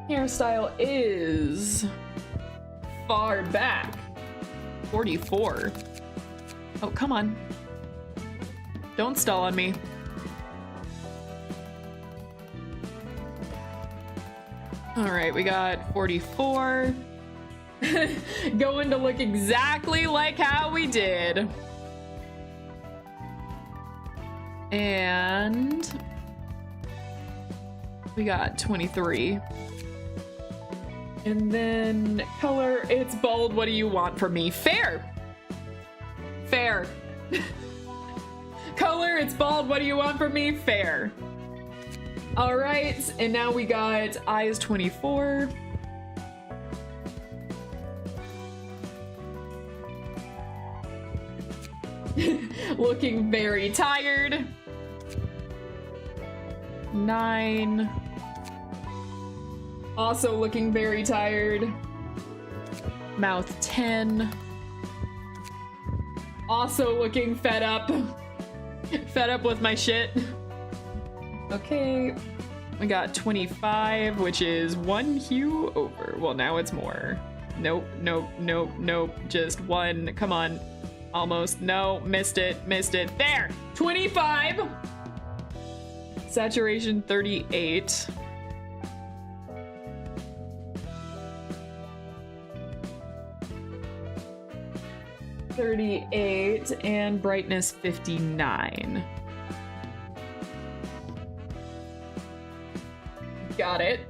Hairstyle is far back. 44. Oh, come on. Don't stall on me. All right, we got 44. Going to look exactly like how we did. And we got 23. And then color, it's bold. What do you want from me? Fair. Fair. Color, it's bald. What do you want from me? Fair. All right, and now we got eyes 24. Looking very tired. 9. Also looking very tired. Mouth 10. Also looking fed up. Fed up with my shit. Okay, we got 25, which is 1 hue over. Well, now it's more. Nope, nope, nope, nope. Just 1. Come on. Almost. No, missed it. Missed it. There! 25! Saturation 38. And brightness 59. Got it.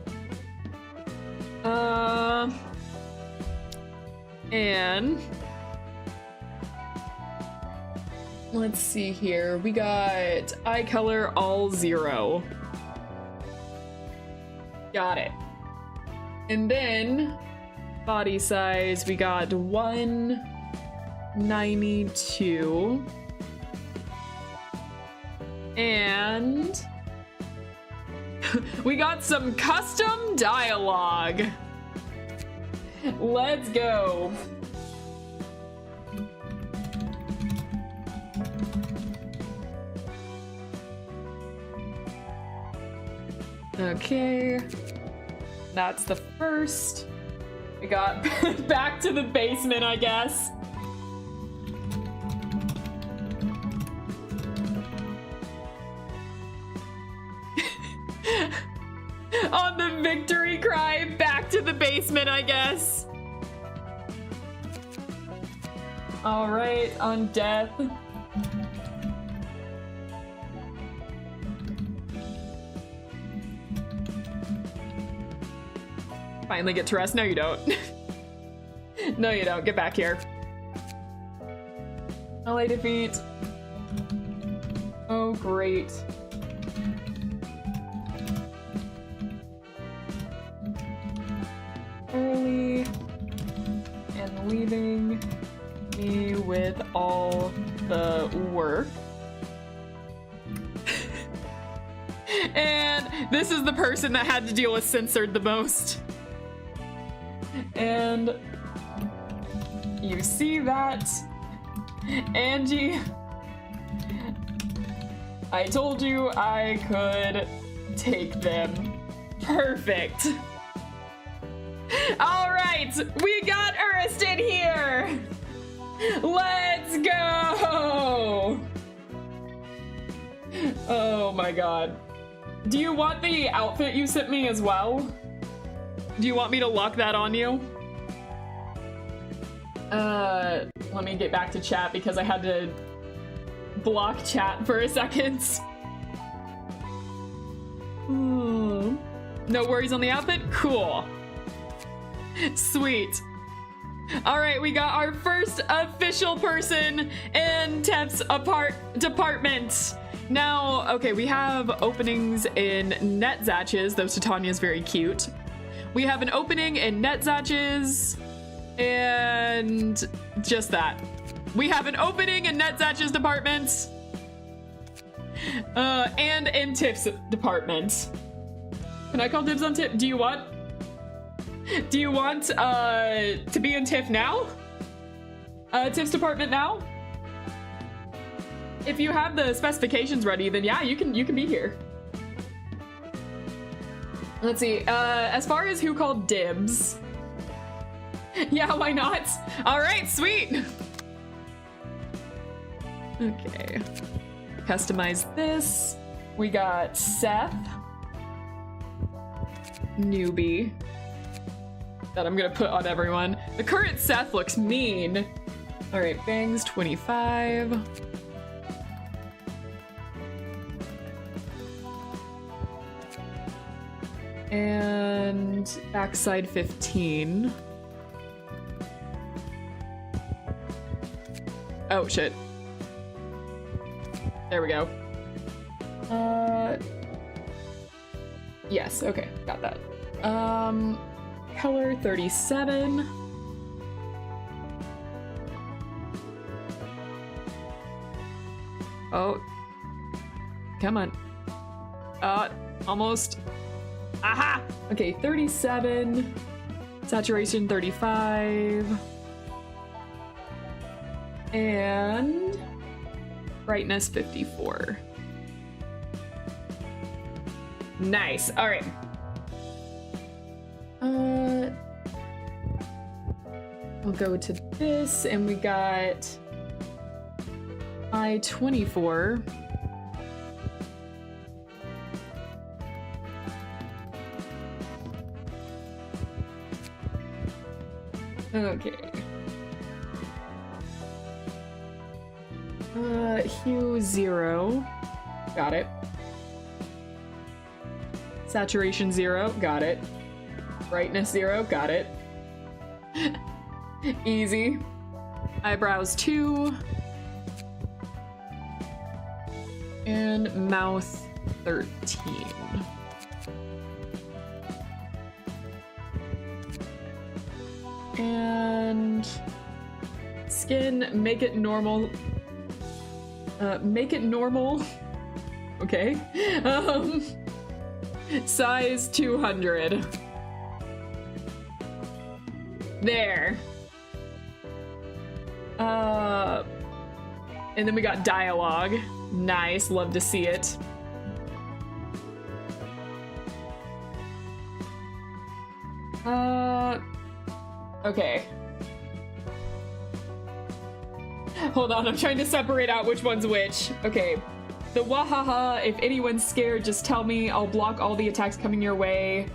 And let's see here. We got eye color all 0. Got it. And then body size, we got 192. And we got some custom dialogue. Let's go. Okay. That's the first. We got back to the basement, I guess. On the victory cry, back to the basement, I guess. All right, on death. Finally get to rest. No, you don't. No, you don't. Get back here. LA defeat. Oh, great. Early and leaving me with all the work. And this is the person that had to deal with censored the most. And you see that, Angie? I told you I could take them. Perfect. All right, we got Uristan here. Let's go. Oh my god. Do you want the outfit you sent me as well? Do you want me to lock that on you? Let me get back to chat because I had to block chat for a second. No worries on the outfit? Cool. Sweet. All right, we got our first official person in Tef's department. Now, okay, we have openings in Netzatches, though Titania's very cute. We have an opening in Netzatches, and just that. We have an opening in Netzatches department, and in Tiff's department. Can I call dibs on Tiff? Do you want to be in Tiff now? Tiff's department now? If you have the specifications ready, then yeah, you can be here. Let's see. As far as who called dibs, yeah, why not? All right, sweet. Okay. Customize this. We got Seth, newbie, that I'm gonna put on everyone. The current Seth looks mean. All right, bangs 25. And backside 15. Oh shit. There we go. Yes, okay, got that. Color 37. Oh. Come on. Almost. Aha! Okay, 37. Saturation 35. And brightness 54. Nice. All right. We'll go to this, and we got I-24. Okay. Hue 0. Got it. Saturation 0. Got it. Brightness 0. Got it. Easy. Eyebrows 2. And mouth 13. And skin, make it normal. Make it normal. Okay. Size 200. There. And then we got dialogue. Nice, love to see it. Okay. Hold on, I'm trying to separate out which one's which. Okay. The wahaha, if anyone's scared, just tell me. I'll block all the attacks coming your way.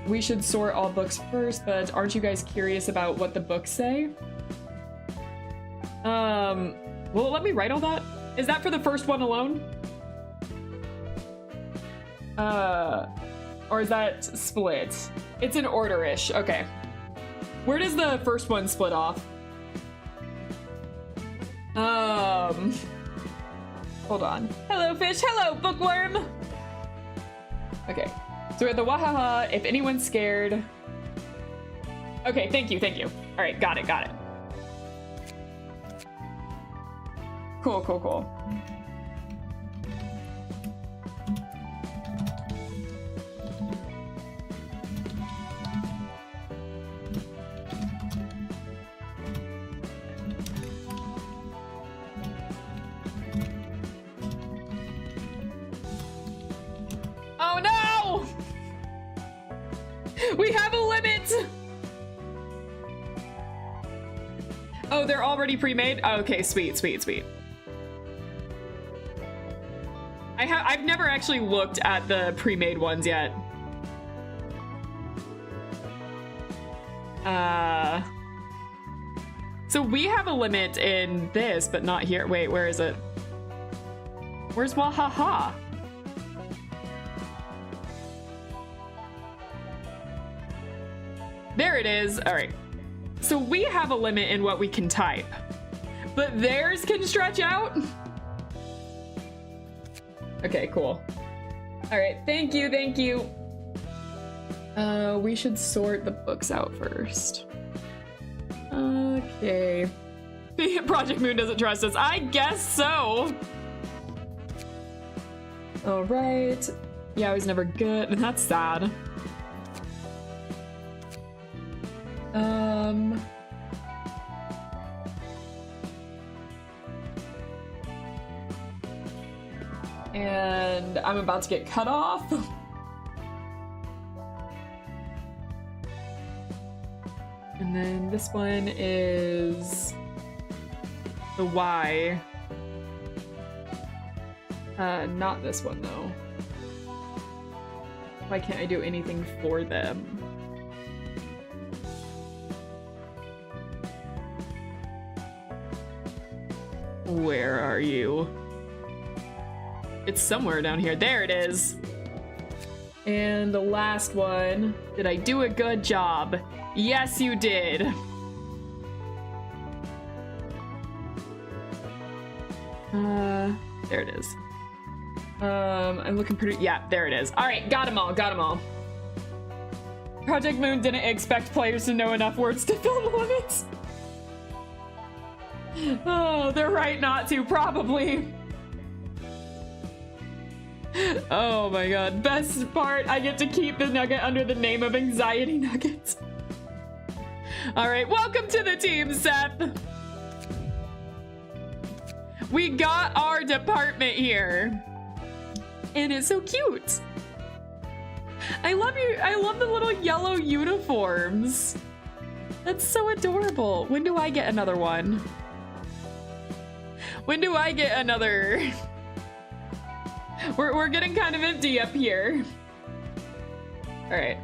We should sort all books first, but aren't you guys curious about what the books say? Will it let me write all that? Is that for the first one alone? Or is that split? It's in order-ish, okay. Where does the first one split off? Hold on. Hello, fish. Hello, bookworm. Okay. So we're at the wahaha. If anyone's scared. Okay, thank you, thank you. All right, got it, got it. Cool, cool, cool. Oh no! We have a limit! Oh, they're already pre-made? Okay, sweet, sweet, sweet. I've never actually looked at the pre-made ones yet. So we have a limit in this, but not here. Wait, where is it? Where's Wahaha? There it is. All right. So we have a limit in what we can type, but theirs can stretch out. Okay, cool. All right, thank you, thank you. We should sort the books out first. Okay. Project Moon doesn't trust us. I guess so. All right. Yeah, I was never good. That's sad. And I'm about to get cut off. And then this one is the Y. Not this one though. Why can't I do anything for them? Where are you? It's somewhere down here. There it is. And the last one. Did I do a good job? Yes, you did. There it is. I'm looking pretty. Yeah, there it is. All right, got them all. Got them all. Project Moon didn't expect players to know enough words to fill the limits. Oh, they're right not to, probably. Oh my god. Best part, I get to keep the nugget under the name of Anxiety Nuggets. Alright, welcome to the team, Seth. We got our department here. And it's so cute. I love you. I love the little yellow uniforms. That's so adorable. When do I get another one? When do I get another? We're getting kind of empty up here. All right.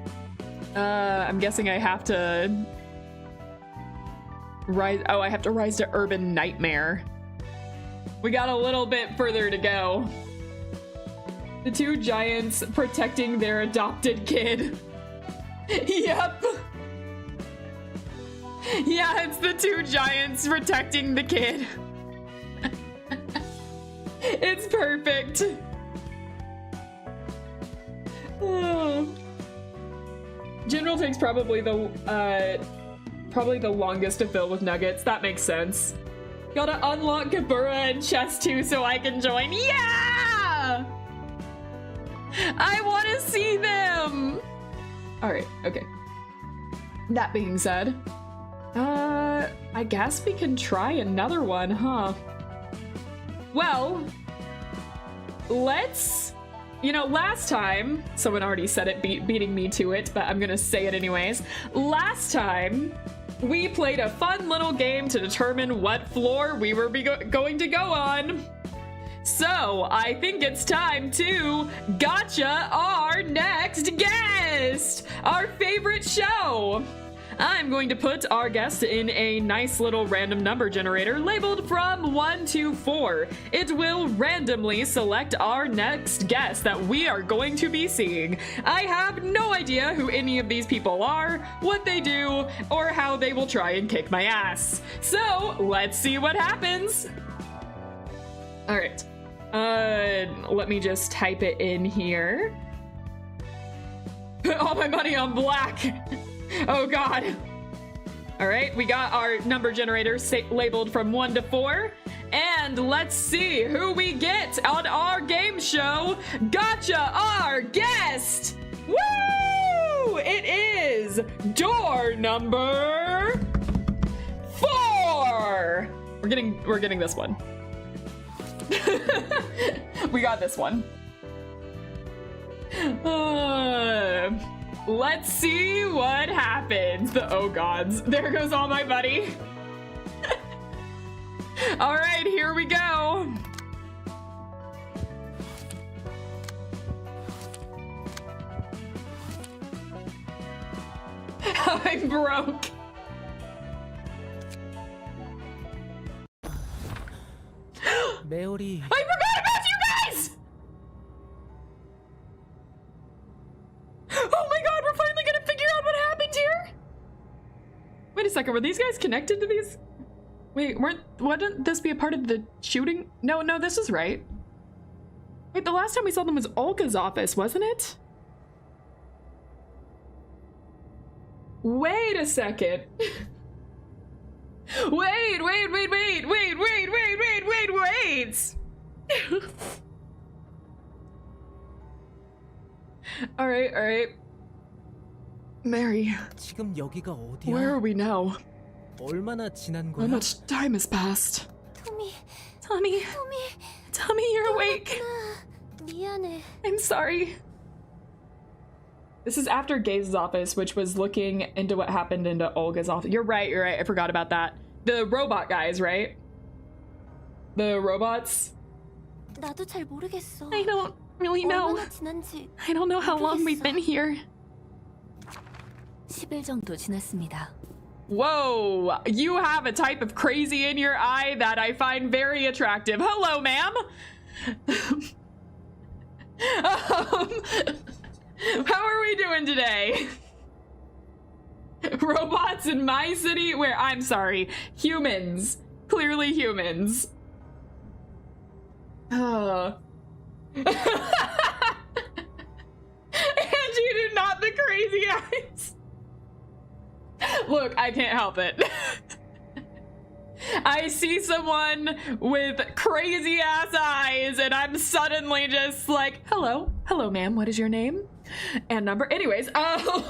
I'm guessing I have to rise. Oh, I have to rise to Urban Nightmare. We got a little bit further to go. The two giants protecting their adopted kid. Yep. Yeah, it's the two giants protecting the kid. It's perfect. General takes probably the longest to fill with nuggets. That makes sense. Gotta unlock Kabura and Chess too so I can join. Yeah! I want to see them. All right. Okay. That being said, I guess we can try another one, huh? Well, let's, you know, last time, someone already said it, beating me to it, but I'm gonna say it anyways. Last time, we played a fun little game to determine what floor we were going to go on. So, I think it's time to gotcha our next guest! Our favorite show! I'm going to put our guest in a nice little random number generator labeled from 1 to 4. It will randomly select our next guest that we are going to be seeing. I have no idea who any of these people are, what they do, or how they will try and kick my ass. So, let's see what happens. All right. Let me just type it in here. Put all my money on black. Oh god. All right, we got our number generator labeled from 1 to 4. And let's see who we get on our game show. Gotcha our guest. Woo! It is door number 4. We're getting this one. We got this one. Let's see what happens. Oh gods, there goes all my money. All right, here we go. I'm broke. 메오리. I forgot about you guys! Oh my god, we're finally gonna figure out what happened here! Wait a second, were these guys connected to these? Wait, wouldn't this be a part of the shooting? No, this is right. Wait, the last time we saw them was Olga's office, wasn't it? Wait a second. Wait. All right. Mary, 지금 여기가 어디야? where are we now? 얼마나 지난 How 거야? much time has passed? Tommy, you're awake. 미안해. I'm sorry. This is after Gaze's office, which was looking into what happened into Olga's office. You're right. I forgot about that. The robot guys, right? The robots? 나도 잘 모르겠어. I don't really know. 얼마나 지난지 I don't know how long we've been here. 10일 정도 지났습니다. Whoa, you have a type of crazy in your eye that I find very attractive. Hello, ma'am. How are we doing today? Robots in my city? Where, I'm sorry, humans. Clearly humans. And you do not the crazy eyes. Look, I can't help it. I see someone with crazy ass eyes and I'm suddenly just like, hello, ma'am, what is your name? And number, anyways, and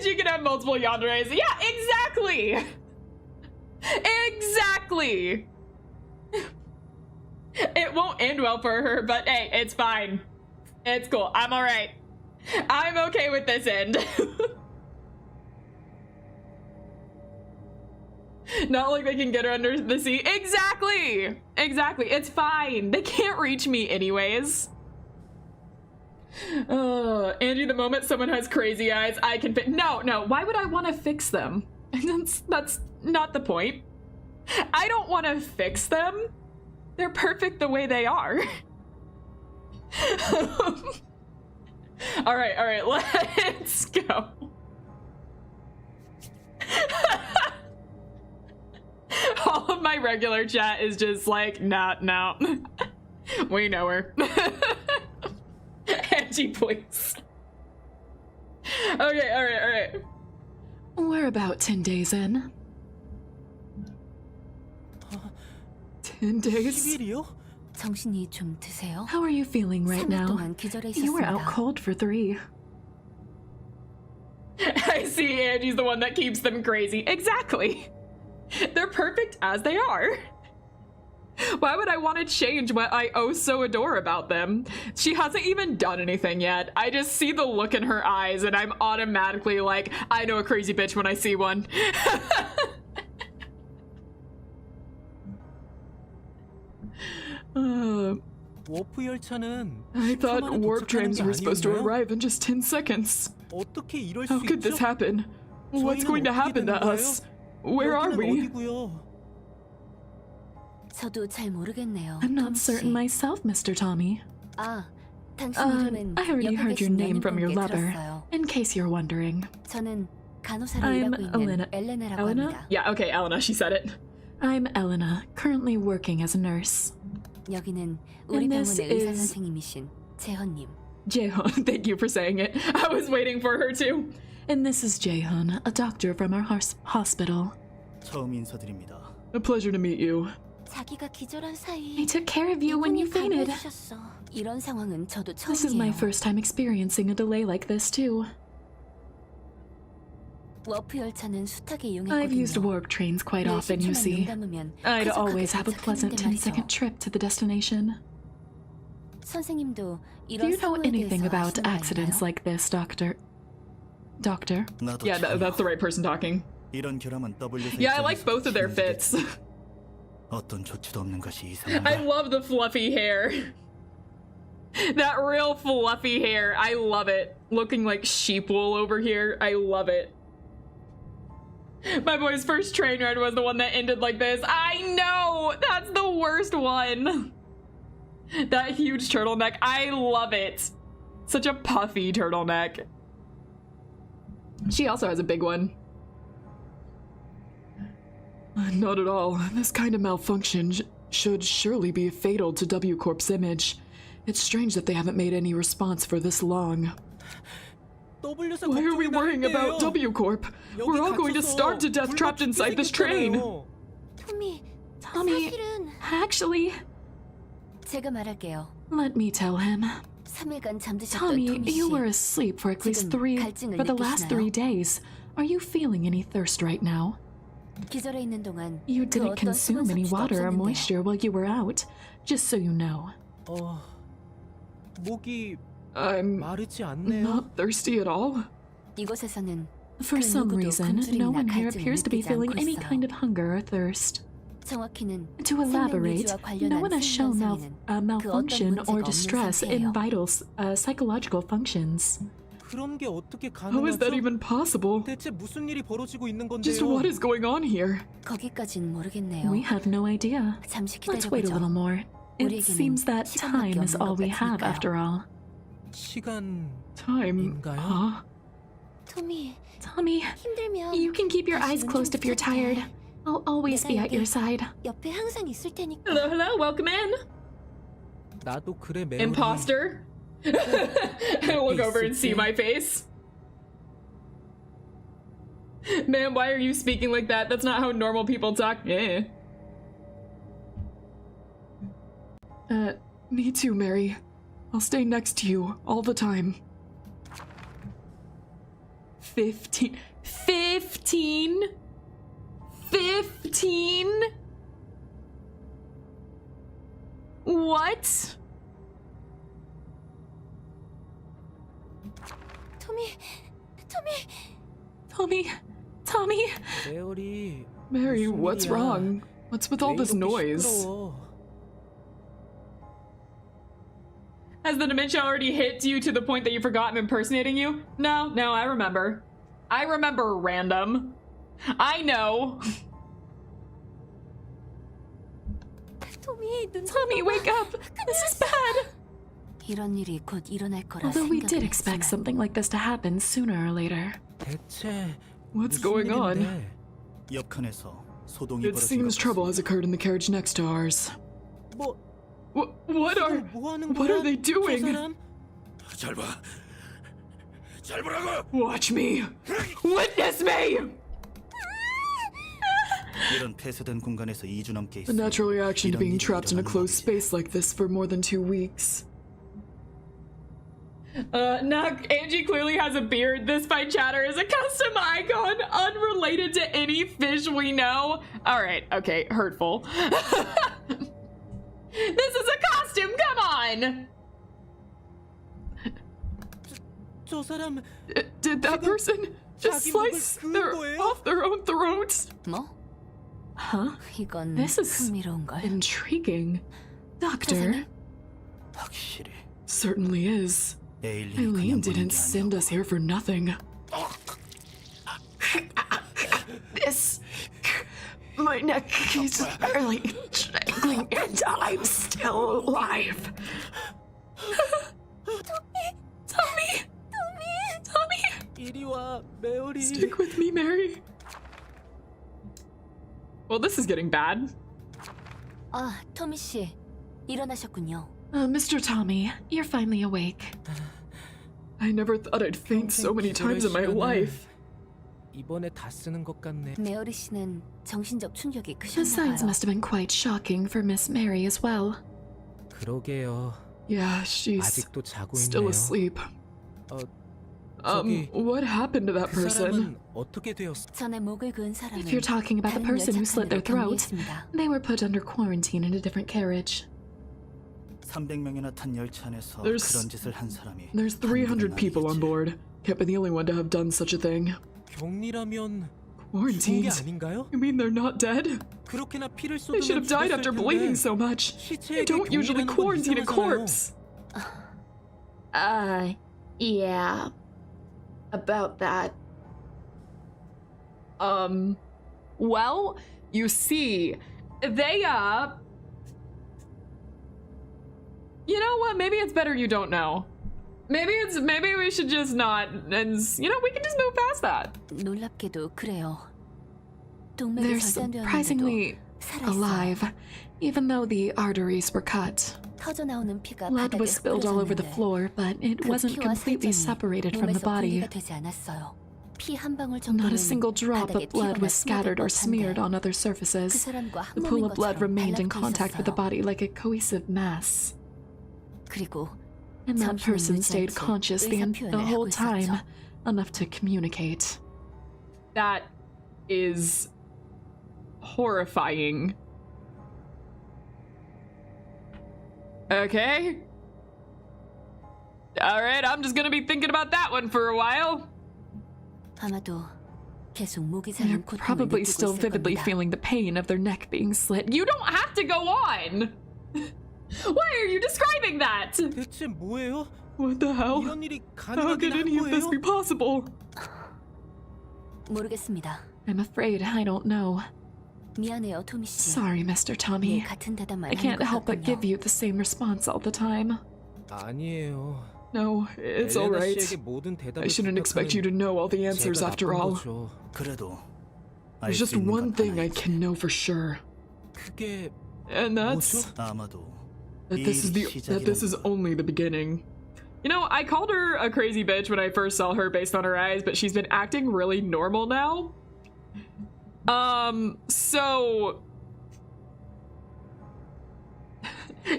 you can have multiple yanderes. Yeah, exactly. It won't end well for her, but hey, it's fine. It's cool, I'm all right. I'm okay with this end. Not like they can get her under the sea. Exactly. It's fine. They can't reach me anyways. Angie, the moment someone has crazy eyes, I can fix. No. Why would I want to fix them? That's not the point. I don't want to fix them. They're perfect the way they are. All right, let's go. All of my regular chat is just like, no. We know her. Angie, please. Okay, all right. We're about 10 days in. 10 days? 10일이요? 정신이 좀 드세요? How are you feeling right 3일 now? 동안 기절해 You were out 있었습니다. cold for 3. I see Angie's the one that keeps them crazy. Exactly. They're perfect as they are. Why would I want to change what I oh so adore about them? She hasn't even done anything yet. I just see the look in her eyes and I'm automatically like, I know a crazy bitch when I see one. 워프 열차는 I thought 10초 만에 warp 도착하는 trains 게 were supposed to 아니었나요? arrive in just 10 seconds. 어떻게 이럴 수 How could this 있죠? happen? What's 저희는 going to 어떻게 happen to 되는 거예요? us? Where are 여기는 we? 어디고요? 저도 잘 모르겠네요. I'm not 토미 씨. certain myself, Mr. Tommy. 아, 당신 이름은 I already 옆에 heard your 계신 name from your 연인분께 lover. 들었어요. In case you're wondering. 저는 간호사로 I'm 일하고 있는 엘레나라고 Elena? 합니다. Yeah, okay, Elena, she said it. I'm Elena, currently working as a nurse. 여기는 우리 And this 병원의 의사 is- 선생님이신 재헌님. Jaehoon, thank you for saying it. I was waiting for her to. And this is Jaehoon, a doctor from our hospital. 처음 인사드립니다. A pleasure to meet you. 자기가 기절한 사이 I took care of you when you 이분이 fainted. 간호해주셨어. 이런 상황은 저도 This is my 처음이에요. first time experiencing a delay like this too. 워프 열차는 숱하게 I've used 이용했거든요. warp trains quite 내 often, you 신체만 see. 눈 감으면 I'd 쾌적하게 always have a pleasant 도착했는데 10-second 말이죠. trip to the destination. 선생님도 Do 이런 you know 사고에 anything 대해서 about 아시는 거 accidents 아닌가요? like this, Doctor? 나도 Yeah, 처음 that's the right person talking. 이런 결함은 W Yeah, I like both of their fits. 어떤 조치도 없는 것이 I 이상한가? love the fluffy hair. That real fluffy hair. I love it. Looking like sheep wool over here. I love it. My boy's first train ride was the one that ended like this. I know! That's the worst one. That huge turtleneck. I love it. Such a puffy turtleneck. She also has a big one. Not at all. This kind of malfunction should surely be fatal to W Corp's image. It's strange that they haven't made any response for this long. Why are we worrying about W Corp? We're all going to starve to death trapped inside this train. Tommy, actually, 제가 말할게요. let me tell him. 3일간 잠드셨던 Tommy, 토미 씨. you were asleep for at least 갈증을 for the last 느끼시나요? 3 days. Are you feeling any thirst right now? 기절해 있는 동안 You 그 didn't 어떤 consume 수분 any 섭취도 water or 없었는데요. moisture while you were out, just so you know. 목이 I'm 마르지 않네요. not thirsty at all. 이곳에서는 For 그 some 누구도 reason, 굶주림이나 no one here 갈증을 appears to be 느끼지 feeling 않고 any 있어요. kind of hunger or thirst. 정확히는 To elaborate, 생명유지와 관련한 no one has shown 생리현상에는 malfunction 그 어떤 or 문제가 distress 없는 in 상태예요. vital psychological functions. 그런 게 어떻게 How is that 가능하죠? even possible? 대체 무슨 일이 벌어지고 있는 Just 건데요? what is going on here? 거기까진 모르겠네요. We have no idea. 잠시 Let's wait a little 기다려보죠. more. It 우리에게는 seems that 시간밖에 time is 없는 all 것 we have 같으니까요. after all. 시간 Time, 인가요? huh? 토미, Tommy, 힘들면 you can keep your 다시 eyes 눈 closed 좀 if you're 부탁해. tired. I'll always be at your side. 옆에 항상 있을 테니까. Hello, hello, welcome in. 나도 그래 메리. Imposter. Look over and see my face. Man, why are you speaking like that? That's not how normal people talk. Yeah. Me too, Mary. I'll stay next to you all the time. 15. 15? 15? What? Tommy, 메리. Mary, 무슨 what's 일이야? wrong? What's with all 왜 this 이렇게 noise? 시끄러워? Has the dementia already hit you to the point that you forgot I'm impersonating you? No, I remember. I remember, random. I know. Tommy, wake up! This is bad! 이런 일이 곧 일어날 거라 Although we did 생각을 expect 했지만 something like this to happen sooner or later. 대체 What's 무슨 going on? 일인데? 옆칸에서 소동이 It 벌어진 seems 것 trouble 같습니다. has occurred in the carriage next to ours. 뭐 What are... 지금 뭐 하는 what 거야? are they doing? 저 사람? 잘 봐. 잘 보라고. Watch me! Witness me! 이런 폐쇄된 공간에서 2주 넘게 A 있어. natural reaction to 이런 being 일이 trapped in a 일어나는 closed 법이지. space like this for more than 2 weeks. Nah, Angie clearly has a beard. This by chatter is a custom icon unrelated to any fish we know. Alright, okay, hurtful. This is a costume, come on! 저 사람 Did that person just 자기 목을 slice 그은 their, 거예요? off their own throats? 뭐? Huh? 이건 This is 흥미로운걸. Intriguing. Doctor, 선생님? 확실히 certainly is. 에일린이 Eileen 그냥 보낸 didn't 게 send us here for nothing. This... My neck is barely strangling and I'm still alive. Tommy! 이리 와 메리. Stick with me, Mary. Well, this is getting bad. 아, 토미 씨. 일어나셨군요. Mr. Tommy, you're finally awake. I never thought I'd faint so many times in my life. 이번에 다 쓰는 것 같네. 메어리 씨는 정신적 충격이 The signs 크셨나 봐요. must have been quite shocking for Miss Mary as well. 그러게요. Yeah, she's 아직도 자고 still 있네요. asleep. 저기, What happened to that 그 person? 사람은 어떻게 되었어? 전에 목을 그은 사람은 If you're talking about the 다른 person who slit their 열차칸으로 throat, 격리했습니다. they were put under quarantine in a different carriage. 300명이나 탄 열차 안에서 There's- 그런 짓을 한 사람이 There's 300 people on board. Can't be the only one to have done such a thing. 격리라면 죽은 게 Quarantined? 아닌가요? You mean they're not dead? 그렇게나 피를 They should 쏟으면 have died after 죽었을 bleeding 텐데 so much. You 시체에게 don't usually 격리라는 건 quarantine a 이상하잖아요. corpse. Yeah. About that. Well, you see, they, you know what? Maybe it's better you don't know. Maybe we should just not, and, you know, we can just move past that. 놀랍게도 그래요. They're surprisingly alive, even though the arteries were cut. 터져나오는 피가 Blood 바닥에 was spilled all over the 흐르졌는데 floor, but it 그 wasn't 피와 completely 살점이 separated from the 몸에서 body. 분리가 되지 않았어요. 피 한 방울 Not a 정도는 single drop 바닥에 of blood 튀거나 was scattered or 스며들 smeared 법한데 on other 그 surfaces. 사람과 한 The pool 몸인 of blood 것처럼 remained in 달라붙어 contact with the 있었어요. body like a cohesive mass. 그리고 And that 잠시는 person stayed 무지하게 conscious the 의사표현을 whole 하고 time, 있었죠. enough to communicate. That is horrifying. Okay. Alright, I'm just gonna be thinking about that one for a while. 아마도 계속 목이 They're 살린 고통을 probably 느끼고 still 있을 vividly 겁니다. feeling the pain of their neck being slit. You don't have to go on! Why are you describing that? 대체 뭐예요? What the hell? 이런 일이 How 가능하긴 could 한 any of this 거예요? be possible? 모르겠습니다. I'm afraid I don't know. 미안해요, 토미 씨. Sorry, Mr. 늘 Tommy. 같은 대답만 I 하는 can't 것 help but 같군요. give you the same response all the time. 아니에요. No, it's 엘레나 alright. 씨에게 모든 대답을 I shouldn't expect you to know all the answers 제가 after 나쁜 all. 거죠. 그래도 알 There's 수 just 있는 one 건 thing I 하나 있지. can know for sure. 그게 And that's 뭐죠? 아마도 that this is only the beginning. You know, I called her a crazy bitch when I first saw her based on her eyes, but she's been acting really normal now. So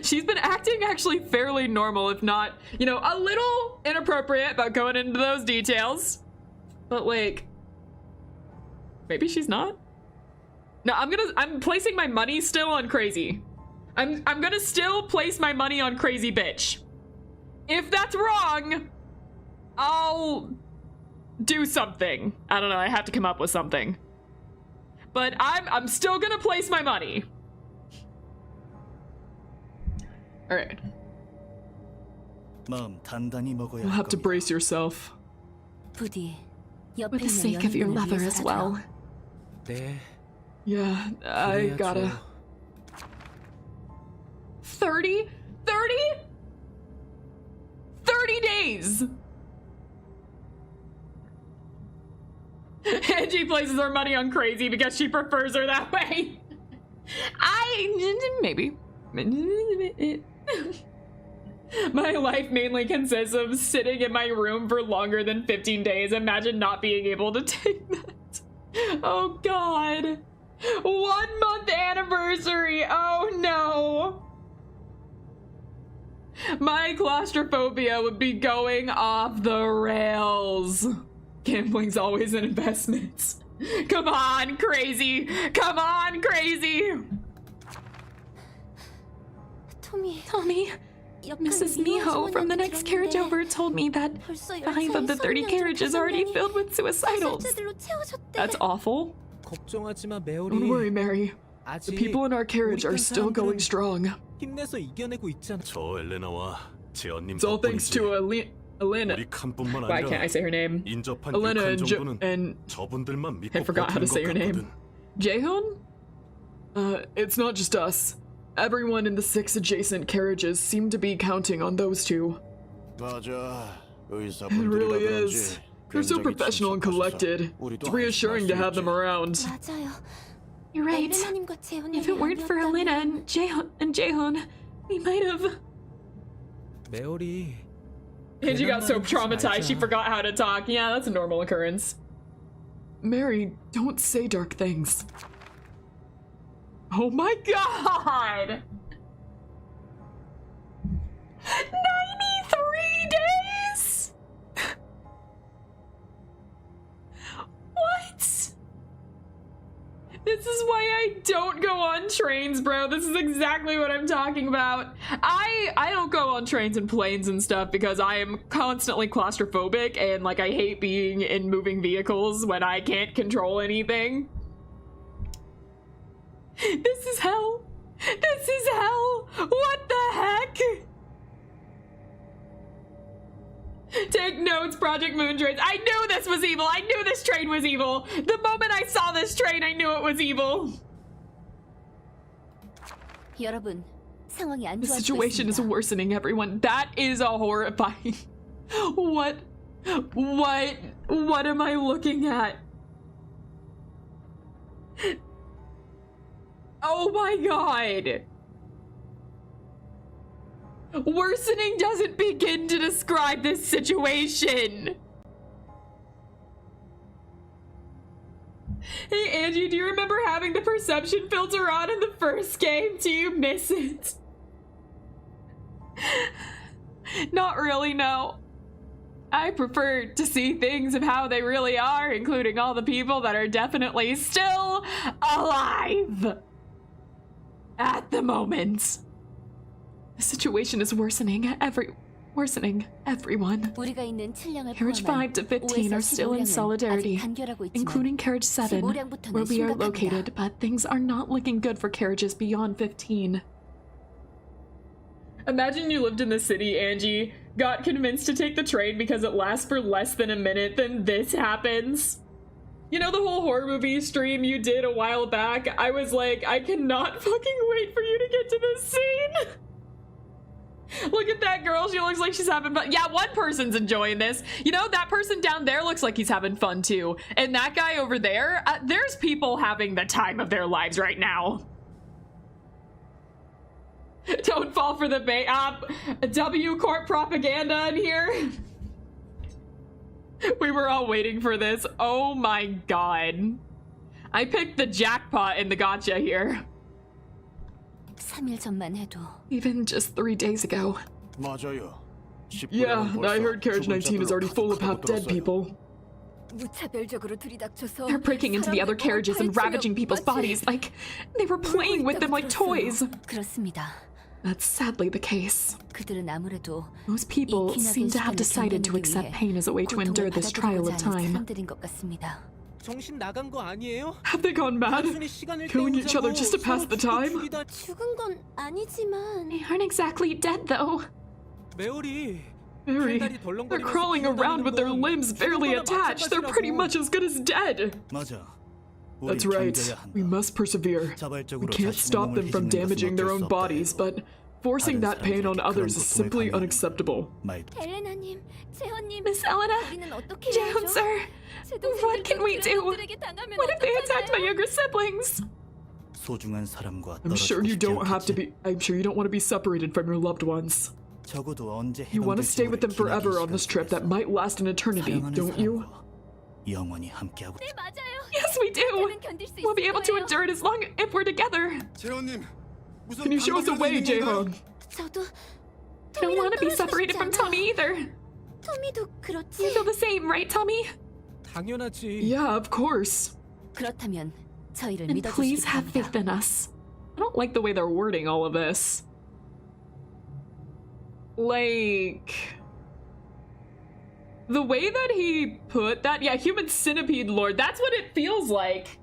she's been acting actually fairly normal, if not, you know, a little inappropriate about going into those details. But like, maybe she's not. No, I'm placing my money still on crazy. I'm gonna still place my money on crazy bitch. If that's wrong, I'll do something. I don't know, I have to come up with something. But I'm still gonna place my money. Alright. 마음 단단히 먹어야 You'll 할 have to 겁니다. brace yourself. 부디 옆에 With the 있는 sake of your 연인분을 lover as well. 위해서라도요. 네. Yeah, I 그래야죠. gotta. 30 days! And she places her money on crazy because she prefers her that way. Maybe. My life mainly consists of sitting in my room for longer than 15 days. Imagine not being able to take that. Oh god. 1 month anniversary. Oh no. My claustrophobia would be going off the rails. Gambling's always an investment. Come on, crazy. Come on, crazy. Tommy, Mrs. Miho from the next carriage over told me that 5 of the 30 carriages are already filled with suicidals. That's awful. 걱정하지 마, Don't 메어리. worry, Mary. The 아직 people in our carriage are still going strong. 힘내서 이겨내고 있잖아. 저 엘레나와 제언님 It's all thanks to Elena. 우리 칸뿐만 Why can't I 아니라 say her name? 인접한 Elena 6칸 and 정도는 and 저분들만 믿고 I forgot how to 버티는 say 것 her name. 같거든. Jaehoon? It's not just us. Everyone in the 6 adjacent carriages seem to be counting on those two. 맞아. It really is. They're so professional and collected. It's reassuring to have them around. 맞아요. You're right. 엘레나님과 재혼이 If it weren't for Elena and Jaehoon, we might have. 메어리. And she got so 그런 말 하지 traumatized she 말자. forgot how to talk. Yeah, that's a normal occurrence. Mary, don't say dark things. Oh my god! 93 days? What? This is why I don't go on trains, bro. This is exactly what I'm talking about. I don't go on trains and planes and stuff because I am constantly claustrophobic and like I hate being in moving vehicles when I can't control anything. This is hell. This is hell. What the heck? Take notes, Project Moon trains. I knew this was evil. I knew this train was evil. The moment I saw this train, I knew it was evil. 여러분, 상황이 안 The 좋아지고 situation is 있습니다. worsening, everyone. That is a horrifying. What am I looking at? Oh my god. Worsening doesn't begin to describe this situation. Hey Angie, do you remember having the perception filter on in the first game? Do you miss it? Not really, no. I prefer to see things of how they really are, including all the people that are definitely still alive at the moment. The situation is worsening, everyone. 우리가 있는 7량을 Carriage 5 to 15 are still in solidarity, including Carriage 7, where we are located, but things are not looking good for carriages beyond 15. Imagine you lived in the city, Angie, got convinced to take the train because it lasts for less than a minute, then this happens. You know the whole horror movie stream you did a while back? I was like, I cannot fucking wait for you to get to this scene. Look at that girl, she looks like she's having fun. Yeah, one person's enjoying this. You know, that person down there looks like he's having fun too. And that guy over there, there's people having the time of their lives right now. Don't fall for the bait. W Corp propaganda in here. We were all waiting for this. Oh my god. I picked the jackpot in the gotcha here. 3일 전만 해도 Even just 3 days ago. 맞아요. Yeah, I heard Carriage 19 is already full of half dead people. 무차별적으로 들이닥쳐서 They're breaking into the other carriages and ravaging people's bodies like they were playing with them like toys. 그렇습니다. That's sadly the case. 그들은 아무래도 Most people seem to have decided to accept pain as a way to endure this trial of time. 사람들인 것 같습니다. 정신 나간 거 아니에요? Have they gone mad? 단순히 시간을 Killing each other just to pass the time? 죽은 건 아니지만 They aren't exactly dead though. 메오리. Mary, they're crawling around with their limbs barely attached. They're pretty much as good as dead. 맞아. That's right. We must persevere. We can't stop them from damaging their own bodies, but forcing that pain on others is simply unacceptable. 엘레나님, 재헌님, Miss Elena, 우리는 어떻게 Jaehoon, 해야죠? sir, what can we do? What if they attacked my younger siblings? 소중한 사람과 I'm sure you don't have to be. I'm sure you don't want to be separated from your loved ones. 적어도 언제 You want to stay with them forever on this trip that might last an eternity, don't you? 영원히 함께하고. 네, 맞아요. Yes, we do. 언제든 견딜 수 We'll be 있을 able to 거예요. endure it as long if we're together. 재원님, 무슨 Can you show us a way, Jaehoon? 저도 I don't want to be separated from Tommy either. 토미도 You 그렇지. feel the same, right, Tommy? 당연하지. Yeah, of course. 그렇다면 저희를 And 믿어주시기 please have 바랍니다. faith in us. I don't like the way they're wording all of this. Like, the way that he put that, yeah, human centipede lord, that's what it feels like.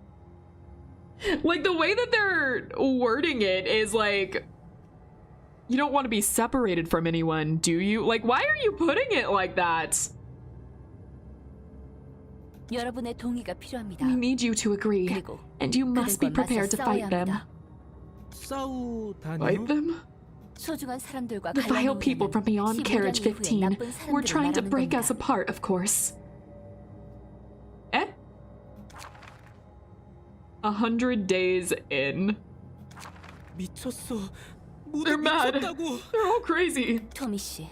Like, the way that they're wording it is like, you don't want to be separated from anyone, do you? Like, why are you putting it like that? 여러분의 동의가 필요합니다. We need you to agree, 그리고 and you must be 그들과 prepared to 맞서 fight 싸워야 them. 합니다. Fight 싸우다니요? them? 소중한 사람들과 The vile people from beyond Carriage 15 were trying to break us apart. apart, of course. Eh? 100 days in. 미쳤어. 모두 They're mad. 미쳤다고. They're all crazy. 토미 씨,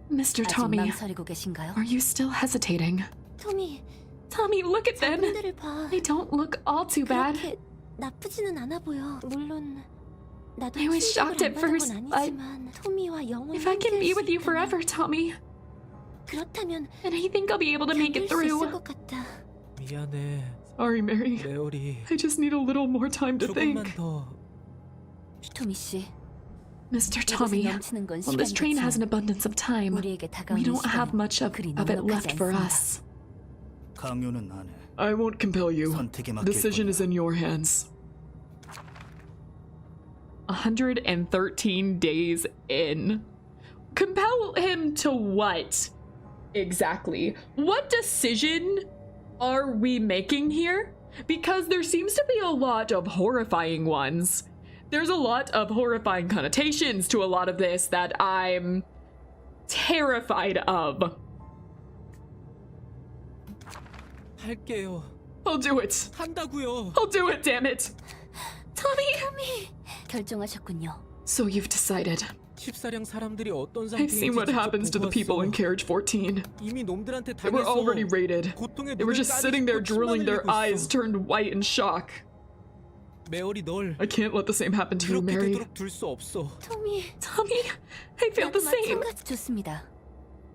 Mr. 아직 Tommy, 망설이고 계신가요? are you still hesitating? 토미, Tommy, look at them. 자분들을 봐. They don't look all too bad. 그렇게 나쁘지는 않아 보여. 물론 나도 I was shocked at 충격을 안 받은 first, 건 but 아니지만 토미와 영원히 If I can be 함께할 with 수 you 있다면 forever, Tommy, 그렇다면 then I think I'll be able to make 견딜 it 수 있을 through. 것 같다. 미안해. Sorry, Mary. 메오리. I just need a little more time to 조금만 think. 더. 토미 씨, Mr. 이곳에 Tommy, 넘치는 건 well, this train has an 시간이겠지만 abundance of time. 우리에게 We 다가오는 don't have 시간은 much of 그리 it 넉넉하지 left for 않습니다. us. 강요는 안 해. I won't compel you. 선택에 맡길 Decision 뿐이야. is in your hands. 113 days in. Compel him to what? exactly. What decision are we making here? Because there seems to be a lot of horrifying ones. There's a lot of horrifying connotations to a lot of this that I'm terrified of. 할게요. I'll do it. 한다고요. I'll do it, damn it. 토미 결정하셨군요. So you've decided. 14량 사람들이 어떤 I've seen what happens to the people in carriage 14. 이미 놈들한테 They were 당해서 already raided. 고통에 They were just sitting there drooling, their eyes 있어. turned white in shock. 메어리 널 I can't let the same happen to you, 그렇게 Mary. 되도록 둘 수 없어. 토미, Tommy, I feel the same. 마찬가지 좋습니다.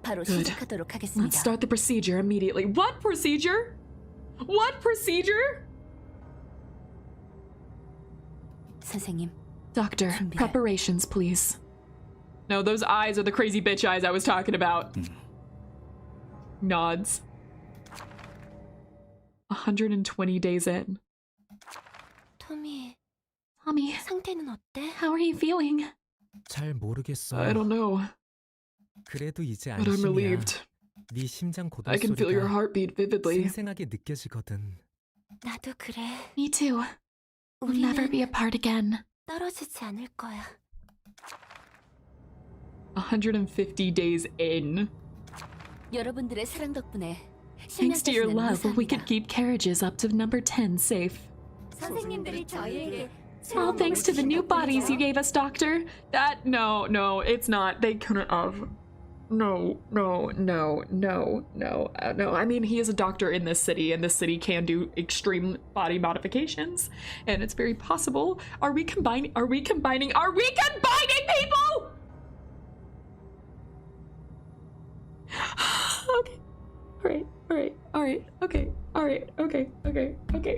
바로 Good. 시작하도록 Let's 하겠습니다. start the procedure immediately. What procedure? What procedure? 선생님, Doctor, 준비를. preparations, please. No, those eyes are the crazy bitch eyes I was talking about. Nods. 120 days in. 토미, Tommy, 상태는 어때? how are you feeling? 잘 모르겠어. I don't know, 그래도 이제 but I'm 안심이야. relieved. 네 심장 고동 I can feel your 소리가 heartbeat vividly. 생생하게 느껴지거든. 나도 그래. Me too. We'll never be 우리는 apart again. 떨어지지 않을 거야. 150 days in. 여러분들의 사랑 덕분에 Thanks to your 10년까지는 love, we could 무사합니다. keep carriages up to number 10 safe. 선생님들이 저희에게 All thanks to the new bodies you gave us, Doctor. No, it's not. They couldn't have. No. I mean, he is a doctor in this city, and this city can do extreme body modifications, and it's very possible. Are we combining people?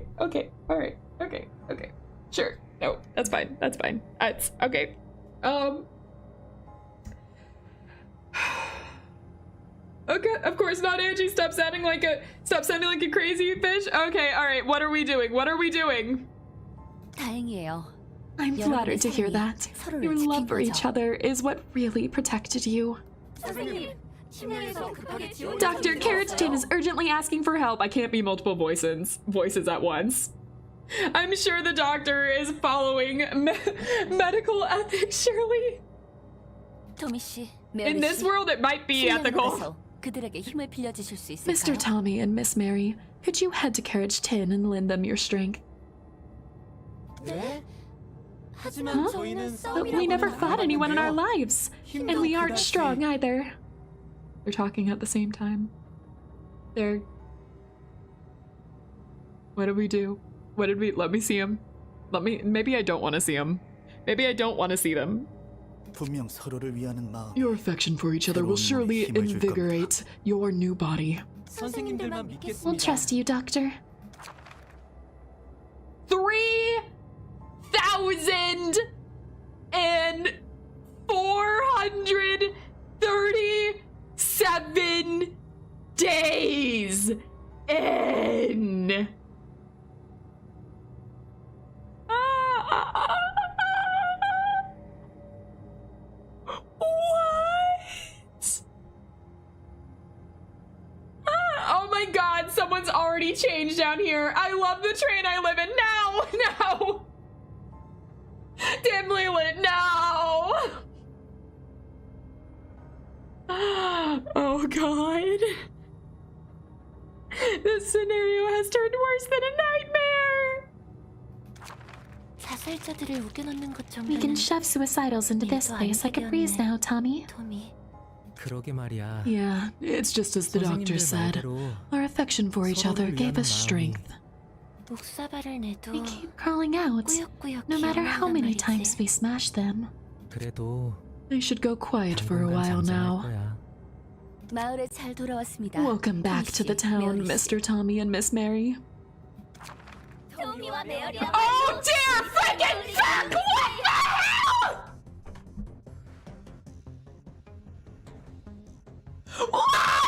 Okay. Okay. Sure. No, that's fine. It's okay. Okay, of course not, Angie. Stop sounding like a crazy bitch. Okay, all right. What are we doing? 다행이에요. I'm flattered to hear that. 서로를 Your 지킨 love for each 거죠. other is what really protected you. 선생님, 심야에서 급하게 지원 Dr. Carrot Tin is urgently asking for help. I can't be multiple voices at once. I'm sure the doctor is following medical ethics, surely. 토미 씨, In 메어리 this 씨, world, it might be ethical. 가서 그들에게 힘을 빌려주실 수 있을까요? Mr. Tommy and Miss Mary, could you head to Carriage 10 and lend them your strength? 네. 하지만 Huh? 저희는 But we never fought anyone in our lives, and we aren't 그다지. strong either. They're talking at the same time. What did we do? Let me see him. Maybe I don't want to see him. Maybe I don't want to see them. 분명 서로를 위하는 마음. Your affection for each other will surely invigorate your new body. 선생님들만 We'll 믿겠습니다. trust you, Doctor. 3,437 days in. What? Oh my god, someone's already changed down here. I love the train I live in now. No. Dimly lit, no. Oh god. This scenario has turned worse than a nightmare. 자살자들을 우겨넣는 것 We can 정도는 shove suicidals into this place like a breeze now, Tommy. 토미, 그러게 말이야. Yeah, it's just as the doctor 선생님들 said. 말대로 Our affection for each other 서로를 gave 위하는 us strength. 목사발을 내도 We keep crawling out, 꾸역꾸역 no matter how many 기어난단 times 말이지. we smash them. 그래도 They should go quiet for a 당분간 while 잠잠할 now. 거야. 마을에 잘 돌아왔습니다. Welcome back to the town, Mr. Tommy and Miss Mary. 토미와 메어리 Oh dear freaking fuck! What the hell? What?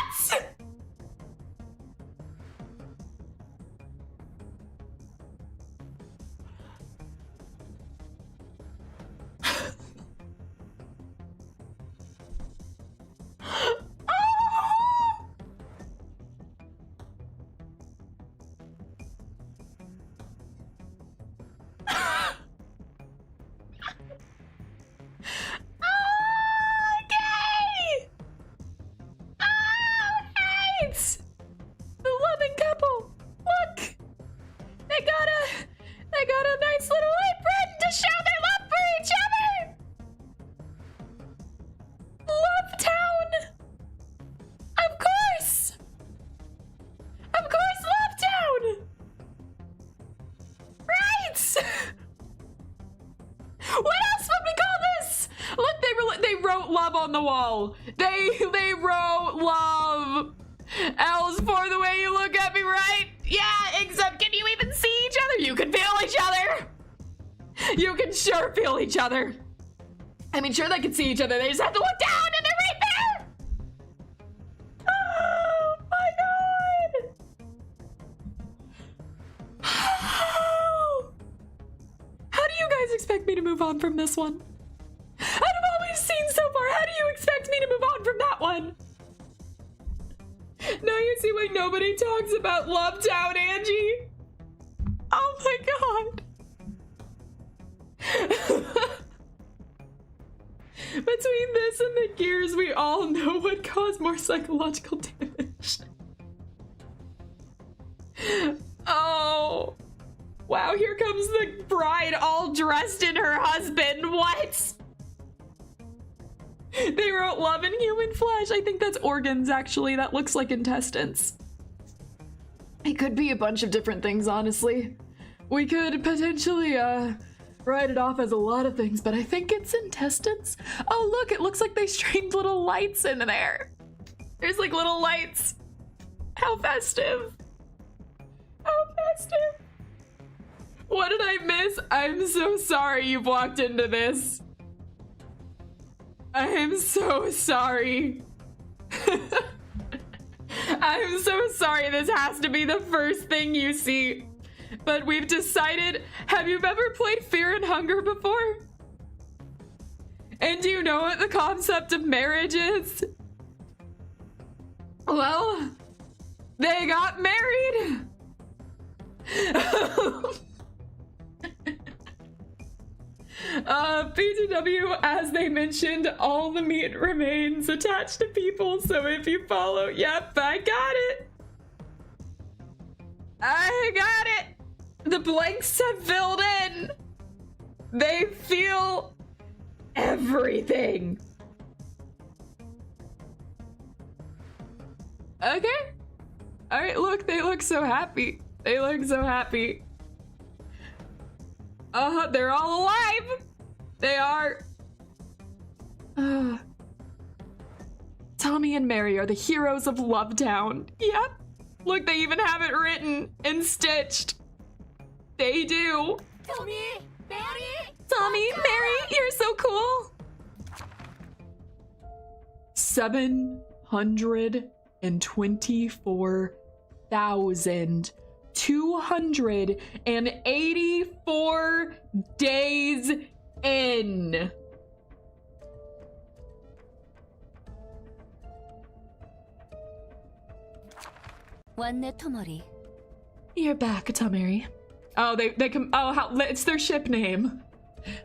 on the wall. They wrote love. L's for the way you look at me, right? Yeah, except can you even see each other? You can feel each other. You can sure feel each other. I mean, sure they can see each other. They just have to look down and they're right there. Oh my God. How do you guys expect me to move on from this one? Out of all we've seen so far, how do you expect me to move on from that one? Now you see why nobody talks about Love Town, Angie. Oh my God. Between this and the gears, we all know would cause more psychological damage. Oh. Wow, here comes the bride all dressed in her husband. What? They wrote love in human flesh. I think that's organs, actually. That looks like intestines. It could be a bunch of different things, honestly. We could potentially, write it off as a lot of things, but I think it's intestines. Oh, look, it looks like they strained little lights in there. There's like little lights. How festive. How festive. What did I miss? I'm so sorry you've walked into this. I am so sorry. I'm so sorry this has to be the first thing you see. But we've decided, have you ever played Fear and Hunger before? And do you know what the concept of marriage is? Well, they got married. BTW, as they mentioned, all the meat remains attached to people, so if you follow, yep, I got it. I got it. The blanks have filled in. They feel everything. Okay. All right, look, they look so happy. They look so happy. They're all alive. They are. Tommy and Mary are the heroes of Love Town. Yep. Look, they even have it written and stitched. They do. Tommy, Mary, you're so cool. 724,284 days in. You're back, Tamari. Oh, they come. Oh, how it's their ship name.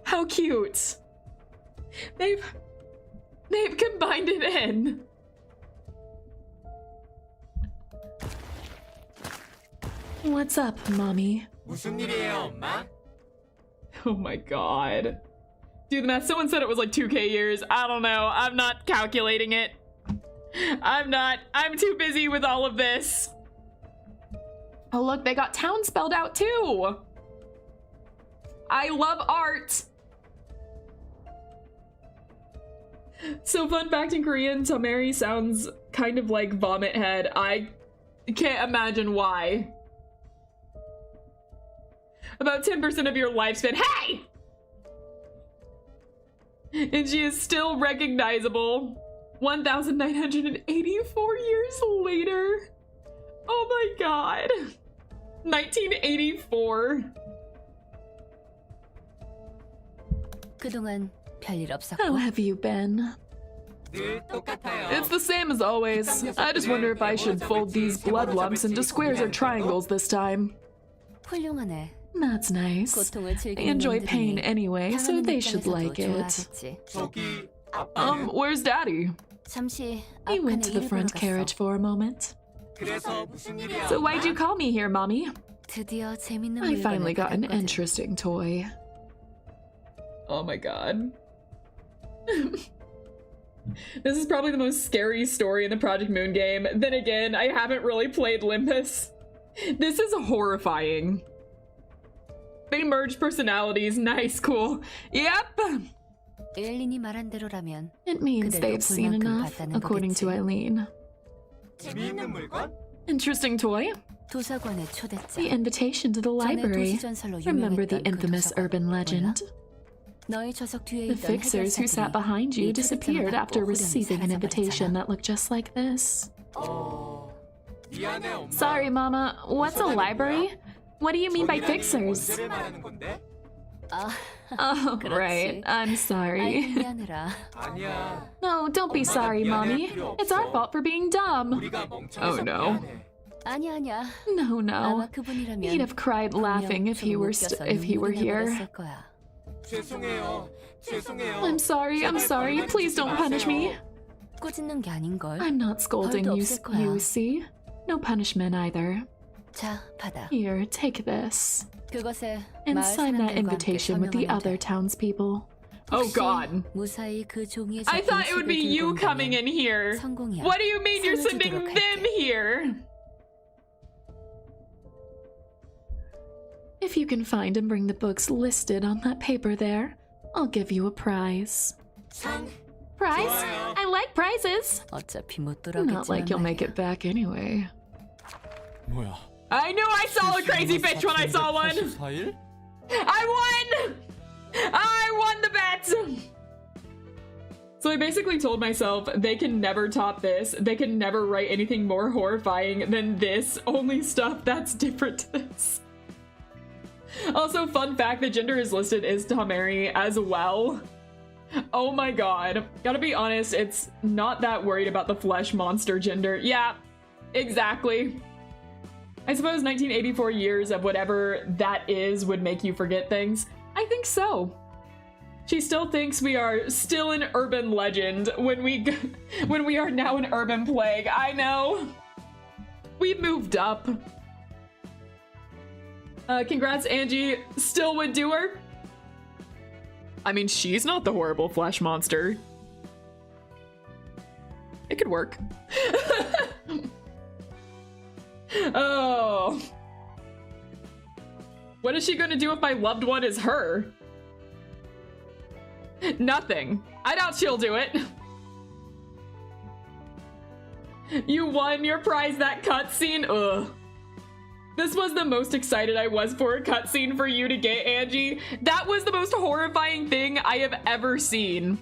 How cute. They've combined it in. What's up, mommy? 무슨 일이에요, 엄마? Oh my God. Do the math. Someone said it was like 2K years. I don't know. I'm not calculating it. I'm not. I'm too busy with all of this. Oh, look, they got town spelled out too. I love art. So, fun fact, in Korean, Tamari sounds kind of like vomit head. I can't imagine why. About 10% of your lifespan. Hey! And she is still recognizable 1,984 years later. Oh my God. 1984. How have you been? It's the same as always. I just wonder if I should fold these blood lumps into squares or triangles this time. That's nice. They enjoy pain anyway, so they should like it. Where's Daddy? He went to the front carriage for a moment. So why'd you call me here, Mommy? I finally got an interesting toy. Oh my God. This is probably the most scary story in the Project Moon game. Then again, I haven't really played Limbus. This is horrifying. They merged personalities. Nice, cool. Yep. 에일린이 말한 대로라면 It means they've seen enough, according to Eileen. 재미있는 물건? Interesting toy. 도서관의 초대장. The invitation to the 전에 library. 도시전설로 Remember the 유명했던 그 infamous 도서관. urban legend? 너의 좌석 뒤에 The 있던 fixers who sat 해결사들이 behind you 이 초대장을 disappeared 받고 after 호련히 receiving an invitation 사라져버렸잖아. that looked just like this. 미안해 엄마. Sorry, Mama. What's a library? What do you mean by fixers? 언제를 말하는 건데? 아, Oh, 그렇지. right. I'm sorry. 미안해라. 아니야. No, don't be sorry, Mommy. It's our fault for being dumb. 우리가 멍청해서 Oh, no. 미안해. 아니야. No, 아마 no. 그분이라면 He'd have cried laughing if he were here. 죄송해요. 죄송해요. I'm sorry. Please don't punish me. 꼬집는 게 아닌걸. I'm not scolding 벌도 you, 없을 거야. you see. No punishment either. 자, 받아. Here, take this. 그것에 And 마을 sign that 사람들과 함께 invitation with the 서명하면 other 돼. townspeople. Oh 혹시 god. 무사히 그 종이에 I 적힌 thought it would be 책을 you 들고 coming 온다면 in here. 성공이야. What do you mean you're 상을 sending 주도록 them 할게. here? If you can find and bring the books listed on that paper there, I'll give you a prize. Prize? 좋아요. I like prizes. 어차피 못 Not like 돌아오겠지만 you'll make 말이야. it back anyway. 뭐야? I knew I saw a crazy bitch when I saw one. 44일? I won! I won the bet! So I basically told myself they can never top this. They can never write anything more horrifying than this. Only stuff that's different to this. Also, fun fact, the gender is listed is Tamari as well. Oh my god. Gotta be honest, it's not that worried about the flesh monster gender. Yeah, exactly. I suppose 1984 years of whatever that is would make you forget things. I think so. She still thinks we are still an urban legend when we are now an urban plague. I know. We've moved up. Congrats, Angie. Still would do her. I mean, she's not the horrible flesh monster. It could work. Oh. What is she gonna do if my loved one is her? Nothing. I doubt she'll do it. You won your prize, that cutscene? Ugh. This was the most excited I was for a cutscene for you to get, Angie. That was the most horrifying thing I have ever seen.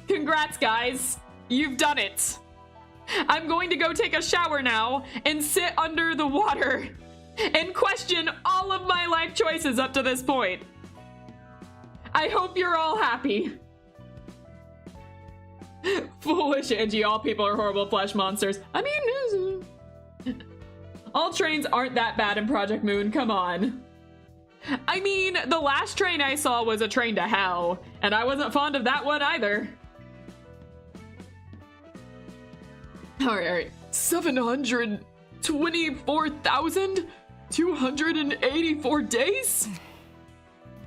Congrats, guys. You've done it. I'm going to go take a shower now and sit under the water and question all of my life choices up to this point. I hope you're all happy. Foolish Angie, all people are horrible flesh monsters. I mean, all trains aren't that bad in Project Moon, come on. I mean, the last train I saw was a train to hell, and I wasn't fond of that one either. Alright, 724,284 days?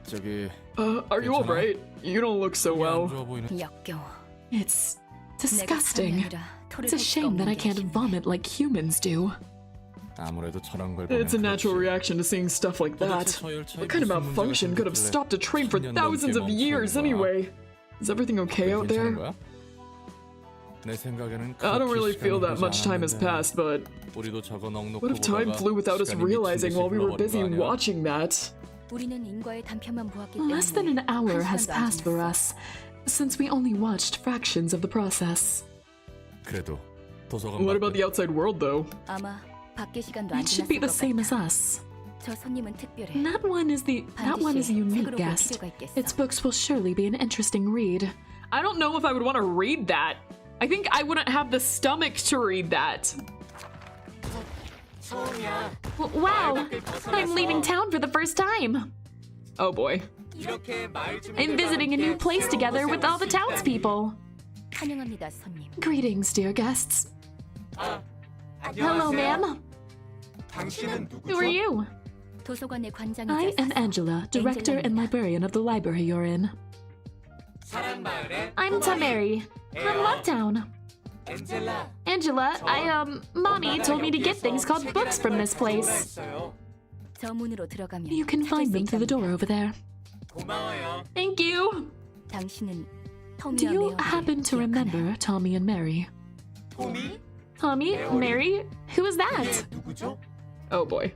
저기 Are you alright? You don't look so 안 well. 좋아 보이는. 역겨워. It's 내가 disgusting. 사람이 아니라 토를 It's a 할 수가 shame that I 없는 게 can't 아쉽네. vomit like humans do. 아무래도 저런 걸 It's a 보면 natural 그렇지. reaction to seeing stuff like that. 도대체 저 열차에 What kind of 무슨 문제가 malfunction could have 생겼길래 stopped a train for 10년 thousands 넘게 of years 멈춰 있는 거야? anyway? Is everything okay out 괜찮은 there? 거야? 내 생각에는 I don't 그렇게 really feel 시간이 that 흐르지 much time has 않았는데 passed, but 우리도 저거 넉넉히 what if time 보다가 flew without us 시간이 미친 realizing 듯이 while we were 흘러버린 busy 거 아니야? watching that? 우리는 인과의 단편만 보았기 때문에 Less than an hour has 한 시간도 안 passed for 지났어. us, since we only watched fractions of the process. 그래도 도서관 What about 밖에 the outside world, though? 아마 밖에 시간도 안 It should 지났을 be the 것 same 같아. as us. 저 손님은 특별해. That one is a unique 책으로 볼 guest. 필요가 있겠어. Its books will surely be an interesting read. I don't know if I would want to read that. I think I wouldn't have the stomach to read that. Wow! I'm leaving town for the first time. Oh boy. I'm visiting a new place together with all the townspeople. 환영합니다, 손님. Greetings, dear guests. Hello, ma'am. Who are you? 도서관의 I 관장이자 am Angela, director and librarian of the library you're in. I'm Tamari from Lovetown. Angela, Mommy told me to get things called books from this place. 저 문으로 들어가면 You can 찾을 find 수 them through the 있답니다. door over there. Thank you. Do you happen to remember Tommy and Mary? 토미? Tommy? Mary? Who is that? 이게 누구죠? Oh boy.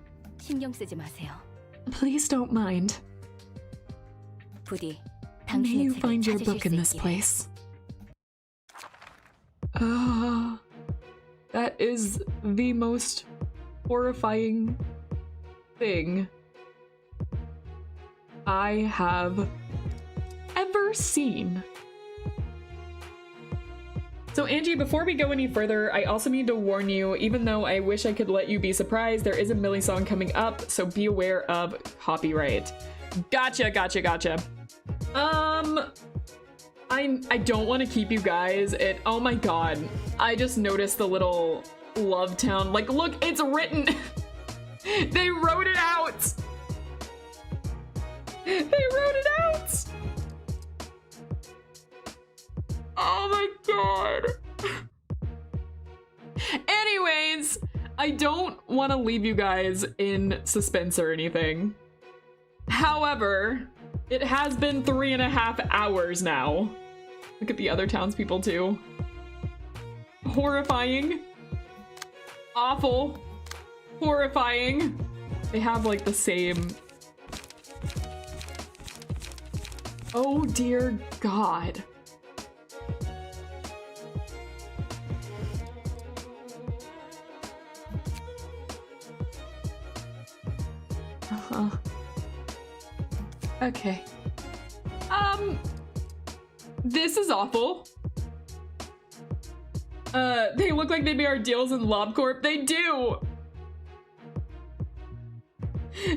Please don't mind. May you find your book in this place. That is the most horrifying thing I have ever seen. So Angie, before we go any further, I also need to warn you, even though I wish I could let you be surprised, there is a Millie song coming up, so be aware of copyright. Gotcha. I don't want to keep you guys. Oh my god. I just noticed the little Love Town. Like, look, it's written. They wrote it out. They wrote it out. Oh my god. Anyways, I don't want to leave you guys in suspense or anything. However, it has been 3.5 hours now. Look at the other townspeople too. Horrifying. Awful. Horrifying. They have like the same. Oh dear God. Okay. This is awful. They look like they'd be our deals in LobCorp. They do.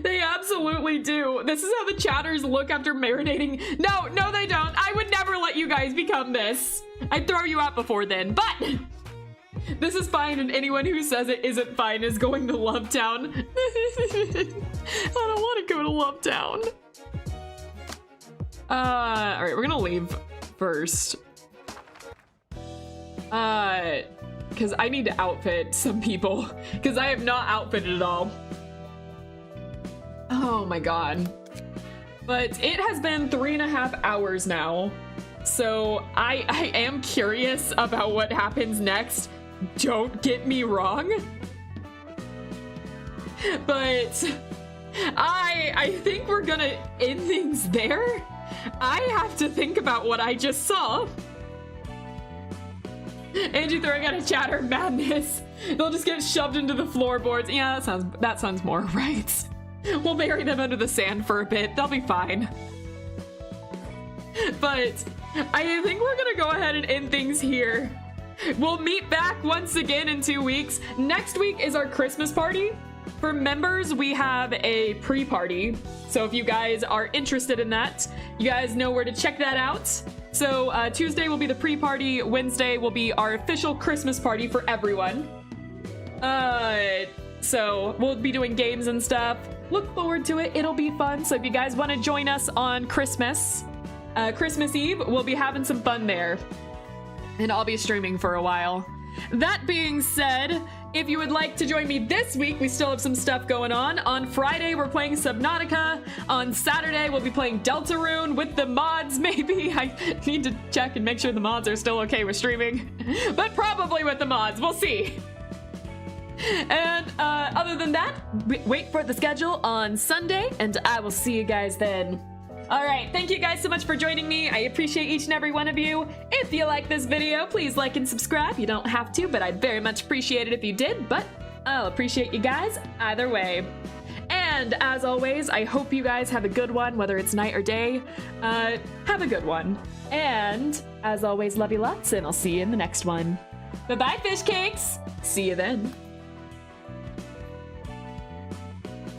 They absolutely do. This is how the chatters look after marinating. No, they don't. I would never let you guys become this. I'd throw you out before then, but this is fine, and anyone who says it isn't fine is going to Lovetown. I don't want to go to Lovetown. All right, we're gonna leave first. Because I need to outfit some people, because I have not outfitted at all. Oh my god. But it has been 3.5 hours now, so I am curious about what happens next. Don't get me wrong. But I think we're gonna end things there. I have to think about what I just saw. Angie throwing out a chatter madness. They'll just get shoved into the floorboards. Yeah, that sounds more right. We'll bury them under the sand for a bit. They'll be fine. But I think we're gonna go ahead and end things here. We'll meet back once again in 2 weeks. Next week is our Christmas party. For members, we have a pre-party. So if you guys are interested in that, you guys know where to check that out. So Tuesday will be the pre-party. Wednesday will be our official Christmas party for everyone. So we'll be doing games and stuff. Look forward to it. It'll be fun. So if you guys want to join us on Christmas Eve, we'll be having some fun there. And I'll be streaming for a while. That being said, if you would like to join me this week, we still have some stuff going on. On Friday, we're playing Subnautica. On Saturday, we'll be playing Deltarune with the mods, maybe. I need to check and make sure the mods are still okay with streaming. But probably with the mods, we'll see. And other than that, wait for the schedule on Sunday, and I will see you guys then. All right, thank you guys so much for joining me. I appreciate each and every one of you. If you like this video, please like and subscribe. You don't have to, but I'd very much appreciate it if you did, but I'll appreciate you guys either way. And as always, I hope you guys have a good one, whether it's night or day. Have a good one. And as always, love you lots, and I'll see you in the next one. Bye-bye, fish cakes. See you then.